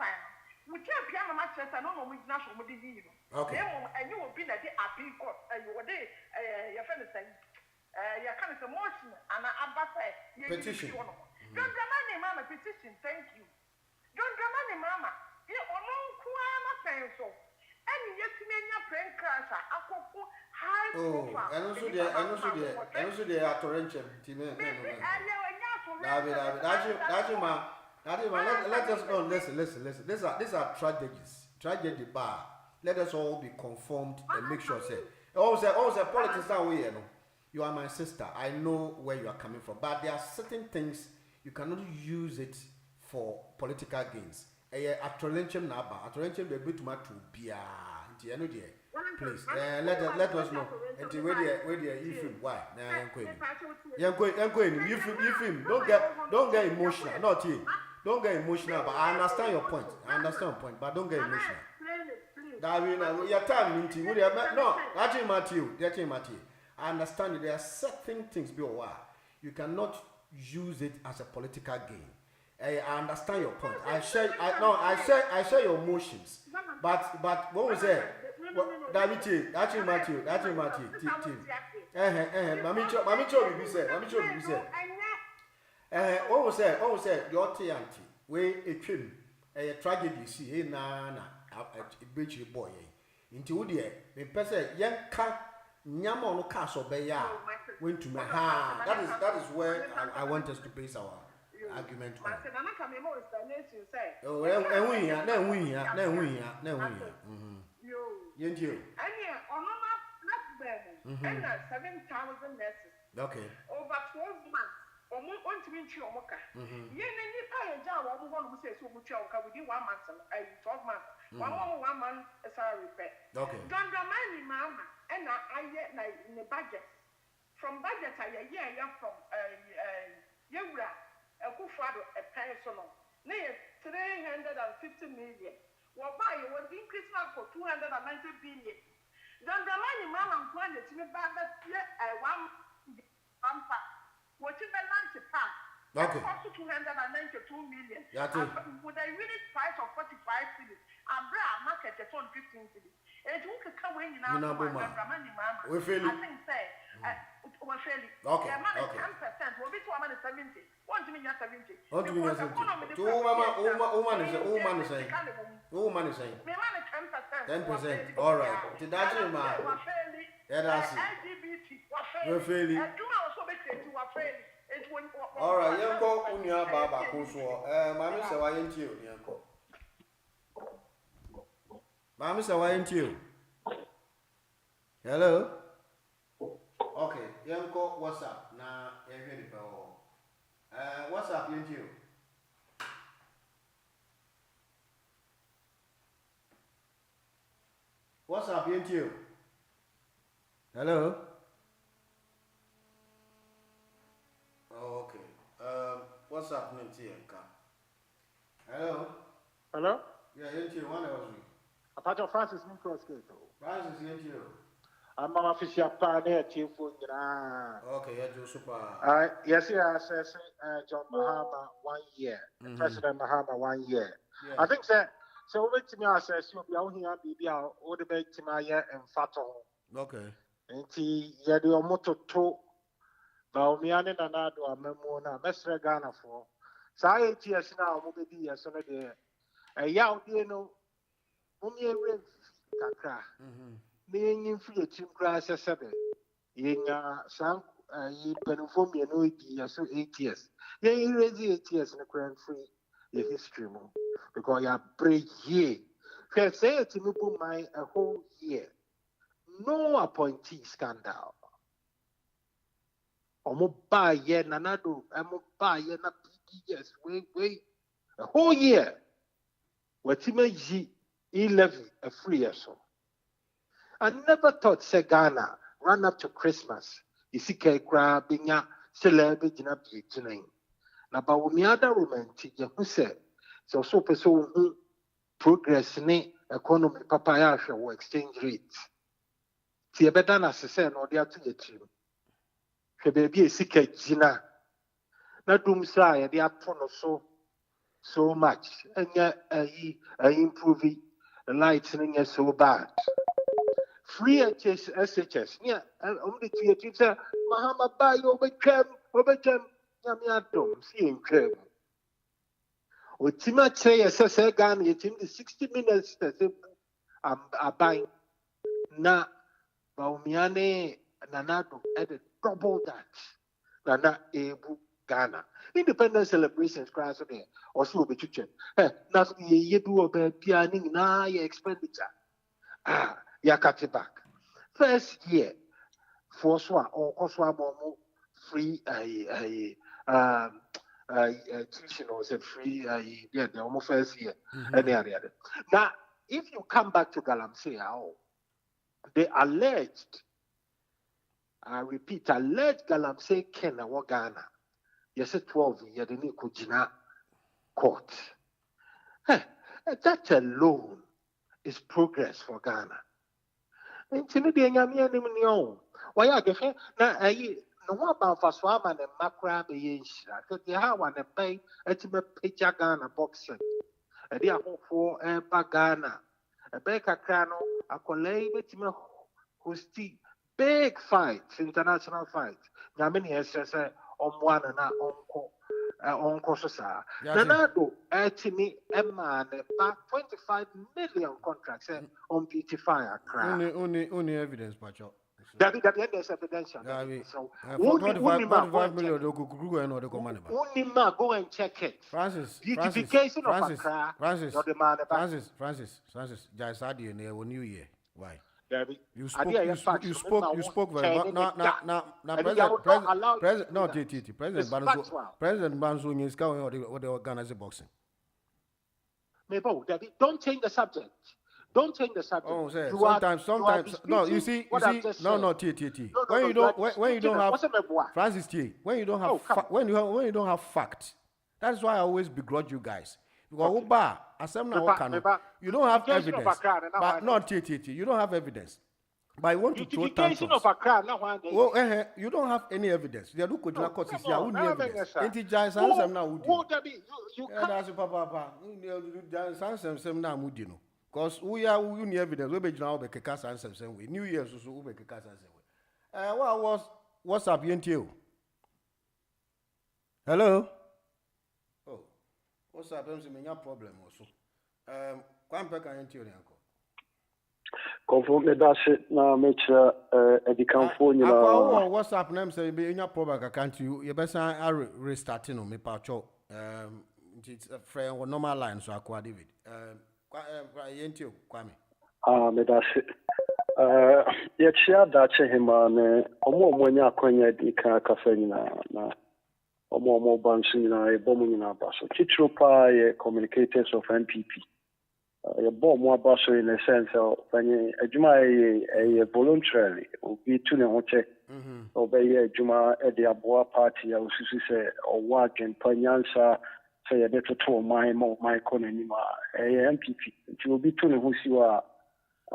time. We tell piano matches and no with national disease. Okay. And you will be like the appeal court. You were there, your friend is saying. Your kind of emotion and a petition. Don't Dramani Mama petition, thank you. Don't Dramani Mama, you are no Kuama pencil. And yet, your friend crash, I could high profile. And also they are torrential. Let us go. Listen. These are tragedies. Tragedy bar. Let us all be conformed and make sure say. Also, politics are we, you are my sister. I know where you are coming from. But there are certain things you cannot use it for political gains. Atolentium naba. Atolentium be bit to bia. Please, let us know. Until where you film why? You film. Don't get emotional. Not you. Don't get emotional. But I understand your point. But don't get emotional. Your time into no. That's Matthew. I understand that there are certain things you cannot use it as a political gain. I understand your point. I share your emotions. But what was that? That's Matthew. Mamicho said. What was that? Your auntie. Where a trim, a tragedy. See, na a bitchy boy. Into Woody, a person, young cat. Nyama no castle beya went to my that is where I want us to base our argument on. Oh, and we here. You. And 7,000 nurses. Okay. Over 12 months. Want to be minchi omoka. Ye ni pa ye ja wa mo no say so mutu omoka within 1 month 12 months. One month salary pay. Okay. Don't remind me mama and I na in the budget. From budget I year from Yura Kufado a personal. Near 350 million. What buy you was increase now for 290 billion. Don't remind me mama and plan it to me bad that one pamper. What is the lunch pack? Okay. Cost 292 million. With a unit price of 45 cities, a bra market at 15 cities. It won't come when you now mama. We feel I think say we're fairly. Okay. The money 10% will be to a man 70. 1 to me 70. What do you mean 70? To woman is saying. Woman is saying. Me man 10%. 10%. All right. To that you man. Yeah, that's it. LGBT. We're fairly. Do also be to a fairly. All right, you go on your baba kuswo. Mami say why ain't you? Mami say why ain't you? Hello. Okay, you go what's up? Na you hear the bell. What's up, ain't you? What's up, ain't you? Hello. Okay. What's happening to you? Hello? Hello? Yeah, ain't you? One was me. Apache Francis Microscope. Francis, ain't you? I'm an official partner, Chief. Okay, yeah, Joe Super. Yes, I says John Mahama 1 year. President Mahama 1 year. Yeah. I think that. So, wait to me, I says you'll be out here, be out, all the way to my year and Fato. Okay. And he, yeah, the motto to. Baomiane na nado amemo na mesre Ghana for. Sa ATS na omo be di yeso na de. Ya odi no mumie we kakra. Na yin fi etim kra sesebe. Yenya san yi penufo me no di yeso ATS. Yin raise ATS na kra free the history mo. Because ya break here. Can say it to me my a whole year. No appointee scandal. Omo ba ye nanado omo ba ye na PDS wait a whole year watima yi 11 a free so I never thought say Ghana run up to Christmas isike kra binya celebrate gina bi gina na ba wo mi ada romantic ye hu say so person hu progress ni economy papa ya hwe wo exchange rate ti e beta na se no dia to ye trim baby sika gina na dum sa ya dey atono so much enya improve the lights nya so bad free SHS nya the creative say Mahama ba yo obetwam nyame adom si entwam otima kire yesese Ghana yetim the 60 minutes say aban na Baumiane Nanado at double that. Nana Ebu Ghana. Independence celebrations class there. Also be chicken. Nothing ye do about pianing na your expenditure. Ya cut it back. First year, for swa or Oswa Momo free tuition or say free yeah, the almost first year. Now, if you come back to Galamsey, they alleged, I repeat, alleged Galamsey Kenya wa Ghana. Yes, 12 years, they need Kujina court. That alone is progress for Ghana. Intimidating Yamian, why are they now? No one about Faswama and Macra be because they have one pay ultimate picture Ghana boxing. They are for Ghana. A Baker Crano, a colleague with me hosti big fights, international fights. Yamini has said on one and on Kososa. Nanado, Etimi, Emma, back 25 million contracts on beautifier crap. Only evidence, Pacho. That is evidential. So, 25 million, only go and check it. Beautification of Accra. Francis, Jaisadi, New Year. Why? Debbie. You spoke very President Banzo is going what they organize boxing. Maybe, Debbie, don't change the subject. Don't change the subject. Oh, say, sometimes. No, you see. No, T. When you don't have Francis T. When you don't have when you don't have facts, that's why I always begrudge you guys. Because you don't have evidence. But not T. You don't have evidence. But I want to throw tantrums. Oh, you don't have any evidence. They look at the court. You have evidence. Integers and now you can't. Papa. Because we are any evidence. We be now be cast and same way. New Year's also we be cast and same way. What was WhatsApp you? Hello. Oh, WhatsApp is a problem also. Come back and you uncle. Confirm me that shit now. Make sure the phone you know. WhatsApp name say be any problem. Can't you? You better restarting on me pacho. It's a friend or normal line so I David. Me that's it. Yet share that him on omo kwenya di ka kafe na omo bansi na ebomu na baso titro pa communicators of MPP ebomu abaso in a sense of when adwuma voluntarily obi to ne ho check obey adwuma e de aboa party osusu se owa adwen panyansa say you better to my economy MPP it will be to who see wa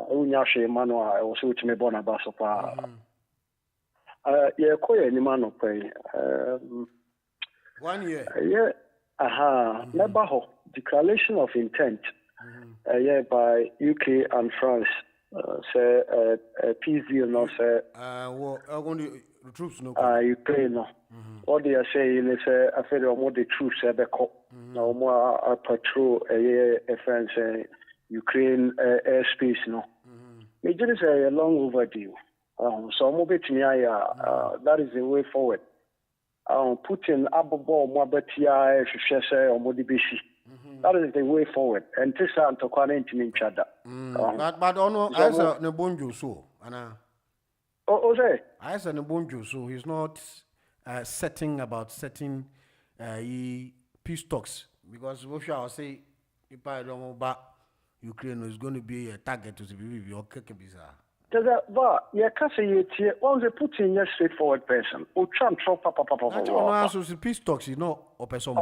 unya hwe mano a wo so timi bona ba so pa ye koye ni mano pay 1 year never ho declaration of intent by UK and France say peace deal no say the troops no Ukraine no what they are saying is I feel almost the troops have now more patrol France Ukraine airspace no it is a long overdue so I'm bit that is the way forward Putin ababo mo betia hwehwe or modibesi that is the way forward and this and to quarantine each other but ono asa ne bonjo so ana say I said Bonjo, so he's not setting peace talks because what shall I say if I don't know about Ukraine is going to be a target to the BBB or Kekebisa. But you can't say it here. Once they put in a straightforward person, or Trump, peace talks, you know, or person.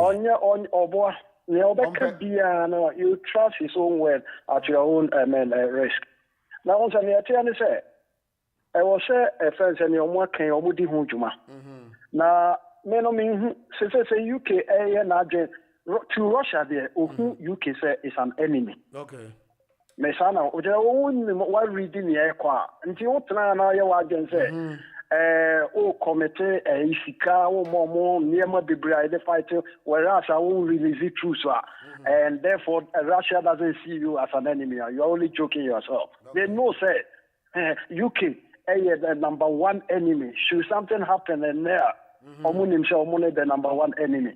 You trust his own word at your own risk. Now, once I say, I was a friend and your work can already hold you. Now, men of me, since UK to Russia there, UK say is an enemy. Okay. Mesana, why reading the aircraft? Until what now you are against committee, Isika, more near my bride fighting, whereas I won't release it true, and therefore Russia doesn't see you as an enemy. You're only joking yourself. They know, say, UK. The number one enemy. Should something happen in there, the number one enemy.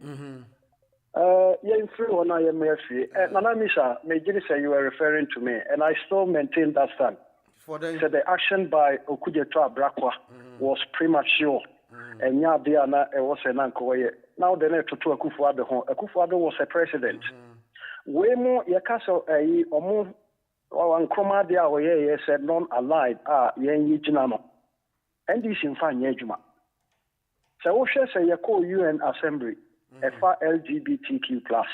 Free on IMF. Nanamisa, Major say you were referring to me, and I still maintain that stand. So the action by Okujeto Abrakwa was premature, and Diana was an uncle. Now the net to Akufo-Addo. Akufo-Addo was a president. Way more Yakaso Omo. One Cromadia or said non-allied yen jinano. And this in fine yejuma. So what shall say a UN assembly, FR LGBTQ plus.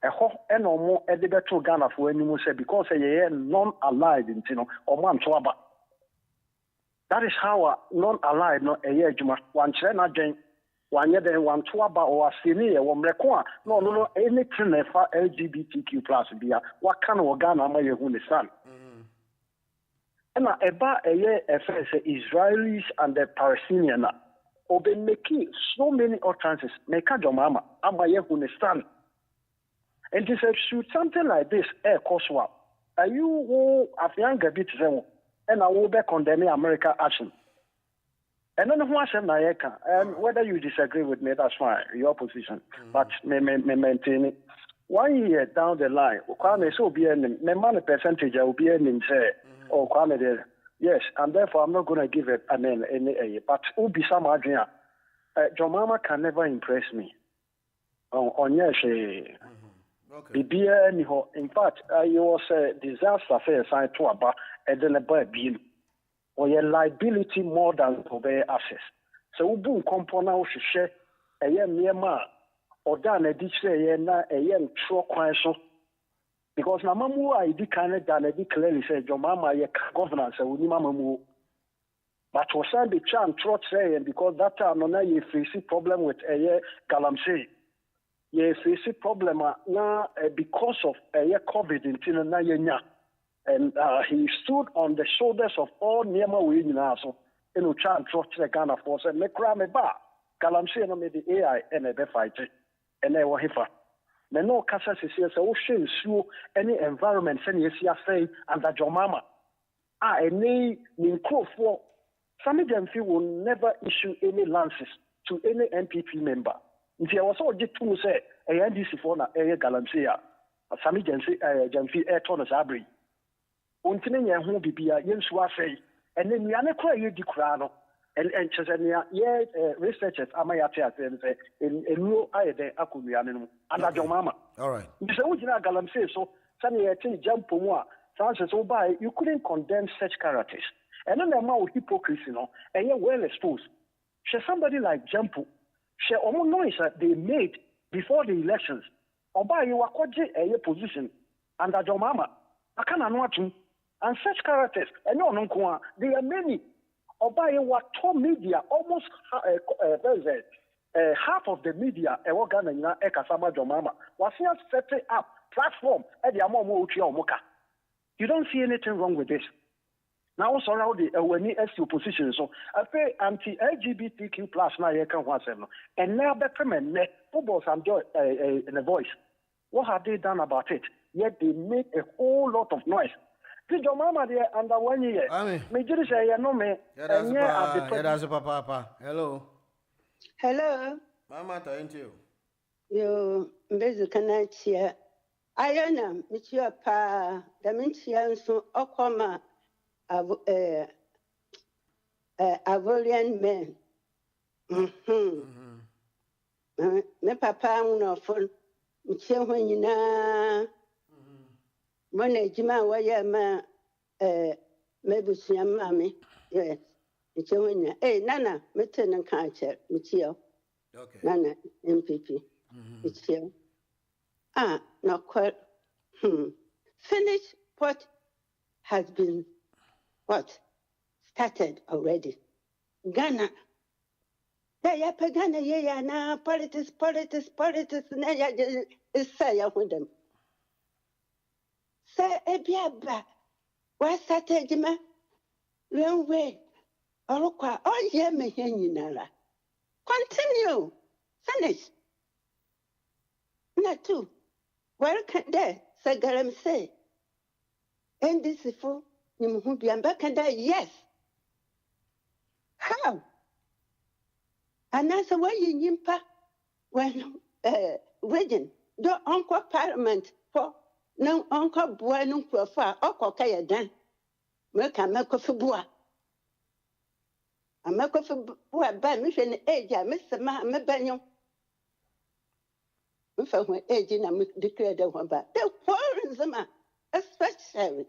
A ho and no more editor Ghana for any more say because a non-allied in Tino or one twaba. That is how non-allied no a yejuma, one chena jen. One year then one twaba or a senior one require no anything for LGBTQ plus beer. What kind of Ghana may you understand? And about a year affairs Israelis and the Palestinians or they making so many utterances make a mama ama you understand. And they said should something like this air coswa are you who have younger bit and I will be condemning American action. And then and whether you disagree with me, that's fine, your position. But maintain it. 1 year down the line, so be a percentage will be in say, Oh, Kwame there. Yes, and therefore I'm not going to give it any. But Ubisa Madria, Jomama can never impress me. On yes, in fact, it was a disaster for a to about and then a bill or your liability more than obey access. So Ubu component share a young Myanmar or done a ditch a young true question. Because na mamu I di kind than I clearly said your mama ye governance and we mama. But was I the chant trot saying because that time no ye face problem with a year galamsey. Ye face problem now because of a year COVID in Tinana. And he stood on the shoulders of all Nema Winina so in chant trot the Ghana force and make crame bar. Galamsey no made the AI and a fight and they were hifa. No Casa says, oh, she any environment, send you see a say, and that your mama. Any Ninko for Sammy Gemfi will never issue any lances to any MPP member. If you was all get to say, a NDC for a Galamsia, Sammy Gemfi air Thomas Abri. Untin Yahu Bibia, Yensua say, and then Yanaka you decrano. And Chesania, researchers, Amayata, in new idea, Akumian, and your mama. All right. You say, would you not Galam say so? Sunny, jump for more. Francis, oh, by you couldn't condemn such characters. And then the amount of hypocrisy, and you're well exposed. She somebody like Jumpo, she almost noise that they made before the elections. Or by you are a position under your mama. I cannot know to. And such characters, and no, there are many. Obaye wa top media almost half of the media Ghana ina ekasama jomama was here setting up platform you don't see anything wrong with this. Now also now the when you opposition so I say anti-LGBTQ plus now you can want them and now the men football some joy in a voice. What have they done about it? Yet they make a whole lot of noise. Did your mama there under 1 year? Me just say no me. That's papa. Hello. Hello. Mama, thank you. You busy cannot hear. I am Monsieur Pa. The Minchian so Okoma Avolian men. Me papa no phone. Monsieur when you know. Money, Jima, why am maybe see a mammy? Yes, it's a winner. Hey, Nana, Mitten and Catcher, Mitchell. Okay. Nana, MPP. It's you. No, quite. Finish what has been started already. Ghana. They are Pagana, yeah, now politics, is say with them. Say, Ebiaba, what's that, Ejima? Long way. Oroqua, oh, yeah, me, Nara. Continue. Finish. Not two. Where can they, say, Garam say? And this is for Nimubi and back and yes. How? And that's the way you yimpa when wedding, the uncle parliament for. No uncle boy no profile or kaya dan. Make a make of a boy. A make of a boy by mission age, Mr. Mabanyo. If I went age in a declared the one back. The foreign Zama, especially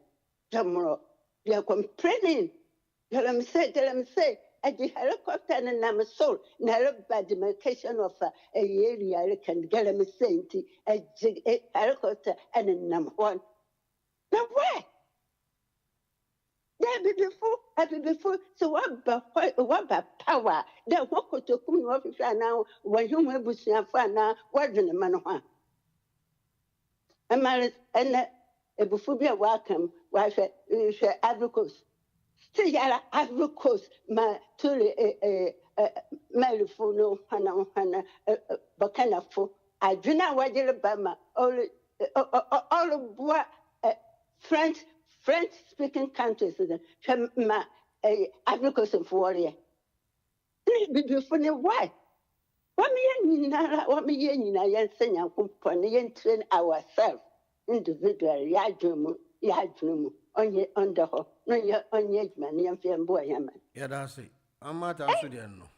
tomorrow. They are complaining. Tell them say, at the helicopter and I'm a soul, never by the medication of a area can get them saying a helicopter and a number one. Now where? There be before, so what about power? That what could to come officer now when you may be seen for now, what in the man one? And a before be welcome, wife, advocates. Still, advocates, my truly Marifuno, Hana, Bacana, I do not want to buy my all of French speaking countries, my advocates of warrior. Before why? What me in I sing company and train ourselves individually, Yadrum, onye underho no ye onye man yam fi mbo yam. Yeah, that's it. I'm not also there no.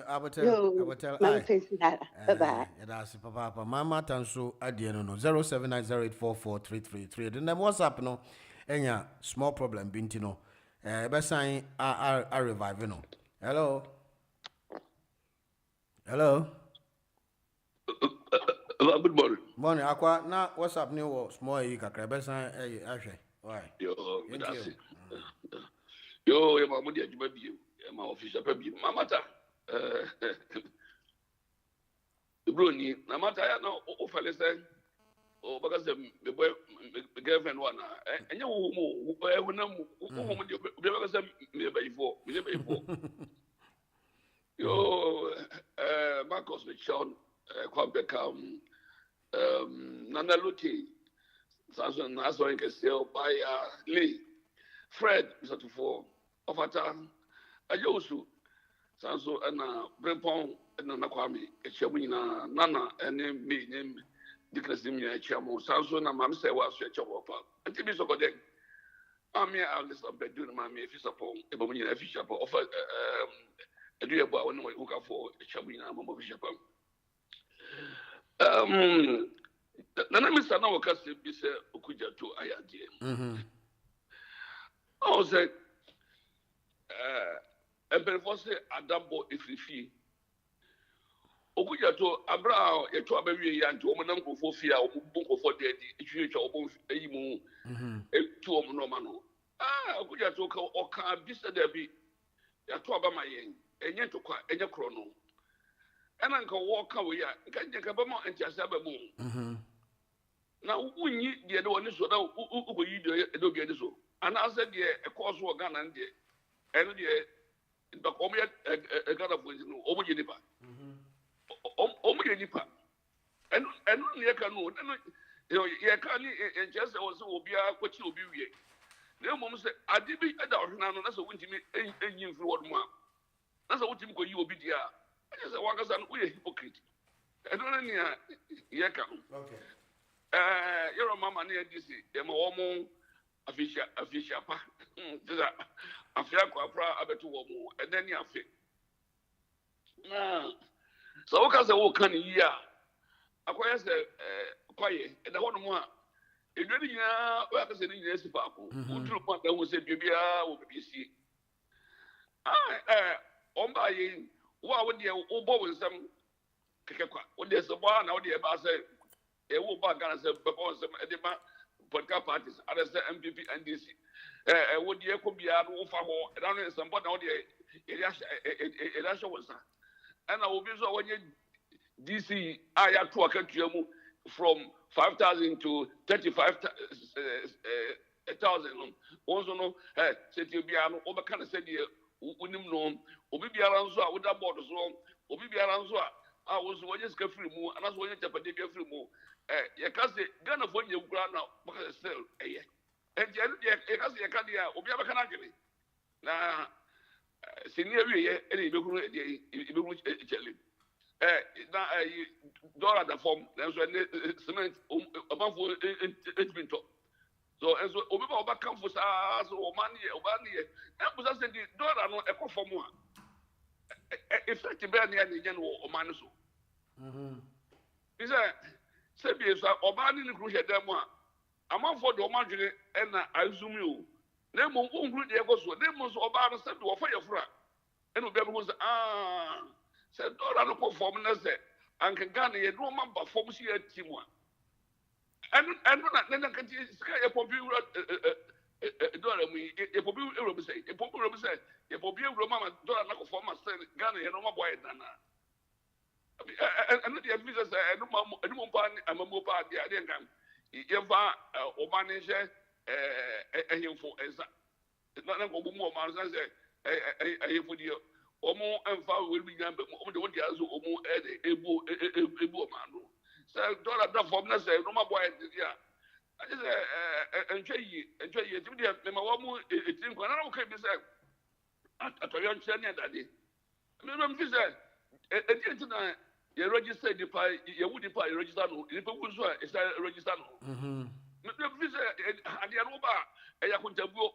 I will tell my face bye bye. Yeah, that's it, papa. Mama tanso adie no 0790844333. The name WhatsApp no enya small problem binti no. Be sign I revive no. Hello. Good morning. Morning. Aqua na WhatsApp ni wo small yi kakra be sign ahwe. Why? Yo, that's it. Yo, ya mamu dia juma bi. Ma official pa bi. Mamata. Bro ni na mata ya na o fele say o baka say me boy me girlfriend one enya wo mo wo na mu wo mo dia be baka say me ba ifo yo Marcus Michon Kwabeka Nana Luti Sanson Naso in Kesel by Lee Fred Mr. Tufo Ofata Ayosu Sanso and Brempon and Nakwami Echamina Nana and me name Diclasimia Chamo Sanso and Mam say was your chop up and Timmy Sokodek. I'm here I'll listen to doing my fish upon a Bomina fish up offer a dear boy when we hook up for Chamina Mamma Bishop. Nana Mr. Nawakasi Bisa Ukuja to Ayadi. I was like, and before say Adambo Ififi. Okuja to Abra, a to a baby and to woman for fear or bunko for dead, if you or both a moon, to a monomano. Okuja to or can be said there be a to Abama yen, and yet to quite a chrono. And Uncle walk away, can you come on and just have a moon? Now, we need the other one is so that you do get so. And I said, yeah, a course for Ghana and the and the but a God of wisdom over Jenipa. Over Jenipa. And only I can know. You can't just also be a what you be. No moment said, I did be a dog now, that's a winter engine for what more. That's a what you will be there. I just want us and we a hypocrite. I don't know. Yeah, come. Okay. You're a mamma near this. I'm a woman. Official pa. Afia kwapra abeto wo mu and then ya fe. So what can say wo kan yi a akwaya say kwaye e da hono mu a edwani nya o aka say ni nya si pa ko. Utru pa da wo say bibia wo bibisi. Omba yi wo a wo de wo bo wo nsam kekekwa. Wo de so bo na wo de ba say e wo ba Ghana say be bo nsam e de ma political parties, others the MPP and DC. What the echo be out of our down in some body, was and I will be so when you DC, I have to a country from 5,000 to 35,000. Also, no, said you be an over kind of said, wouldn't know, Obi around so with that border so, Obi around so. I was when you get free more, and that's when you get free more. You can't say, Ghana for you ground now, because it's still a year. And you can't say, you can't hear, Obi Abakanaki. Now, senior year, any Jelly. Now, dollar the form, that's when cement above it's been top. So, as Obi Abakan for us or money, that was I said, dollar no echo for more. If such a bad near the general or minus. Is that Sabias or Bani in the crucial demo? I'm on for the margin and I zoom you. Name won't group the Egos, name was Obama said to a fire fra. And Obama was said, don't I look for formula and can Ghana a no man but form here at Timor. And then I can sky a popular. A popular say, a popular say, a popular Roma, don't like a former Ghana and no boy than and the visitors, I don't I'm a mobile, the idea can Eva or manager him for as not a more man say, I put you or more and far will be done, but the one years or more a man. So don't have that formula say, no more boy, yeah. I just enjoy you. My woman, it's in Ghana. Okay, Miss. I told you on China that day. Remember, this at the end, you register the pie, you would pay register. If you would, it's a register. me say ade no ba e ya kontabuo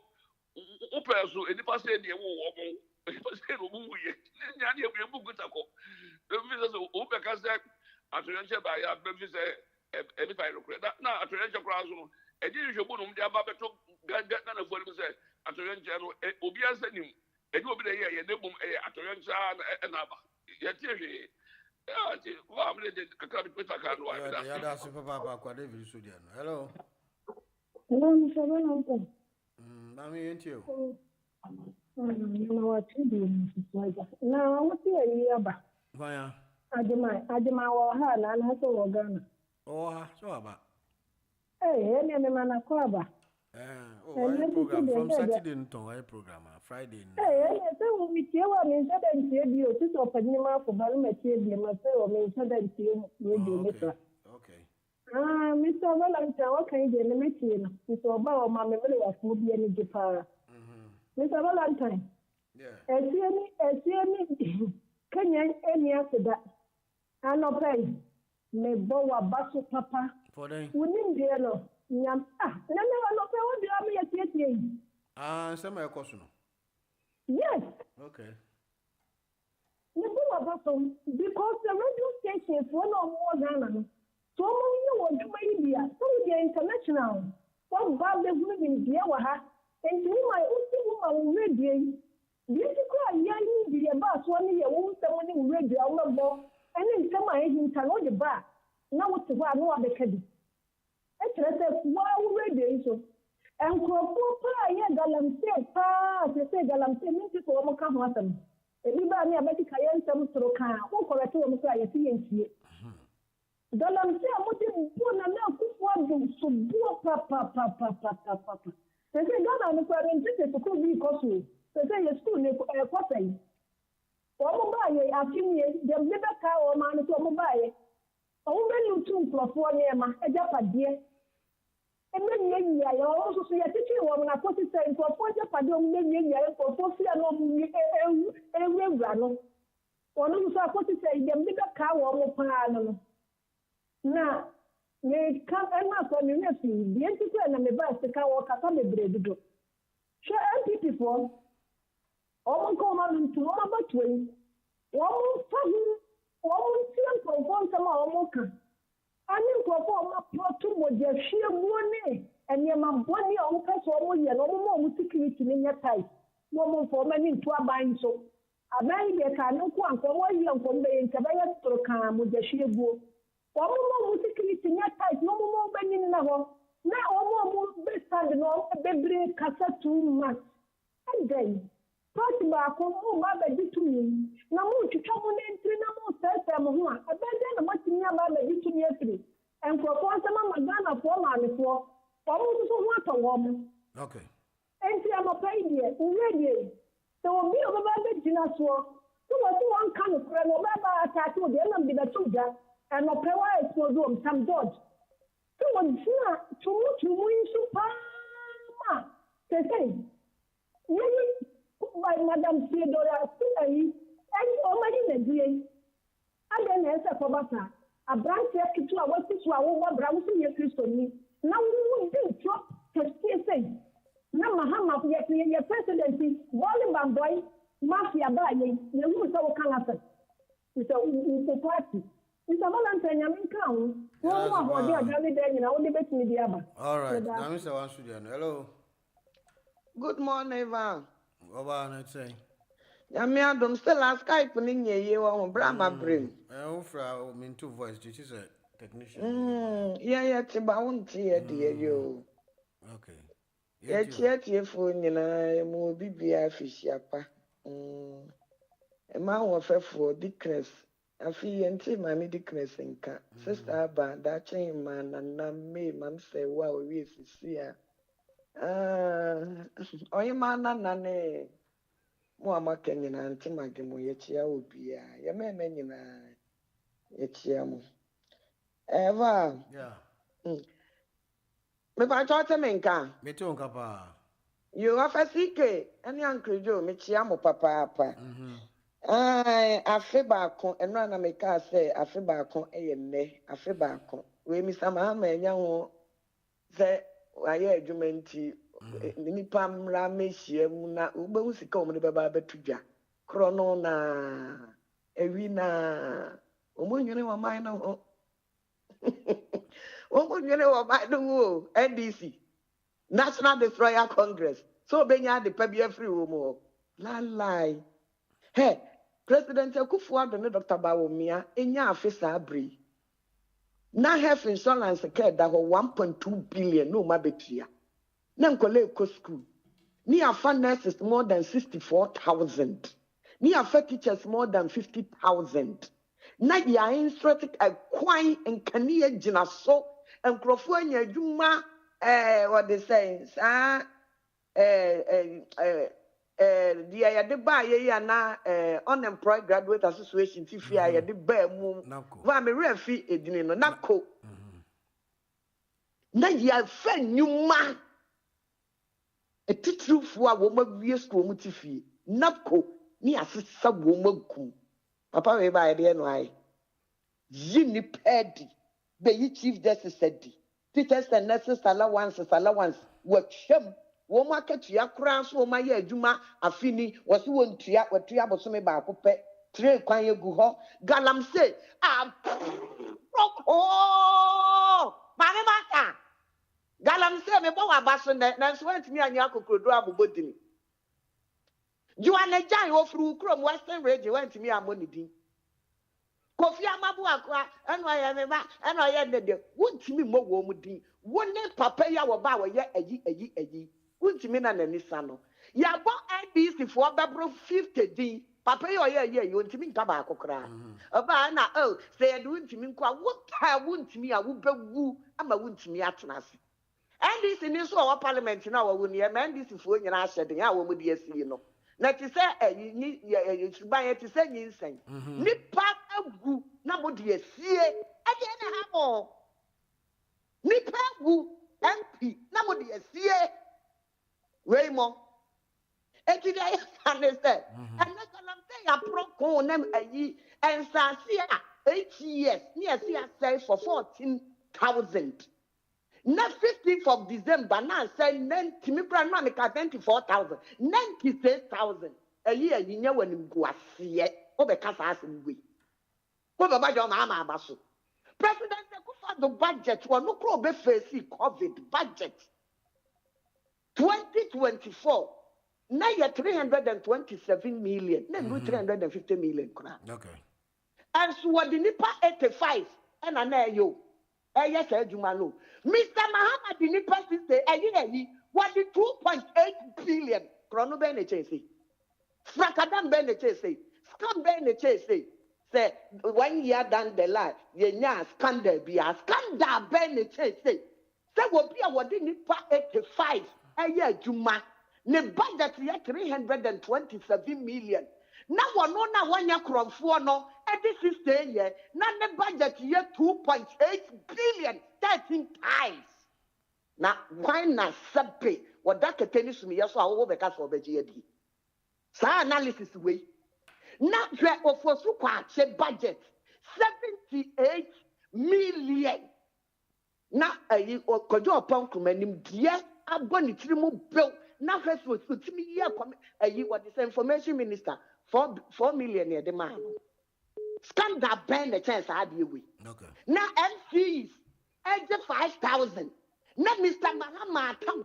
o peso eni pa say ne wo wo mo pa say no mu ye nya ne e bu gutako me say o be ka say atoyenche ba ya me say e fa ro kra na atoyenche kra so no e di hwebu no mde aba beto gaga na fo me say atoyenche no obi asanim e di obi de ye ne bum atoyenche na ba ye tie hwe ya ti wa me de kakra bi peta ka no wa ya da super papa kwa David Sudia. Hello. Hello, Mr. Bonanto. Mami yentio. Na watu bi mswaja. Na watu ya ba. Vaya. Ajima wa ha na so wa Ghana. Oh ha, so aba. Me mana kwa ba. Program from Saturday to program Friday. So we tie wa me so dan tie bi o ti so pani ma fo ba me tie bi ma so me so dan tie we do metra. Okay. Mr. Valentine, what can you do? Let me see you. Mr. Obama, my memory was moving any Japan. Mr. Valentine. Yeah. Can you any after that? I know pay. Me bowa basu papa. For them. We need the no. Nyam. Let me know what do you mean at some my question. Yes. Okay. Me bowa basu because the radio station is one of more Ghana. So many want to make India, so they are international. What about the women in India? And to my own woman radio. Basically, I need the bus 1 year old someone in radio, and then some I didn't tell the bar. Now what's the one more the caddy? Actually, I said, wow, radio so. And Croppa, yeah, Galam said, they say Galam said, Mrs. Omaka Watson. Everybody, I bet you can some stroke, who correct to a CNC. Dalam se amote mbona na kufwa so bo papa. They say Ghana no kwa nti ko bi koso. They say your school ne kwasai. O mo ba ye afinye dem be ka o ma no so mo ba ye. O mo be lu tu nkrofo ne ma ejapade. Eme nye ya yo o so ya titi wo na ko ti say nkrofo ejapade o mo nye ya nkrofo fi na mo nye ewura no. Onu so akoti say dem be ka o mo pa no. Na me ka ena so me nefi die ntiko na me ba se ka wo kaka me bredo she MPP for o ko ma ntu o ma batwe wo fahu wo tian ko fon sama o mo ka ani ko fo ma proto mo je hie mo ne enye ma boni o ka so mo ye no mo security ne nya tai mo fo ma ni ntu aban so aban be ka no ko anko mo ye anko be nka ba ye tro ka mo je hie buo Omo security nya tight no mo benin na ho na omo be stand no bebre kasa too much and then party ba ko mo ba be ditumi na mo twitwa mo na entry na mo sesa mo ho a abende na mo tinya ba be ditumi afiri enkrofo sama magana fo ma ne fo omo so ho atawo mo okay enti am pay die ready so obi oba be jina so so what one kan kure no ba attack o de na bi da tuja and no power is for them, some George. So when to win super, they say, by Madame Theodora, and already in the day, and then answer for Bata, a branch to a what is our browsing your Christian. Now we will drop to say, now Mahama, your presidency, Bollywood boy, Mafia by you, lose our cancer. It's a party. Mr. Valentine, I'm in town. All right. Now, Mr. Wansudian. Hello. Good morning, Van. What about I say? I don't still ask Skype in you on Brahma Brim. I mean, two voice. This is a technician. Yeah, it's about dear you. Okay. Yet, phone, you know, more BBI fish yappa. A man was for dickness. I feel until my medicness in cat. Sister Abba, that chain man, and me, man say, wow, we see ya. Oh, your man, and name. Moama Kenyan and Timagimo, yet ya will be ya man, yet yamu. Eva, yeah. Me by Totaminka. Me too, Papa. You have a secret, and young Credo, Michiamo, Papa. Afe baako enra na meka say afe baako eye nne afe baako we Mr. Mahama enya ho Say, I hear Jumanti, Nipam Rameshia, Muna, Ubusicom, the Baba Tuja, Chronona, Evina, Omunio, Mino. Omunio, Mino, NDC, National Destroyer Congress. So, Benya, the Pebia free room. La lie. Hey, President Akufo-Addo ne Dr. Bawumia, enya afisa abri. Na health insurance care da 1.2 billion no mabetia. Na nkole ko school. Ni afa nurses more than 64,000. Ni afa teachers more than 50,000. Na ya instructed a kwai nkane gina so nkrofo anya adwuma what they say the ba ye na unemployed graduate association ti fi ya de ba mu va me refi edini no nako na ya fa nyuma etitrufu a wo ma wie school mu ti fi nako ni asesa wo magu papa we ba ye no ai yini pedi be yi chief justice said teachers and nurses allowance workshop wo market ya kura so wo ma ye adwuma afini wo so wo ntua watua bosome ba akopɛ tre kwan egu ho galam say oh mame mata galam say me bo wa baso na so antimi anya akokrodo abobodini juane jan wo furu krom western region antimi amonidi Kofi Amabu akwa eno ya me ba eno ya dede wontimi mo wo mu din woni papa ya wo ba wo ye ayi wontimi na nani sano ya bo NDC fo bebro 50 din papa ya ye wontimi nka ba akokra oba na say de wontimi nkwa wota wontimi a wo bewu ama wontimi atenase NDC ni so wo parliament na wo ni NDC fo nyina ahyede ya wo mu de asi no na ti say ni suban ya ti say nyinsen nipa agu na mo de asie ade na ha mo nipa agu MP na mo de asie we mo eti da ya understand and na kalam say ya proko na ayi ensase a 8 years ni asia say for 14,000 na 15th of December na say 90 bra na make 24,000 96,000 ayi nya wanim guasie obekasa asemwe ko baba jo ma abaso president Akufo-Addo budget wo no kro be face covid budget 2024 na ya 327 million na 350 million kra okay and so what the nipa 85 and na yo yes adwuma no Mr. Muhammad the nipa say ayi what the 2.8 billion krono be na chese frakadam be na chese scam be na chese say 1 year down the line ye nya scandal be a scandal be na chese say wo bia wo the nipa 85 adwuma ne budget ye 327 million na wono na wanya kromfo no this year na ne budget ye 2.8 billion 13 times na why na sabe wadaka tenis me yeso awo be ka so be je adi sa analysis we na hwe ofosu kwa che budget 78 million na ayi okojo opon kumanim die aboni tirimu bill na hwe so timi ye ayi what is information minister 4 million ye de man scandal ban the chance adi we okay na MCs 5,000 na Mr. Mahama come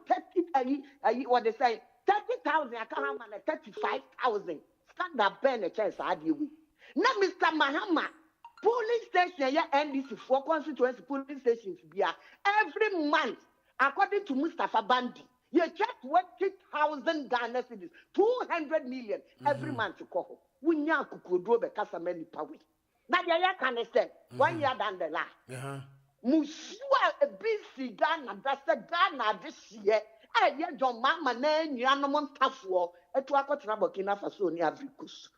30 what they say 30,000 account man 35,000 scandal ban the chance adi we na Mr. Mahama polling station ya NDC for constituency polling stations bia every month according to Mustafa Bandi you get 20,000 Ghana cedis 200 million every month to call wunya kukudo be kasa many power na dia ya can say 1 year down the line musua BC Ghana that's Ghana this year ye John Mama na nuanom ntafo etu akotena Burkina Faso ni Ivory Coast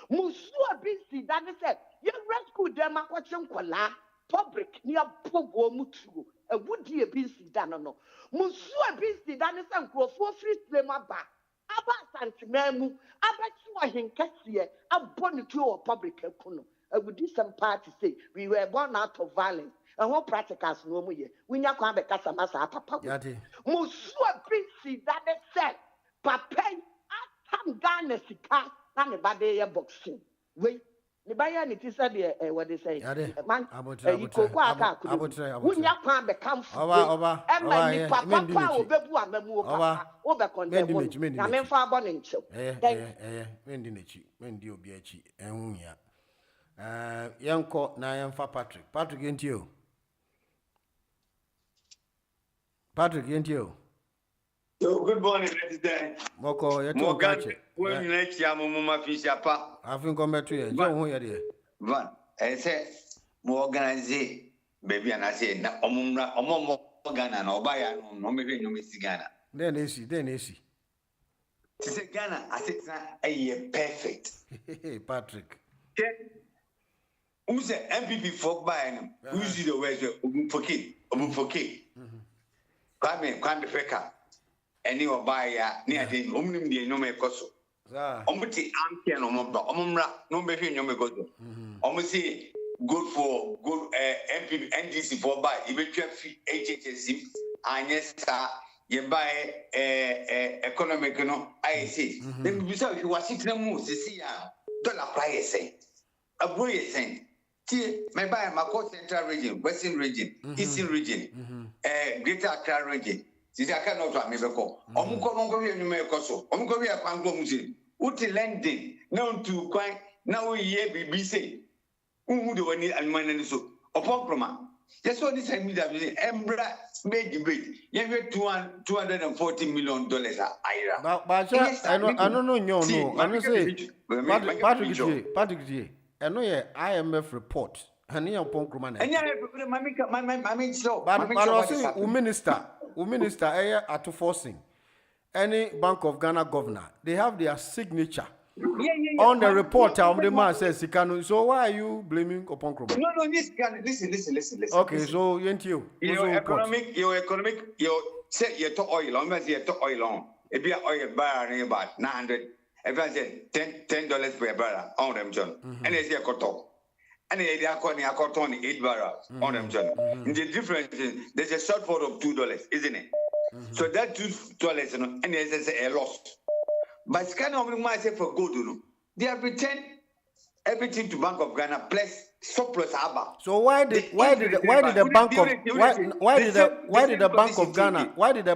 musua BC that say you rescue them akwache nkola public ni apogo mutuo ewudi e BC Ghana no musua BC that say nkrofo free claim aba santimamu abachi wa hinkasiye abonitu o public ekono ewudi some party say we were born out of violence and what practicals no more. We nya kwa be kasa masa papa. Mo so prince that said, papa atam Ghana sika na ne ba dey boxing. Wait. The buyer it is what they say. Man, you go aka kudu. Wunya pan be come for. Oba. Ni papa obebu amemu papa. Obe condemn. Na me fa born ncho. Mendi nechi. Mendi obi achi. Ehun ya. Yanko na yamfa Patrick. Patrick yentio. Patrick yentio. Good morning, President. Moko yeto kache. When you let Yamuma Fishapa. I think come back to you. John, who are you? Van, I said, more organize, baby, and I said, na omumra, omomo Ghana, no buy, no maybe no Miss Ghana. Then is he. To say Ghana, I said, a year perfect. Hey, Patrick. Who's the MPP folk by him? Who's the way to Obufoke? Kwame Feka. Any or buy ya near the omnium de no me coso. Omuti ampian omumra, no maybe no me go. Almost good for good MP NDC for buy, even HHSC, and yes, you buy economic, I say. Then besides, you was 6 months, see, don't apply a cent. A boy is saying, my buy my central region, western region, eastern region, greater Accra region. Since I cannot me beko. Omuko you may coso. Omuko we are Pango Uti lending, known to quite now ye BBC. Who do I need and money so? Upon Proma. That's what this I mean that Embra made debate. You have $240 million Ira. But I don't know. No. I don't say Patrick G. I know your IMF report. And you upon Krumana. And but also minister at forcing any Bank of Ghana governor, they have their signature on the report. The man says he can. So why are you blaming upon Krumana? No, listen. Okay, so your economic, say you to oil, almost you to oil on. If you oil barrel about 900, if I said $10 per barrel on them, John, and they say cotton. And they are calling a cotton 8 barrels on them, John. The difference is there's a shortfall of $2, isn't it? So that $2, and there's a loss. But kind of myself for good, they have returned everything to Bank of Ghana plus surplus Abba. So why did the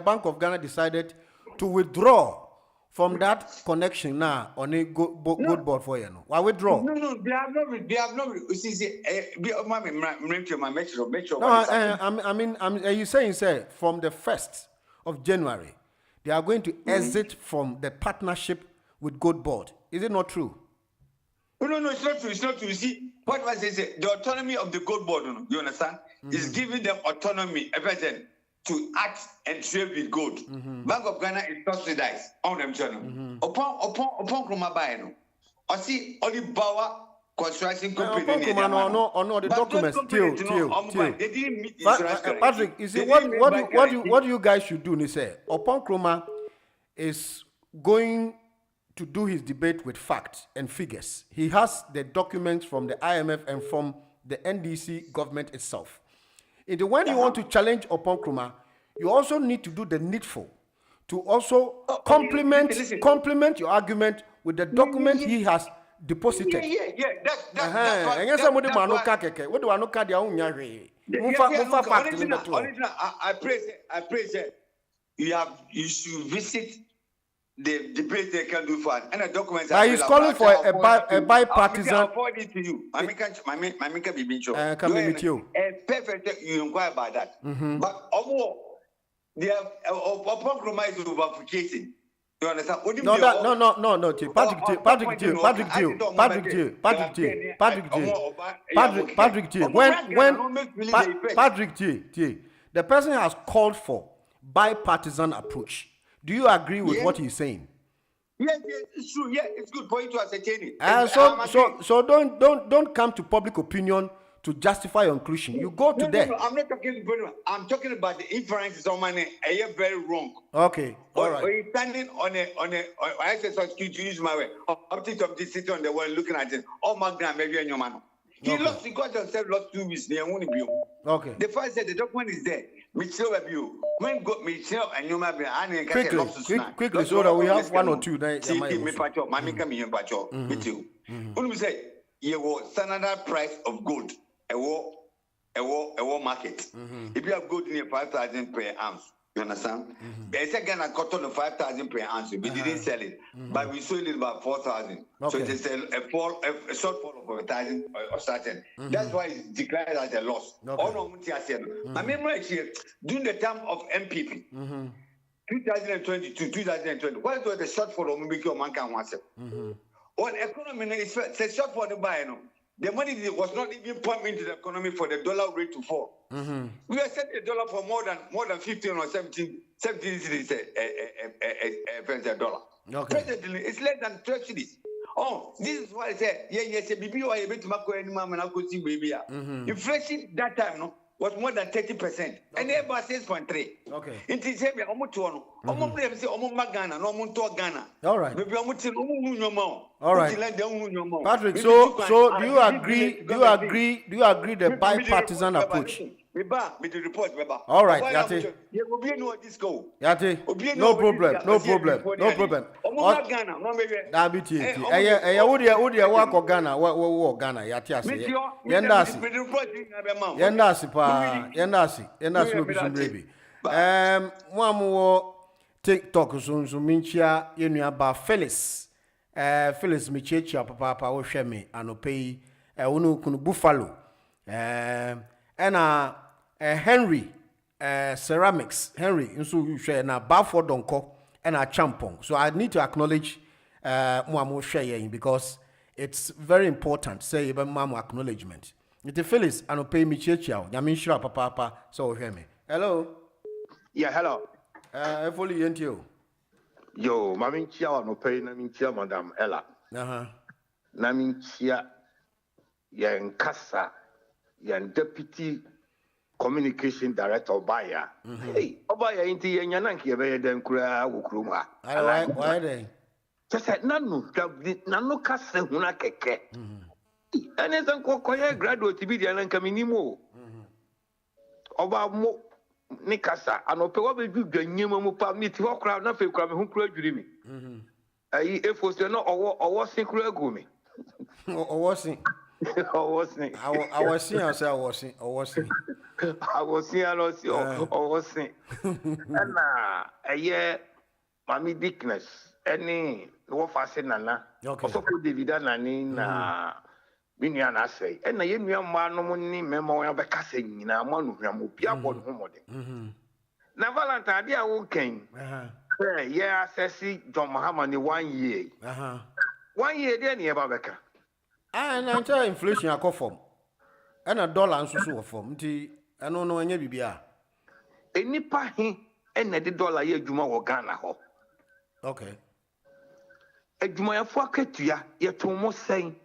Bank of Ghana decided to withdraw from that connection now on a good board for you? Why withdraw? No, they have not. Are you saying, sir, from the 1st of January, they are going to exit from the partnership with Good Board? Is it not true? No, it's not true. You see, what was it? The autonomy of the Good Board, you understand, is giving them autonomy, everything, to act and trade with gold. Bank of Ghana is subsidized on them channel. Upon Krumaba, I see only Bauer construction company. No, the documents still. They didn't meet Patrick, you see, what you guys should do, say, upon Kruma is going to do his debate with facts and figures. He has the documents from the IMF and from the NDC government itself. When you want to challenge upon Kruma, you also need to do the needful to also complement your argument with the document he has deposited. I praise it. You should visit the debate they can do for and the documents. He's calling for a bipartisan. I'll forward it to you. I can be being sure. Come with you. Perfect. You inquire about that. But they have upon compromise overapplication. You understand? No. Patrick G. The person has called for bipartisan approach. Do you agree with what he's saying? Yes, it's true. Yeah, it's good for you to ascertain it. So don't come to public opinion to justify your inclusion. You go to there. No, I'm not talking about. I'm talking about the inferences on money. Are very wrong? Okay, all right. Or you standing on a. I said, excuse to use my way. Optics of this city on the world looking at it. Oh my God, maybe in your man. He got himself lost 2 weeks. They won't be. Okay. The first said the document is there. Michelle Abu. When got Michelle and you might be quickly, so that we have one or two. Me pacho, mami come in pacho. Me too. When we say you will standard price of gold, a war market. If you have gold near 5,000 per ounce, you understand? There's a Ghana cotton of 5,000 per ounce. We didn't sell it, but we sold it about 4,000. So there's a shortfall of 1,000 or certain. That's why it's declared as a loss. All no I remember here during the time of MPP, 2020 to 2020. What was the shortfall of Mubiki or Mankan Wasep? On economy, it's a shortfall to buy. The money was not even pumped into the economy for the dollar rate to fall. We have set the dollar for more than 15 or 17 cities a dollar. Presently, it's less than 12 cities. Oh, this is why I said, yes, inflation that time, no, was more than 30%. And they about 6.3. Okay. It is heavy, almost one. All right. All right. Patrick, so do you agree? Do you agree the bipartisan approach? All right, Yate. Yate. No problem. TikTok so minchia yenu ba Phyllis michecha papa wo hwe me anopai wonu kunu Buffalo Henry ceramics Henry nso hwe na Bafo Donko na Champong. So I need to acknowledge mo hwe because it's very important say even mamo acknowledgement. It Phyllis anopai michecha nyame nhira papa so hwe me. Hello. Yeah, hello. Fully into you. Yo, Maminchia no pay Naminchia, Madam Ella. Naminchia, yan Kassa, yan Deputy Communication Director Obaya. Hey, Obaya into Yananki, a very damn cry, Ukruma. Why they? Just said Nano Kassa, Hunakeke. And it's a graduate to be the Alancaminimo. Oba mo. Nikasa anope wa be dwanyema mu pa mi ti ho kra na fe kra me ho kra dwiri mi ayi efo se no owo sin kra gu mi owo sin na aye mami dickness any wo fa se nana so for David nani na Minya na say, and I knew a man no money memo of a cassing in a man who am be upon homody. Now, Valentine, dear old king. Yeah, says John Mahamani 1 year. 1 year, then you have a and I tell inflation a coffin and $1 and so form. I don't know any BBA. A nipper and $1 year Juma or Ghana. Okay. A Juma for Ketia, yet almost saying.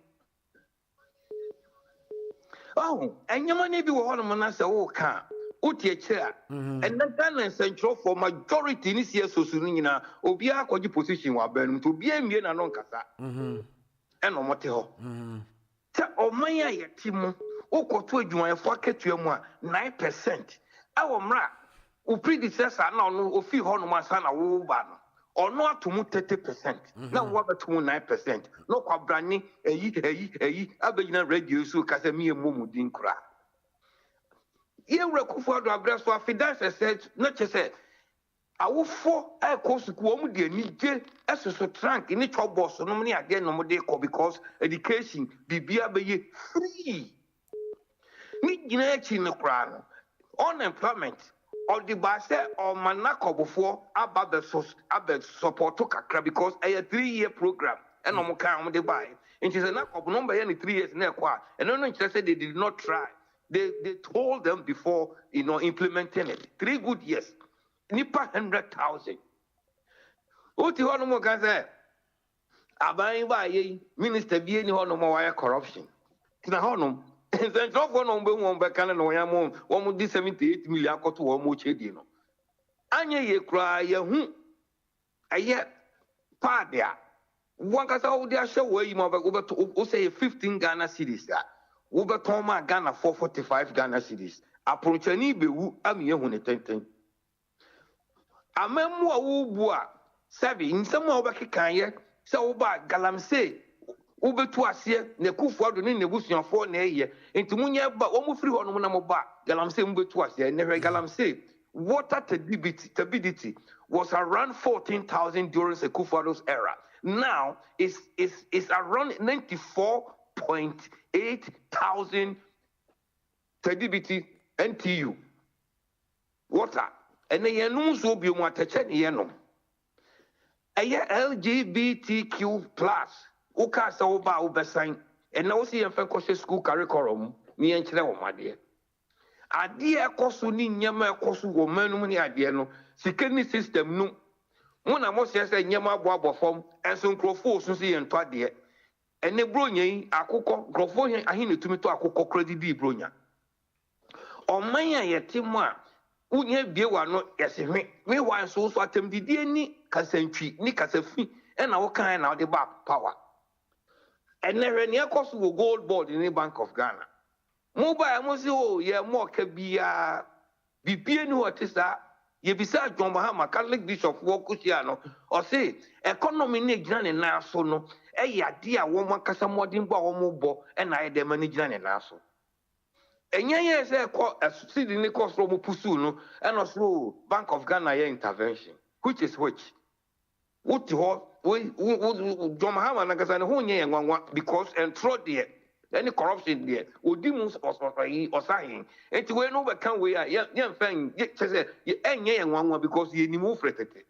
Oh, and your money be one of Manasa Oka, Uti chair, and the balance central for majority in this year so soon, Obia Koji position were burned to be a million and non Cassa. And on Moteho. O Maya Timo, Oko to you for Ketua 9%. Our Mra, who predecessor now no few Honomasana Woban. Or not to move 30%. Now what to 9%. No quabrani, Abina radio so Casamia Mumu Dinkra. You record to address for Fidas said, not just said, I will for a course to come with the as a trunk in each of boss, no money again, no more because education be free. Need in the crown. Unemployment. Or the Bassa or Manako before about the support to Kakra because a 3-year program and no more count the buy. And she's a knock of number any 3 years near qua. And no one said they did not try. They told them before implementing it. 3 good years. Nipa 100,000. What you want more can say? Abai by Minister Bieni Hono corruption. Tina Honum. The job one back and no yamon, 178 million to one more chedino. Anya ye cry, a yet padia. One cast out there show where you over to say 15 Ghana cities. Over Toma Ghana 445 Ghana cities. apronchani bewu ami ehu ne tenten amemu a wubu a sabi nsɛm a wobɛkekan yɛ sɛ woba galamsey wobetu aseɛ na kufu ado ne nebusuafo na ɛyɛ nti munya ba wo mu firi hɔ no na mo ba galamsey mu betu aseɛ ne hwɛ galamsey water turbidity was around 14,000 during the Kufuor's era. Now it's around 94,800 turbidity NTU water. And then you so be more techen yenom. Aya LGBTQ plus. Uka sa oba obesign. And now see enfan kose school curriculum. Ni enchire o made. Ade ekoso ni nyama ekoso wo manum ni ade no. Sikeni system no. Mo na mo se nyama aboabo fom. Enso nkrofo so se yento ade. Ene bronya yi akokọ nkrofo hen ahe ne tumi to akokọ credit di bronya. Oman a yete mo a unye bie wa no yesehwe we wan so atem didie ni kasantwi ni kasafi e na wo kan na de ba power enere ne ekoso wo gold board in the Bank of Ghana mobile mo se o ye mo ka bia bibie ni hotisa ye bisa John Mahama Catholic Bishop wo kusia no o se economy ni gina ne na so no e ya de a wo makasa modin bo a wo mo bo e na ye de mani gina ne na so enye say ko subsidy ni cost from pusu no and also Bank of Ghana intervention which is which what we John Mahama na kasa ne ho nye enwanwa because and throw there any corruption there odimus osahin enti we no be kan we ya fan ye say enye enwanwa because ye ni mu fretete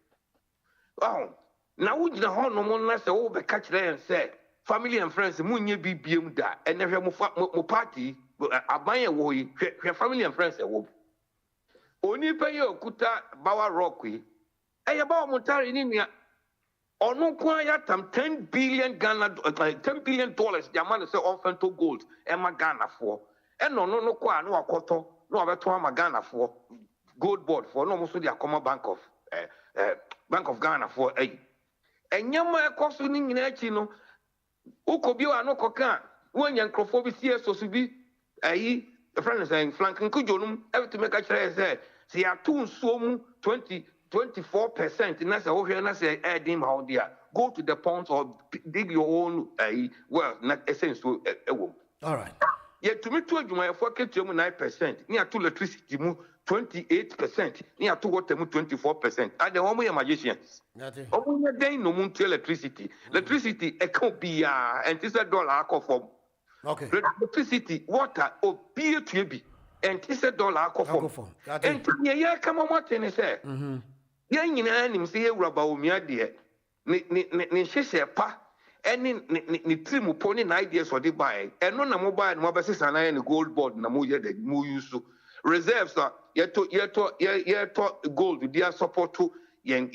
na wo gina ho no mo na say wo be ka kire en say family and friends mu nye bibiem da enehwe mo party abanye wo yi hwe family and friends e wo oni pe ye okuta Bawa Rock yi eye ba mo tare ni nua onu kwa ya tam 10 billion $10 billion jamani say on fento gold e ma Ghana for e no kwa no akoto no abeto ma Ghana for gold board for no mo so dia common Bank of Ghana for enyama ekoso ni nyina achi no ukobi wa no koka wonya nkrofo bi sie so so bi ayi the friend is saying flanking kujonum everything make a say see a two so 24% na say wo hwe na say edim how there go to the ponds or dig your own well na essence so ewo all right ye to me to adwuma for ketu mu 9% ni ato electricity mu 28% ni ato water mu 24% and then one magicians omo ye den no mu to electricity e can be and this $1 akọ okay electricity water obie to be and this $1 akọ form and ye kama moten say ye nyina nim say ewura ba omia de ni hyehyɛ pa ɛne ni trim po ni na ideas for the buy ɛno na mobile no abɛsesa na ne gold board na mo ye de mo use reserves ye to gold dia support to yen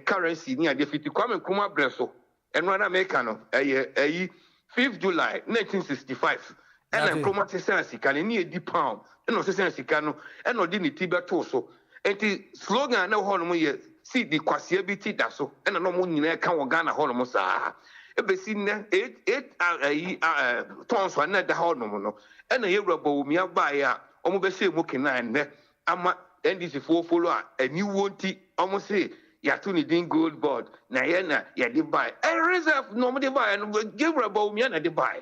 currency ni ade fiti kwame kuma breso ɛno na make no 5th July 1965 ɛna kuma sesa sika ni edi pound ɛna sesa sika no ɛna odi ni tibeto so enti slogan na ho no mo ye see the kwasia bi ti da so ɛna no mo nyina ka wo Ghana ho no mo saa ebesi ne 8 tons wa na da ho no mo no ɛna ye wura bo mi aba ya omo be se mo kenan ne ama NDC follow a ani wonti omo se ya to ni din gold board na ye na ya dey buy reserve no mo dey buy and give about me na dey buy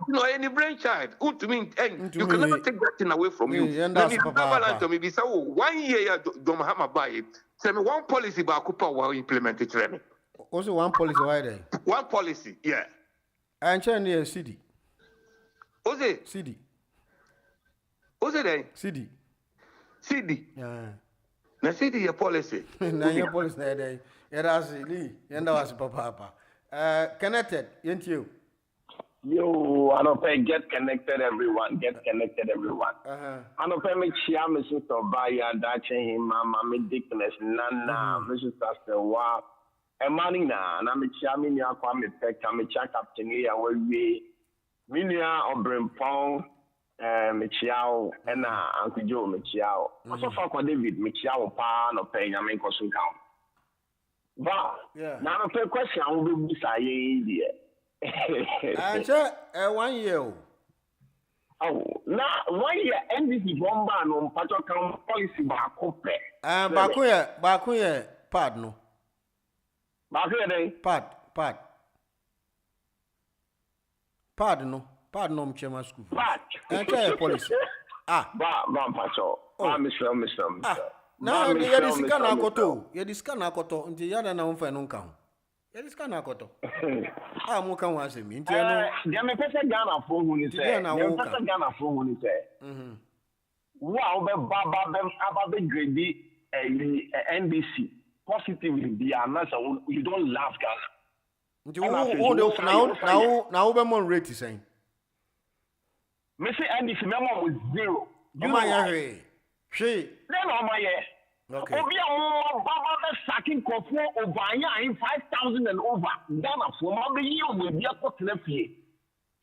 no any brainchild good to me and you can never take that thing away from you na me balance to me be say 1 year ya do Mahama buy it say me one policy ba kupa wa implement it me also one policy why there one policy yeah and change the city Ose city there city yeah na city your policy na your policy there era city yenda was papa connected yentio yo I don't pay get connected everyone I don't pay me chia me sister baya da chen mama me dickness nana me sister wa e mani na me chia me nya kwa me peka me chia captain ya we minia obrempon me chiao na Uncle Joe me chiao so far kwa David me chiao pa no pay nya me kosun count ba na no pay question we be say here and 1 year Oh, now 1 year NDC bomb ban on Patrol policy back up. Bakuya, pad no. Bakuya, pad no, mchema school. Pad. Enter policy. Patrol. Mr. Na ya disika na akoto. Ya disika na akoto. Nti ya na umfa nunka ho. Ya disika na akoto. Mu kan wa asemi. Nti no. Dia me pese Ghana fo hu ni se. Dia pese Ghana fo hu ni se. Wa obe baba be grade NBC positively be anasa you don't love Ghana. Nti now be mon rate saying. Me say NBC memo was 0. You ma ya hwe. Then on my okay. Obi a baba be sacking kofo over in 5,000 and over. Ghana for ma be yi o be akotena fie.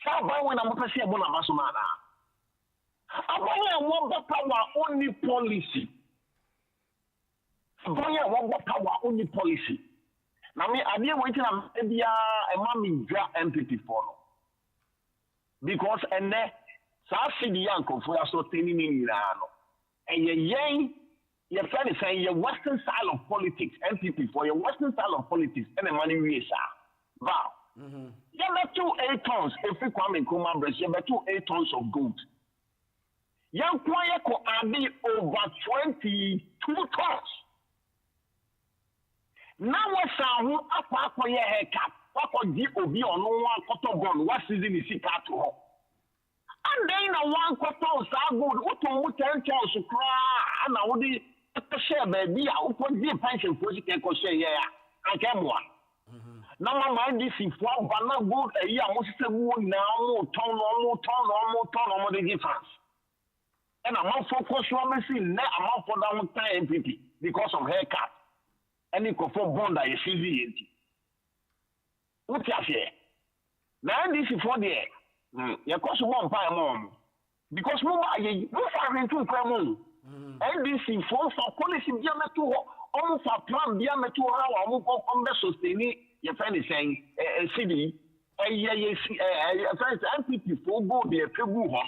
Sa ba when am pese e bona maso na na. Abanye won be power only policy. Abanye won be power only policy. Na me ade waiting am e bia e ma me dra MPP for no. Because ene sa sidi yankofo ya so teni ni nyina no. And your friend is saying your Western style of politics, MPP for your Western style of politics, and the money we are. Wow. You have 2 8 tons, if you come in Kuma Breast, you have 2 8 tons of gold. Young Kwaya could add over 22 tons. Now what's our up for your haircut? What could DOB on one cotton gun? What season is it at home? And then one quarter so good, 10 tons to cry, and I would share baby, I would put the pension for the share. I came one. Now my mind is if one banner good a year, most of the now, ton, the difference. And I'm not focused on missing, I'm not for down time MPP because of haircut. And you can for bond that is easy. What's your share? Now this is for the you cost 1 pound more because no firing to come NDC for policy diameter almost a plan diameter how I'm on the sustain your friend is saying city MPP for go the people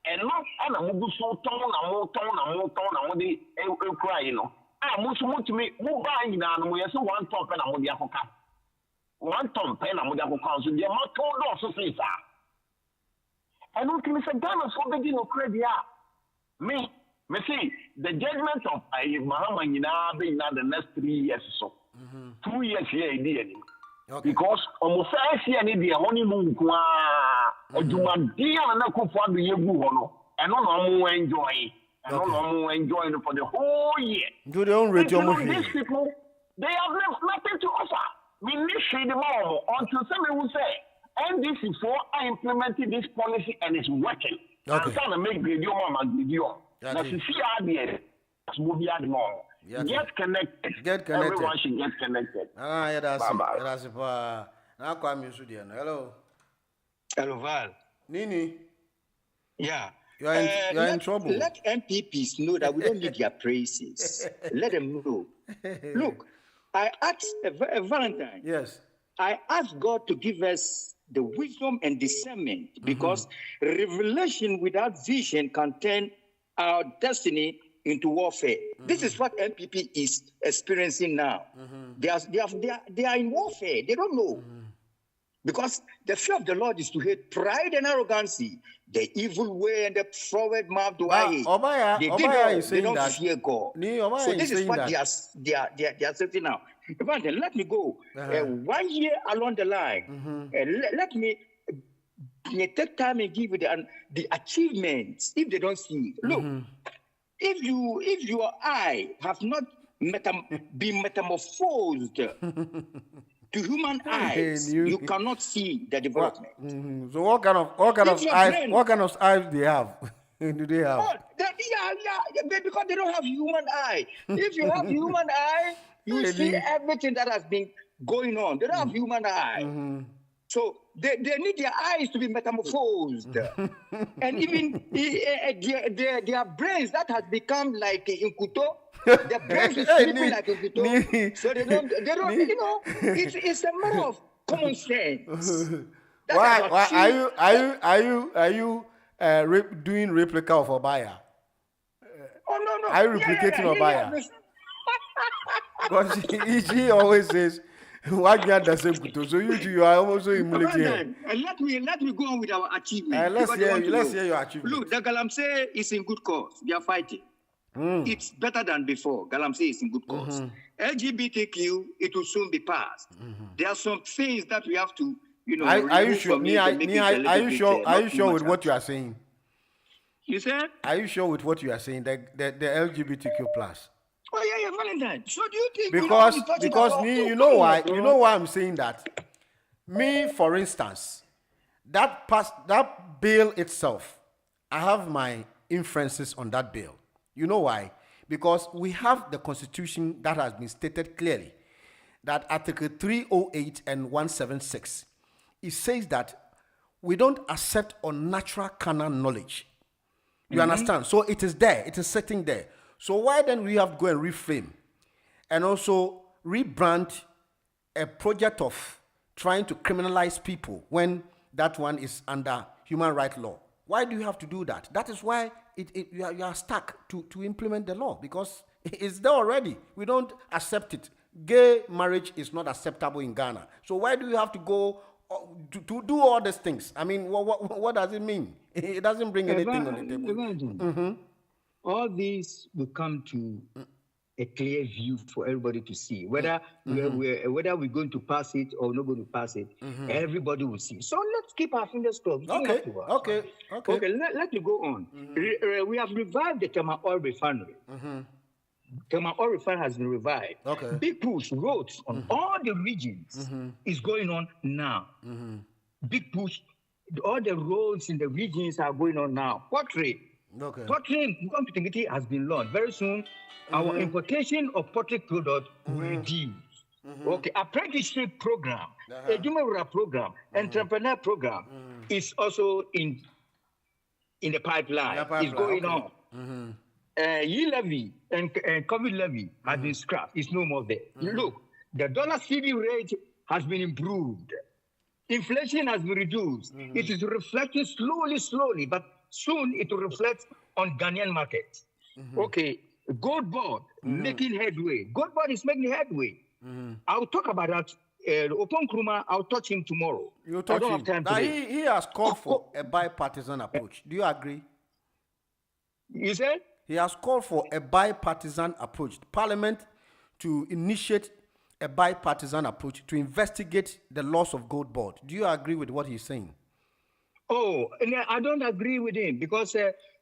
and not and I'm so I'm the cry you know I'm to me move buying now we so 1 top and I'm the 1 ton pen I'm the council the amount also say I don't think it's a Ghana for the no credit. Me see the judgment of Mahama being now the next 3 years or so. 2 years here, because almost I see any day honeymoon or do my dear and I could find the Yebu and no enjoy. And no enjoy for the whole year. Do their own radio. These people, they have nothing to offer. We need shade them all until somebody will say. And this is for I implemented this policy and it's working. I'm trying to make video, video. Now, see, more. Get connected. Everyone should get connected. That's it. Now, come here, hello. Hello, Val. Nini. Yeah. You're in trouble. Let MPPs know that we don't need their praises. Let them know. Look, I asked Valentine. Yes. I asked God to give us the wisdom and discernment because revelation without vision can turn our destiny into warfare. This is what MPP is experiencing now. They are in warfare. They don't know. Because the fear of the Lord is to hate pride and arrogancy, the evil way and the forward mouth do I hate. They don't fear God. So this is what they are saying now. Evangelist, let me go 1 year along the line. Let me take time and give you the achievements if they don't see it. Look, if your eye have not been metamorphosed to human eyes, you cannot see the development. So what kind of eyes they have? Do they have? Because they don't have human eye. If you have human eye, you see everything that has been going on. They don't have human eye. So they need their eyes to be metamorphosed. And even their brains that has become like Inkuto, their brains is sleeping like Inkuto. So they don't you know, it's a matter of common sense. Why are you doing replica of Obaya? Oh no. Are you replicating Obaya? Because he always says, "Why can't the same kuto?" So you are also emulating. Let me go on with our achievement. Let's hear your achievement. Look, the Galamsey is in good cause. They are fighting. It's better than before. Galamsey is in good cause. LGBTQ, it will soon be passed. There are some things that we have to, Are you sure? Are you sure with what you are saying? You said? Are you sure with what you are saying? The LGBTQ plus. Oh yeah, Valentine. So do you think? Because me, you know why I'm saying that? Me, for instance, that bill itself, I have my inferences on that bill. You know why? Because we have the Constitution that has been stated clearly that Article 308 and 176, it says that we don't accept unnatural carnal knowledge. You understand? So it is there. It is sitting there. So why then we have to go and reframe and also rebrand a project of trying to criminalize people when that one is under human rights law? Why do you have to do that? That is why you are stuck to implement the law, because it's there already. We don't accept it. Gay marriage is not acceptable in Ghana. So why do you have to go to do all these things? I mean, what does it mean? It doesn't bring anything on the table. All these will come to a clear view for everybody to see. Whether we're going to pass it or not going to pass it, everybody will see. So let's keep our fingers crossed. Okay. Let me go on. We have revived the Tema Oil Refinery. Tema Oil Refinery has been revived. Big push, roads on all the regions is going on now. Big push, all the roads in the regions are going on now. Pottery competitivity has been launched. Very soon, our importation of pottery products will reduce. Apprenticeship program, Ejumawura program, entrepreneur program is also in the pipeline. It's going on. E-levy and COVID levy has been scrapped. It's no more there. Look, the dollar CD rate has been improved. Inflation has been reduced. It is reflecting slowly, but soon it will reflect on Ghanaian market. Gold board making headway. Gold board is making headway. I'll talk about that. Upon Kruma, I'll touch him tomorrow. You'll touch him. Have time today. He has called for a bipartisan approach. Do you agree? You said? He has called for a bipartisan approach. Parliament to initiate a bipartisan approach to investigate the loss of gold board. Do you agree with what he's saying? Oh, I don't agree with him because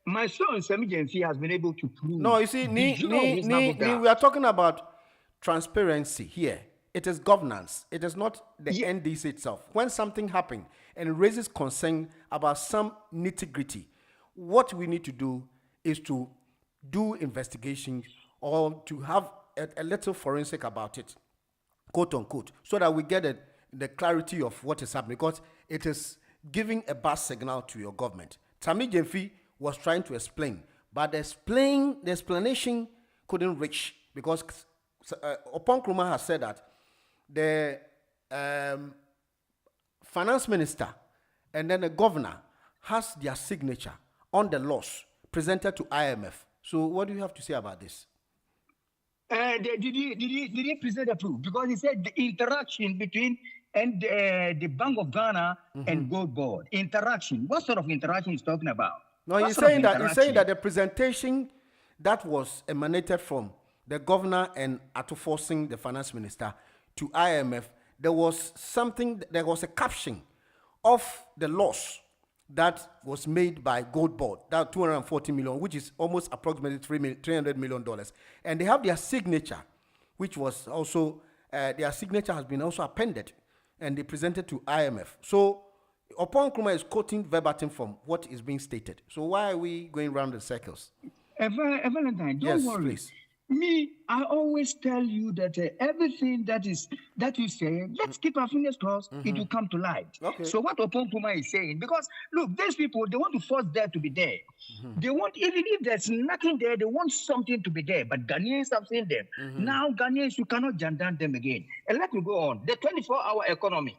my son, Semi Jensi, has been able to prove. No, you see, we are talking about transparency here. It is governance. It is not the NDC itself. When something happens and it raises concern about some nitty-gritty, what we need to do is to do investigation or to have a little forensic about it, quote unquote, so that we get the clarity of what is happening, because it is giving a bad signal to your government. Tammy Jemfi was trying to explain, but the explanation couldn't reach, because Upon Kruma has said that the finance minister and then the governor has their signature on the laws presented to IMF. So what do you have to say about this? Did he present a proof? Because he said the interaction between the Bank of Ghana and Gold Board. Interaction. What sort of interaction is talking about? No, he's saying that the presentation that was emanated from the governor and forcing the finance minister to IMF, there was a caption of the loss that was made by Gold Board, that 240 million, which is almost approximately $300 million. And they have their signature, which was also, their signature has been also appended, and they presented to IMF. So Upon Kruma is quoting verbatim from what is being stated. So why are we going round in circles? Valentine, don't worry. Please. Me, I always tell you that everything that you say, let's keep our fingers crossed, it will come to light. So what Upon Kruma is saying, because look, these people, they want to force there to be there. They want, even if there's nothing there, they want something to be there. But Ghanaians have seen them. Now Ghanaians, you cannot jam down them again. And let me go on. The 24-hour economy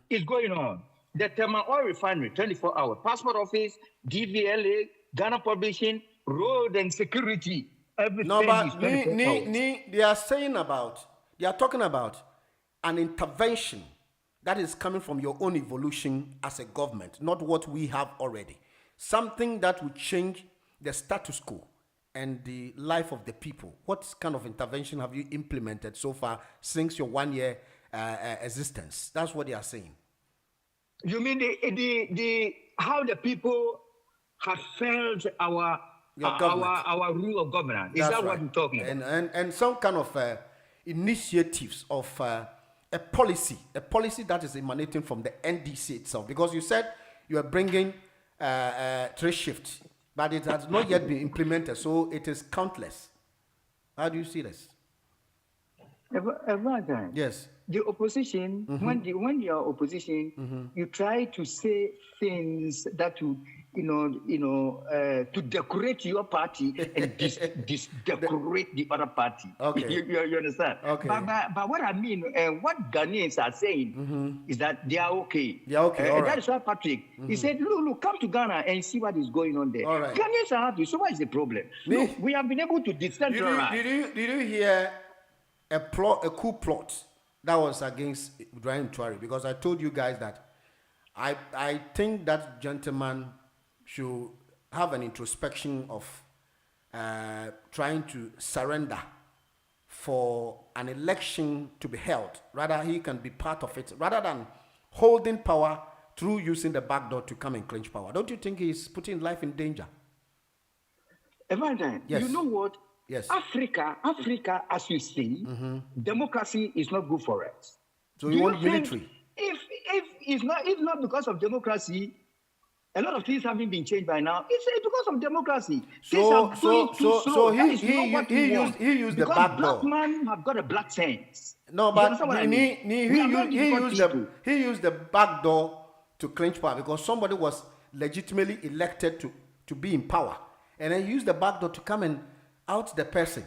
is going on. The Tema Oil Refinery, 24 hours. Passport Office, DVLA, Ghana Publishing, Road and Security. Everything no, but is 24 hours. they are talking about an intervention that is coming from your own evolution as a government, not what we have already. Something that will change the status quo and the life of the people. What kind of intervention have you implemented so far since your 1 year existence? That's what they are saying. You mean the how the people have felt our rule of governance? Is that what you're talking about? And some kind of initiatives of a policy that is emanating from the NDC itself. Because you said you are bringing 3 shifts, but it has not yet been implemented, so it is countless. How do you see this? Yes. The opposition, when you are opposition, you try to say things that to decorate your party and decorate the other party. Okay. You understand? Okay. But what I mean, what Ghanaians are saying is that they are okay. They are okay. All right. That is why Patrick, he said, look, come to Ghana and see what is going on there. All right. Ghanaians are happy. So what is the problem? Look, we have been able to decentralize. Did you hear a coup plot that was against Ibrahim Traore? Because I told you guys that I think that gentleman should have an introspection of trying to surrender for an election to be held. Rather, he can be part of it, rather than holding power through using the back door to come and clinch power. Don't you think he's putting life in danger? Evangeline, yes. You know what? Yes. Africa, as you see, democracy is not good for us. So you want military? If not because of democracy, a lot of things haven't been changed by now. It's because of democracy. So he used the back door. Black man have got a black sense. No, but he used the back door to clinch power because somebody was legitimately elected to be in power, and then he used the back door to come and out the person.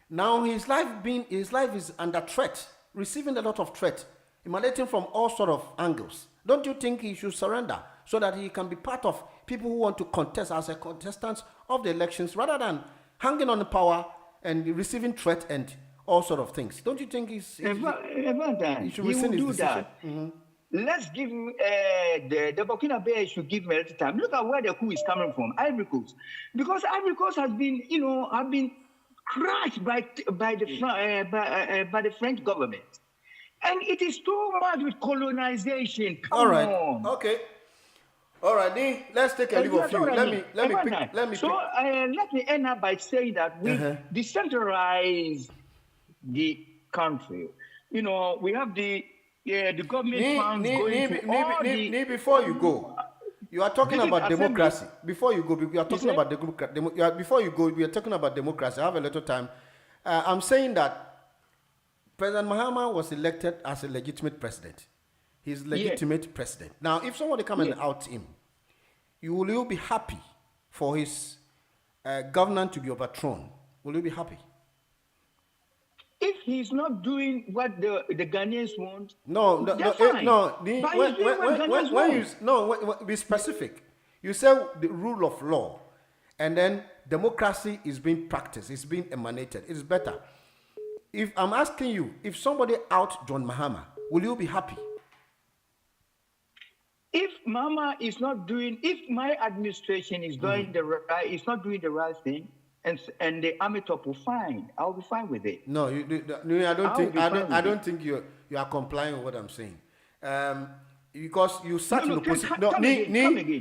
Now his life is under threat, receiving a lot of threat, emanating from all sort of angles. Don't you think he should surrender so that he can be part of people who want to contest as a contestant of the elections, rather than hanging on the power and receiving threat and all sort of things? Don't you think he should rescind his decision? Let's give the Burkina Faso should give him a little time. Look at where the coup is coming from, Ivory Coast, because Ivory Coast has been, crushed by the French government, and it is too much with colonization. Come on. Okay. All right, let's take a leave of you. Let me. So let me end up by saying that we decentralize the country. We have the government funds going to all the... Before you go, you are talking about democracy. Before you go, we are talking about before you go, we are talking about democracy. I have a little time. I'm saying that President Mahama was elected as a legitimate president. He's legitimate president. Now, if somebody come and out him, will you be happy for his governance to be overthrown? Will you be happy? If he's not doing what the Ghanaians want, be specific. You say the rule of law, and then democracy is being practiced, it's being emanated. It is better. If I'm asking you, if somebody out John Mahama, will you be happy? If Mahama is not doing, if my administration is doing is not doing the right thing, and the army top will fine, I'll be fine with it. No, I don't think you are complying with what I'm saying. Because you sat in opposition.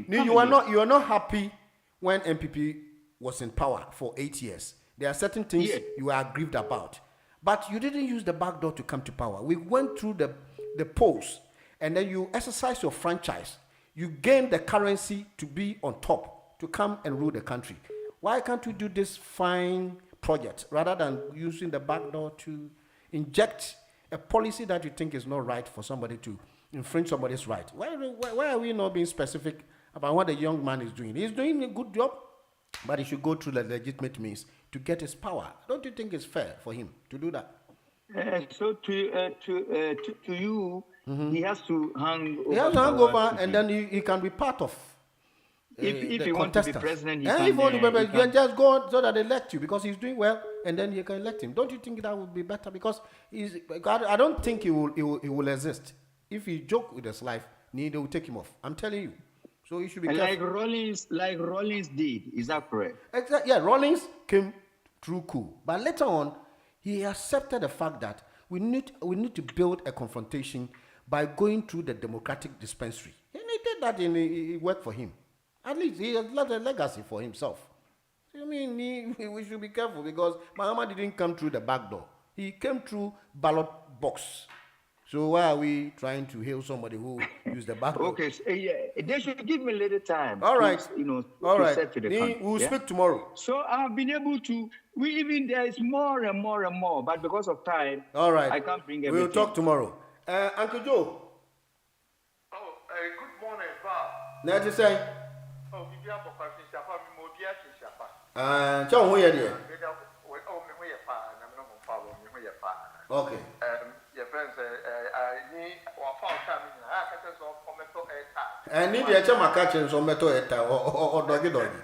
You are not happy when MPP was in power for 8 years. There are certain things you are aggrieved about, but you didn't use the back door to come to power. We went through the polls, and then you exercise your franchise. You gain the currency to be on top, to come and rule the country. Why can't we do this fine project rather than using the back door to inject a policy that you think is not right for somebody to infringe somebody's right? Why are we not being specific about what the young man is doing? He's doing a good job, but he should go through the legitimate means to get his power. Don't you think it's fair for him to do that? So to you, He has to hang over. He has to hang over, and then he can be part of. If he wants to be president, he and can. If you can just go so that they elect you because he's doing well, and then you can elect him. Don't you think that would be better? Because I don't think he will exist. If he joke with his life, they will take him off. I'm telling you. So you should be careful. Like Rollins did. Is that correct? Exactly. Yeah, Rollins came through cool, but later on, he accepted the fact that we need to build a confrontation by going through the democratic dispensary, and he did that. It worked for him. At least he has left a legacy for himself. I mean, we should be careful because Mahama didn't come through the back door. He came through ballot box. So why are we trying to hail somebody who used the back door? Okay, so, they should give me a little time. All right. To set to the country. We'll speak tomorrow. So I've been able to. There is more and more and more, but because of time, all right, I can't bring everything. We'll talk tomorrow. Uncle Joe. Good morning, Bob. Now to say. Oh, we have a question. Shapa, we will be at Shapa. John, who are you? Okay. Your friends, I need or found time in a catches of Ometo Eta. I need the Chama catchings on Meto Eta or Doggy Doggy.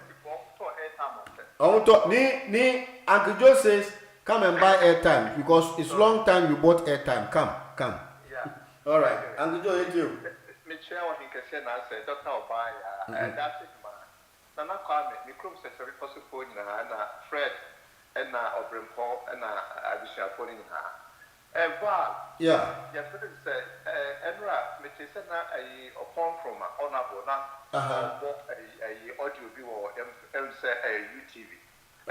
Uncle Joe says, come and buy airtime because it's long time you bought airtime. Come. Yeah. All right. Uncle Joe, it's you. Mitchell, what he can say, I said, Doctor, buy, and that's it, man. Nana Kwame, the crew says, a possible in Fred, and Obrimpo, and Abisha put in her. Val, yeah. Your friend said, Enra, Mitchell said, a upon from honorable, not a audio view or say a UTV.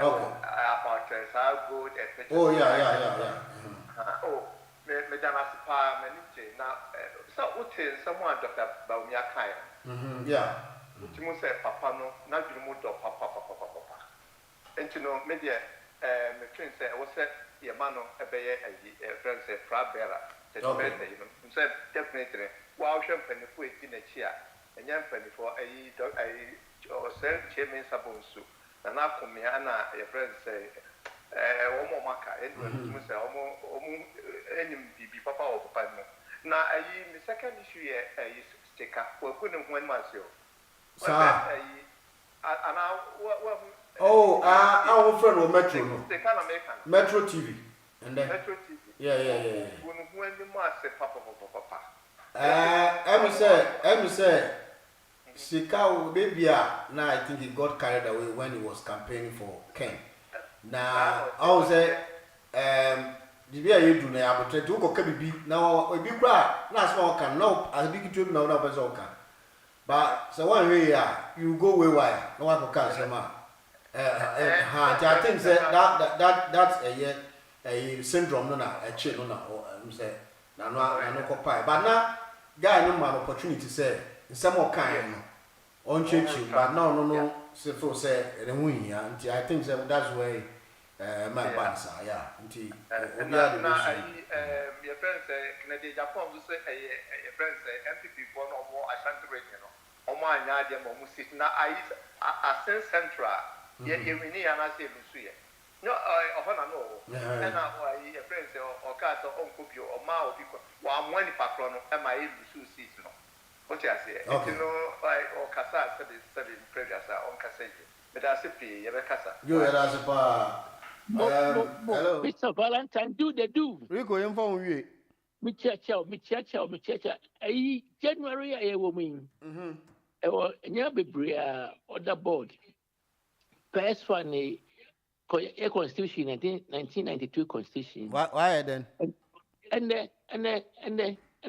Okay. About how good a oh, yeah. Oh, Madame Aspa, Maniche, now, so what is someone Dr. Baumia Kaya? Yeah. Which must say, Papa, no, not you moved up, Papa. And you know, maybe my friend said, I was said, Yamano, a bear, a friend said, Frabera, the birthday, you know, said, definitely, wow, champagne for it in a chair, and young penny for a sell chairman sabonsu. And now come here, and your friend say, Omo Maka, and you say, any Papa or Papa. Now, the second issue is sticker, we're putting 1 month. Sir. Our friend will Metro. Metro TV. And then Metro TV. Yeah. When the must say Papa. I say, Sikao baby, now I think he got carried away when he was campaigning for Ken. Now, I was the way you do now, but to go KBB now, a big cry, not small can no, as big to now, no person can. But so one way, you go where no one can say, I think that's a syndrome, no, a chill, no, I'm saying, no, copy. But now, guy, no man opportunity say, some more kind on church, but no, so say, I think that's why. My bands are, yeah. Your friends say, Canadian Japan will say, a friend say, MPP for no more Ashanti region. Oh, my Nadia Momusit, now I send central. Yet you need an answer, Lucia. No, I know. And now, your friends or cast or uncle or ma or people, while one patron, and my issue season. What I say, you know, or Casa said it's 7 previous on Cassette. But I say, Yabacasa. You are as a hello. Mr. Valentine, do. Rico, you're from you. Me church. January, I woman. Nya bebrea other board. First one, a constitution, 1992 constitution. Why then? And I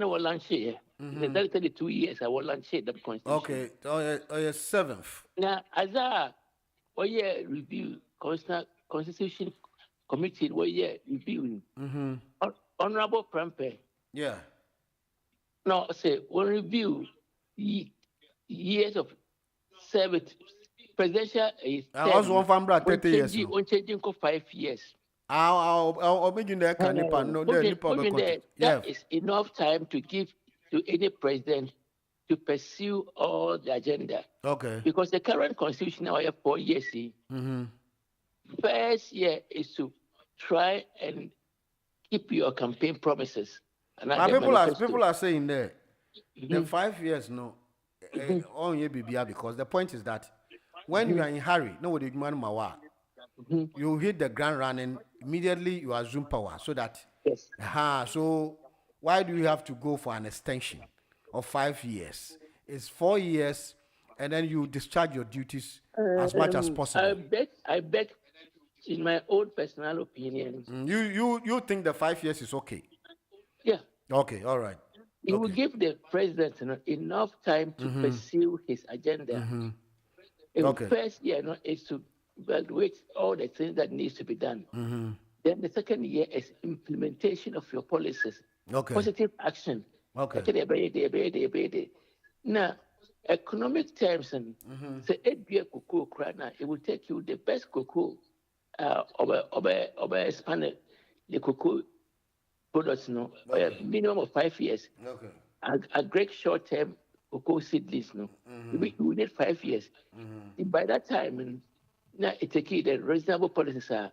will launch here. That's 32 years. I will launch the constitution. Okay, your 7th. Now, as a review, Constitution Committee, reviewing. Honorable Prempe. Yeah. No, say, one review years of service. Presidential is. I was one from 30 years. On changing for 5 years. I'll make you that kind of that is enough time to give to any president to pursue all the agenda. Okay. Because the current constitution now have 4 years. First year is to try and keep your campaign promises. People are saying there, the 5 years, no, on your BBR, because the point is that when you are in hurry, no, with the man mawa, you hit the ground running, immediately you assume power, so that, so why do you have to go for an extension of 5 years? It's 4 years, and then you discharge your duties as much as possible. I bet, in my own personal opinion. You think the 5 years is okay? Yeah. Okay, all right. It will give the president enough time to pursue his agenda. The first year is to evaluate all the things that needs to be done. Then the second year is implementation of your policies. Positive action. Now, economic terms and say cocoa, it will take you the best cocoa expand the cocoa products minimum of 5 years. A great short term cocoa seedlings we need 5 years. By that time, now it's a key that reasonable policies are,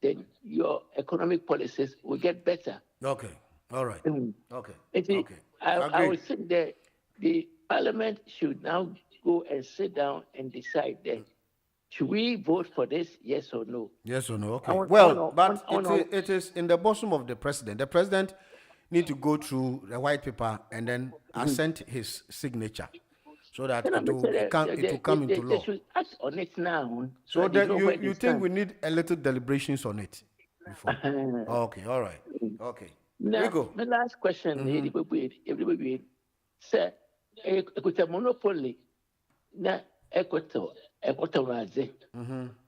then your economic policies will get better. Okay. All right. I would think that the parliament should now go and sit down and decide that should we vote for this, yes or no? Yes or no, okay. But it is in the bosom of the president. The president need to go through the white paper and then assent his signature so that it will come into law. They should act on it now. So you think we need a little deliberations on it before? Okay, all right. Okay. Now, we go. My last question, everybody, sir, a monopoly, na equator raze.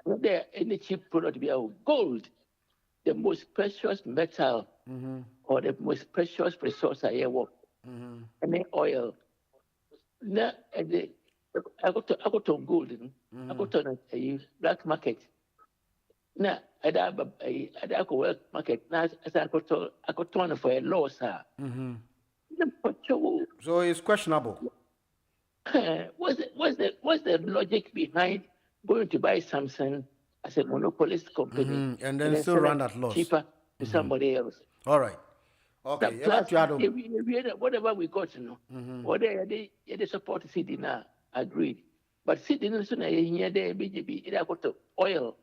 There any cheap product be gold, the most precious metal or the most precious resource I ever work. And then oil. Now I got on gold, I got on a black market. Now I got work market. Now I got on for a loss. So it's questionable. What's the logic behind going to buy something as a monopolist company and then still run at loss cheaper to somebody else? All right. Okay. Plus, whatever we got, whatever they support CD now, agreed. But CD no sooner here there BJP it got to oil,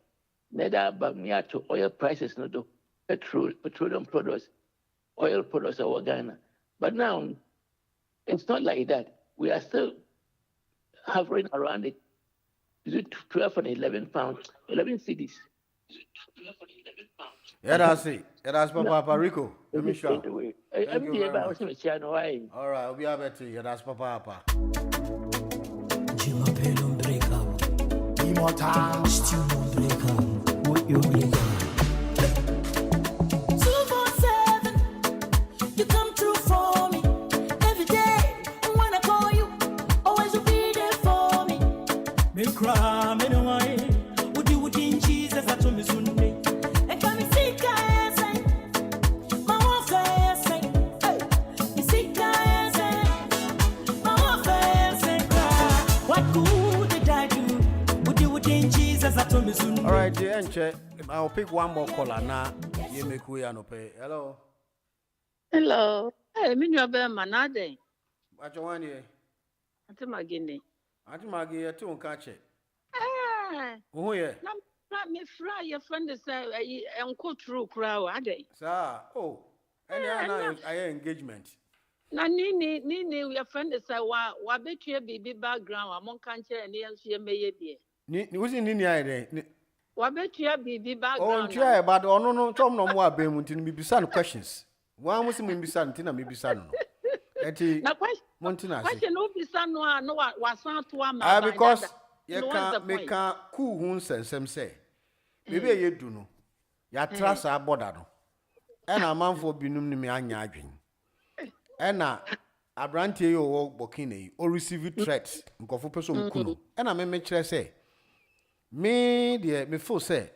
neither bamia to oil prices no do petroleum products, oil products of Ghana. But now it's not like that. We are still hovering around it. Is it 12 and 11 pounds, 11 cedis? Yeah, that's it. Yeah, that's Papa Rico. Let me show. All right, I'll be able to. Yeah, that's Papa. All right, the I'll pick one more caller now. You make way and pay. Hello. Hello. Hey, me you be manade. What you want here? Ati magini. Ati magi tu unkache. Oh yeah. Na me fry your friend say enko true crowd ade. Sir, oh. Any I engagement. Na nini your friend say wa betue bibi background amon kanche ne enso meye die. Ni wusi nini aye wa betue bibi background. Oh, ntwa but ono no tom no mo abem ntini me bisa no questions. Wa musi me bisa ntina me bisa no. Eti Montina. Question no bisa no wa san to ama. Because you can make a cool hun sensem say. Maybe ye do no. Ya trust our border no. And a man for binum ni me anya adwen. Ena abrantie yo wo bokine o receive threats nkofo peso mkuno. Ena me kire say me de me feel say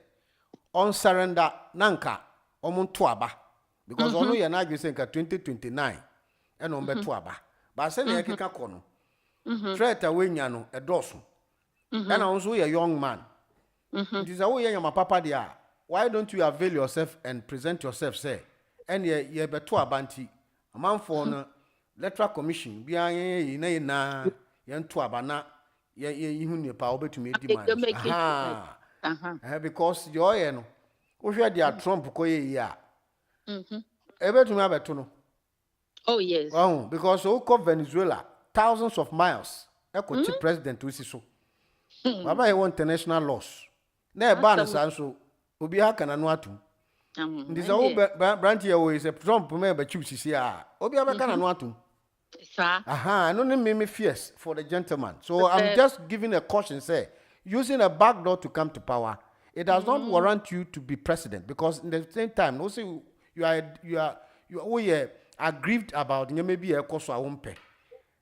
on surrender nanka omuntu aba because ono ye na adwen say nka 2029 ena on beto aba. Ba say na ekeka ko no. Threat awenya no edoso. Ena onso ye young man. It is away your papa there. Why don't you avail yourself and present yourself, say, and ye beto abanti A man for no electoral commission be a na yan to abana ye huni pa obetu me demand. Aha. Because your no. If you are Trump ko ye ya. Ebetu me abeto no. Oh yes. Oh, because oko Venezuela thousands of miles. Eko chief president we so. Baba he want international laws. Na e ba na so obi aka na no atum. Ndi so branch here we say Trump me be chief sisi a. Obi abeka na no atum. Sir. Aha, no me fierce for the gentleman. So I'm just giving a caution say using a backdoor to come to power, it does not warrant you to be president because in the same time, no say you are aggrieved about maybe a cost of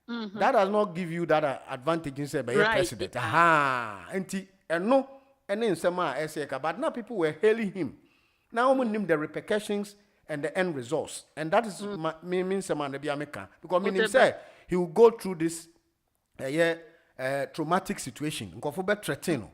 that does not give you that advantage in say by president. Aha, and no, and in some but now people were hailing him. Now we name the repercussions and the end results, and that is means some man be American because meaning say he will go through this traumatic situation. Nko for be threaten.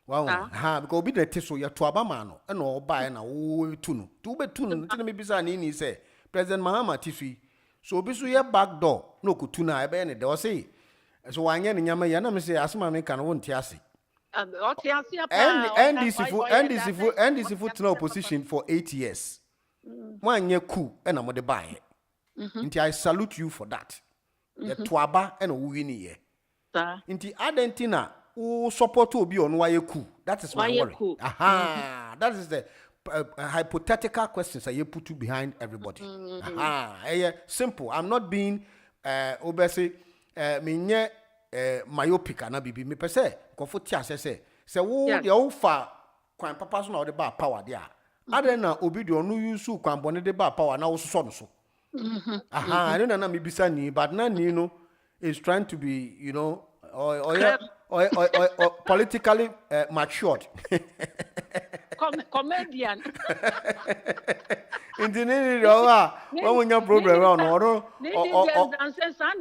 Wow, because be the so ya to abama no and all buy na wo tu no to be tu no tin me bisa ni say President Mahama Tifi so be so ya back door no ko tu na e be ne de o say so wanye ne nyama ya na me say asema me kan won ti ase NDC fu tena opposition for 8 years wanye ku e na mo de buy nti I salute you for that the twaba e na wo wi ni ye nti adentina who support obi on why cool. That is my worry. Aha, that is the hypothetical questions I put behind everybody. Aha, simple. I'm not being obviously me myopic and bibi me per se. Kofutia say wo the ofa kwan papa so na the bar power there. Other na obi the onu use kwan bone the bar power na wo so so. Aha, I don't know na me bisa ni but na ni no is trying to be, you know, or politically matured. Comedian. In the name of when you problem on or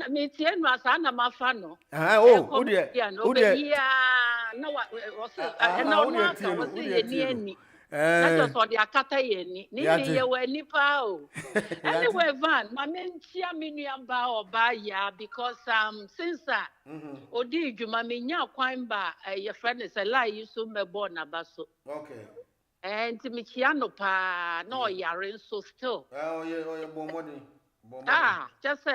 me tien was ana mafano. Oh, dear. No, that was for the akata yeni. Ni ye we nipa o. Anyway, Van, my men chia minuamba or ya because since odi djuma me nya kwan ba your friend is a lie you so me born abaso. Okay. And me chia no pa no yare so still. Oh yeah, bomoni. Just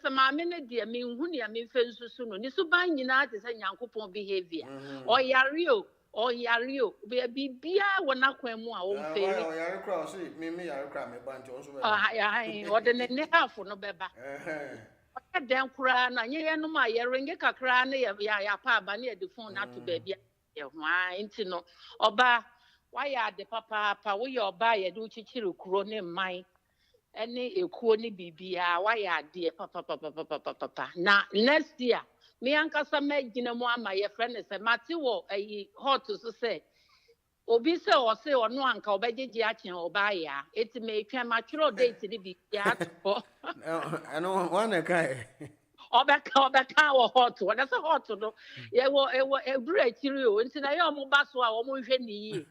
a mammy dear me huni a me fensu suno. Ni so ban nyina te say nyankopon behavior. Or yario. Or Yario, be a bibia when I came more. Oh, Yari cross, me, I cry me bunch also. Or the neha for no beba. Damn cran, and ye no my ring a cran, ya pa near the phone not to baby. Why, intino, or ba, why are the papa, we or buy a do chichiru crone mine. Any a corny bibia, why are dear papa. Now, next year. Me anka sa me gina mo ama ye friend say Mati wo hot to say obi say o say ono anka obegege achen oba ya eti me twa matro date ni bi ya to ano one kai obeka wo hot wo na say hot no ye wo ebru akiri o nti na ye omo ba so a omo hwe ni yi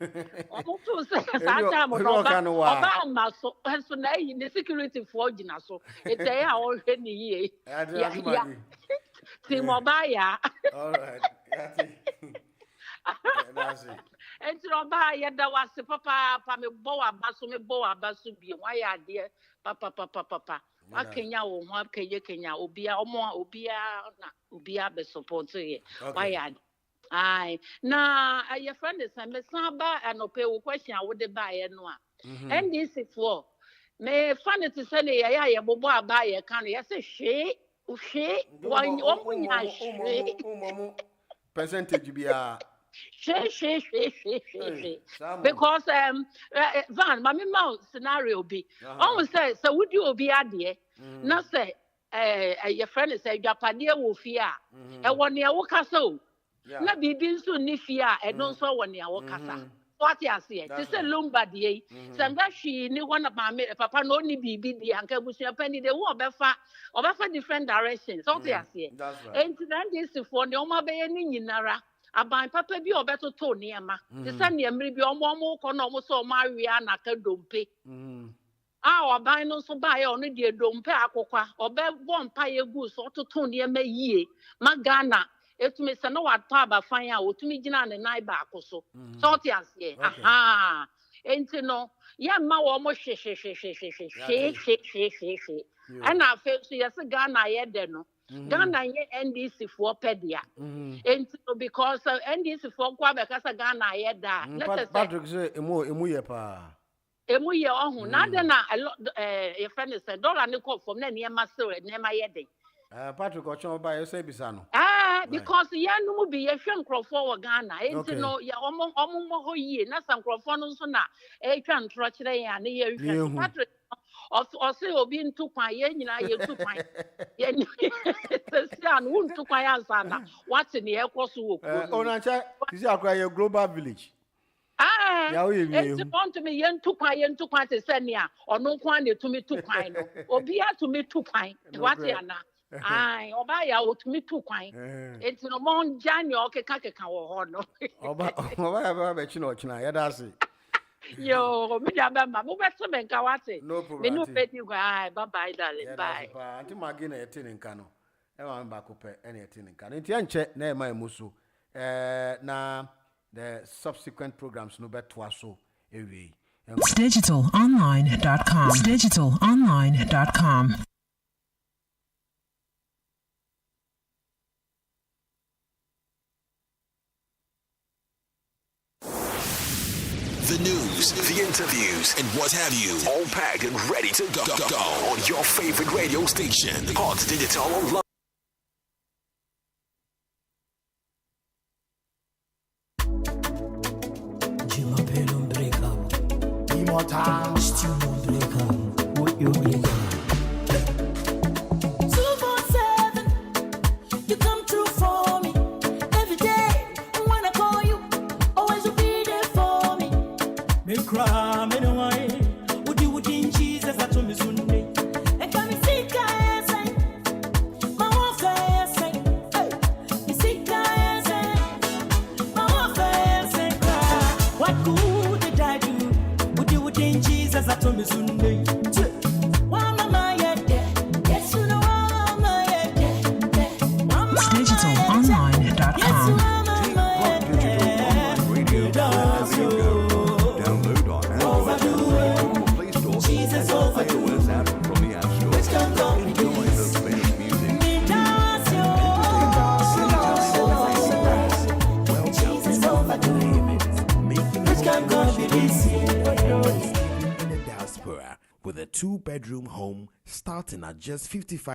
omo to say sa time no oba ma so na yi the security for gina so eti ya o hwe ni yi ya Timobaya. All right. That's it. And Robaya, that was the papa, me boa basu be. Why are dear papa? I can ya or one Kenya, Obia, or more Obia, be supposed to why are I now your friend is a Messaba and Opay question I would buy no. And this is for me funny to say, ya boba buy a can yes, she. Percentage be a because Van my mouth scenario be almost say so would you be adie not say your friend say Japadia will fear and 1 year worker so na bibi so ni fear and don't so 1 year worker what you say to say Lombardy sanga she ni one of my papa no ni bibi di anka busia penny de wo obefa different directions so you say and then this for the oma be ni nyinara aban papa bi obeto to niema the say niemri bi omo ko na omo so omo awia na ka dompe Ọban no so ba ye ono de dompe akokwa obe bompa ye gu so toton ne ma yie magana etumi se no wato abafan a otumi gina ne nai ba akoso so ti ase aha enti no ya ma wo mo hwe ana afa so yes Ghana ye de no Ghana ye NDC for pedia enti no because NDC for kwa be kasa Ghana ye da let us Patrick say emu ye pa emu ye ohun na de na e friend say dollar ne call from na niema sell niema ye den Patrick Ochon ba you say bisa no because ye no mu bi ye hwe nkrofo wo Ghana enti no ya omo ho yie na san nkrofo no so na e twa ntro kire ya na ye hwe Patrick o say obi ntu kwan ye nyina ye ntu kwan ye se an wu ntu kwan ya sana what ne ye koso wo ko ona cha tisi akra ye global village enti want me yen tu kwan te senia ono kwan ne tumi tu kwan no obi atumi tu kwan what ya na oba ya otumi tu kwan enti no mon jani okeka wo ho no oba ya ba chi no china ya da se yo me da ba ma mo beto me nka wate no problem me no peti go bye bye darling bye anti magi na yete ne nka no e ma ba ko pe e na yete ne nka no enti anche na e ma emuso na the subsequent programs no better so away. Digitalonline.com. Digitalonline.com. The news, the interviews, and what have you, all packed and ready to go on your favorite radio station, Hot Digital Online. Immortal, still no break up. What you break up? 247, you come true for me every day. When I call you, always will be there for me. Me cry, me no why. Would you in Jesus? I told me Sunday. And come and see guys, my warfare, say, you see guys, my warfare, say, what good did I do? In Jesus, I told me Sunday. Digitalonline.com. Download on Android Play Store. Jesus iOS app from the App Store. Enjoy the best music. In the Diaspora with a 2-bedroom home starting at just $55.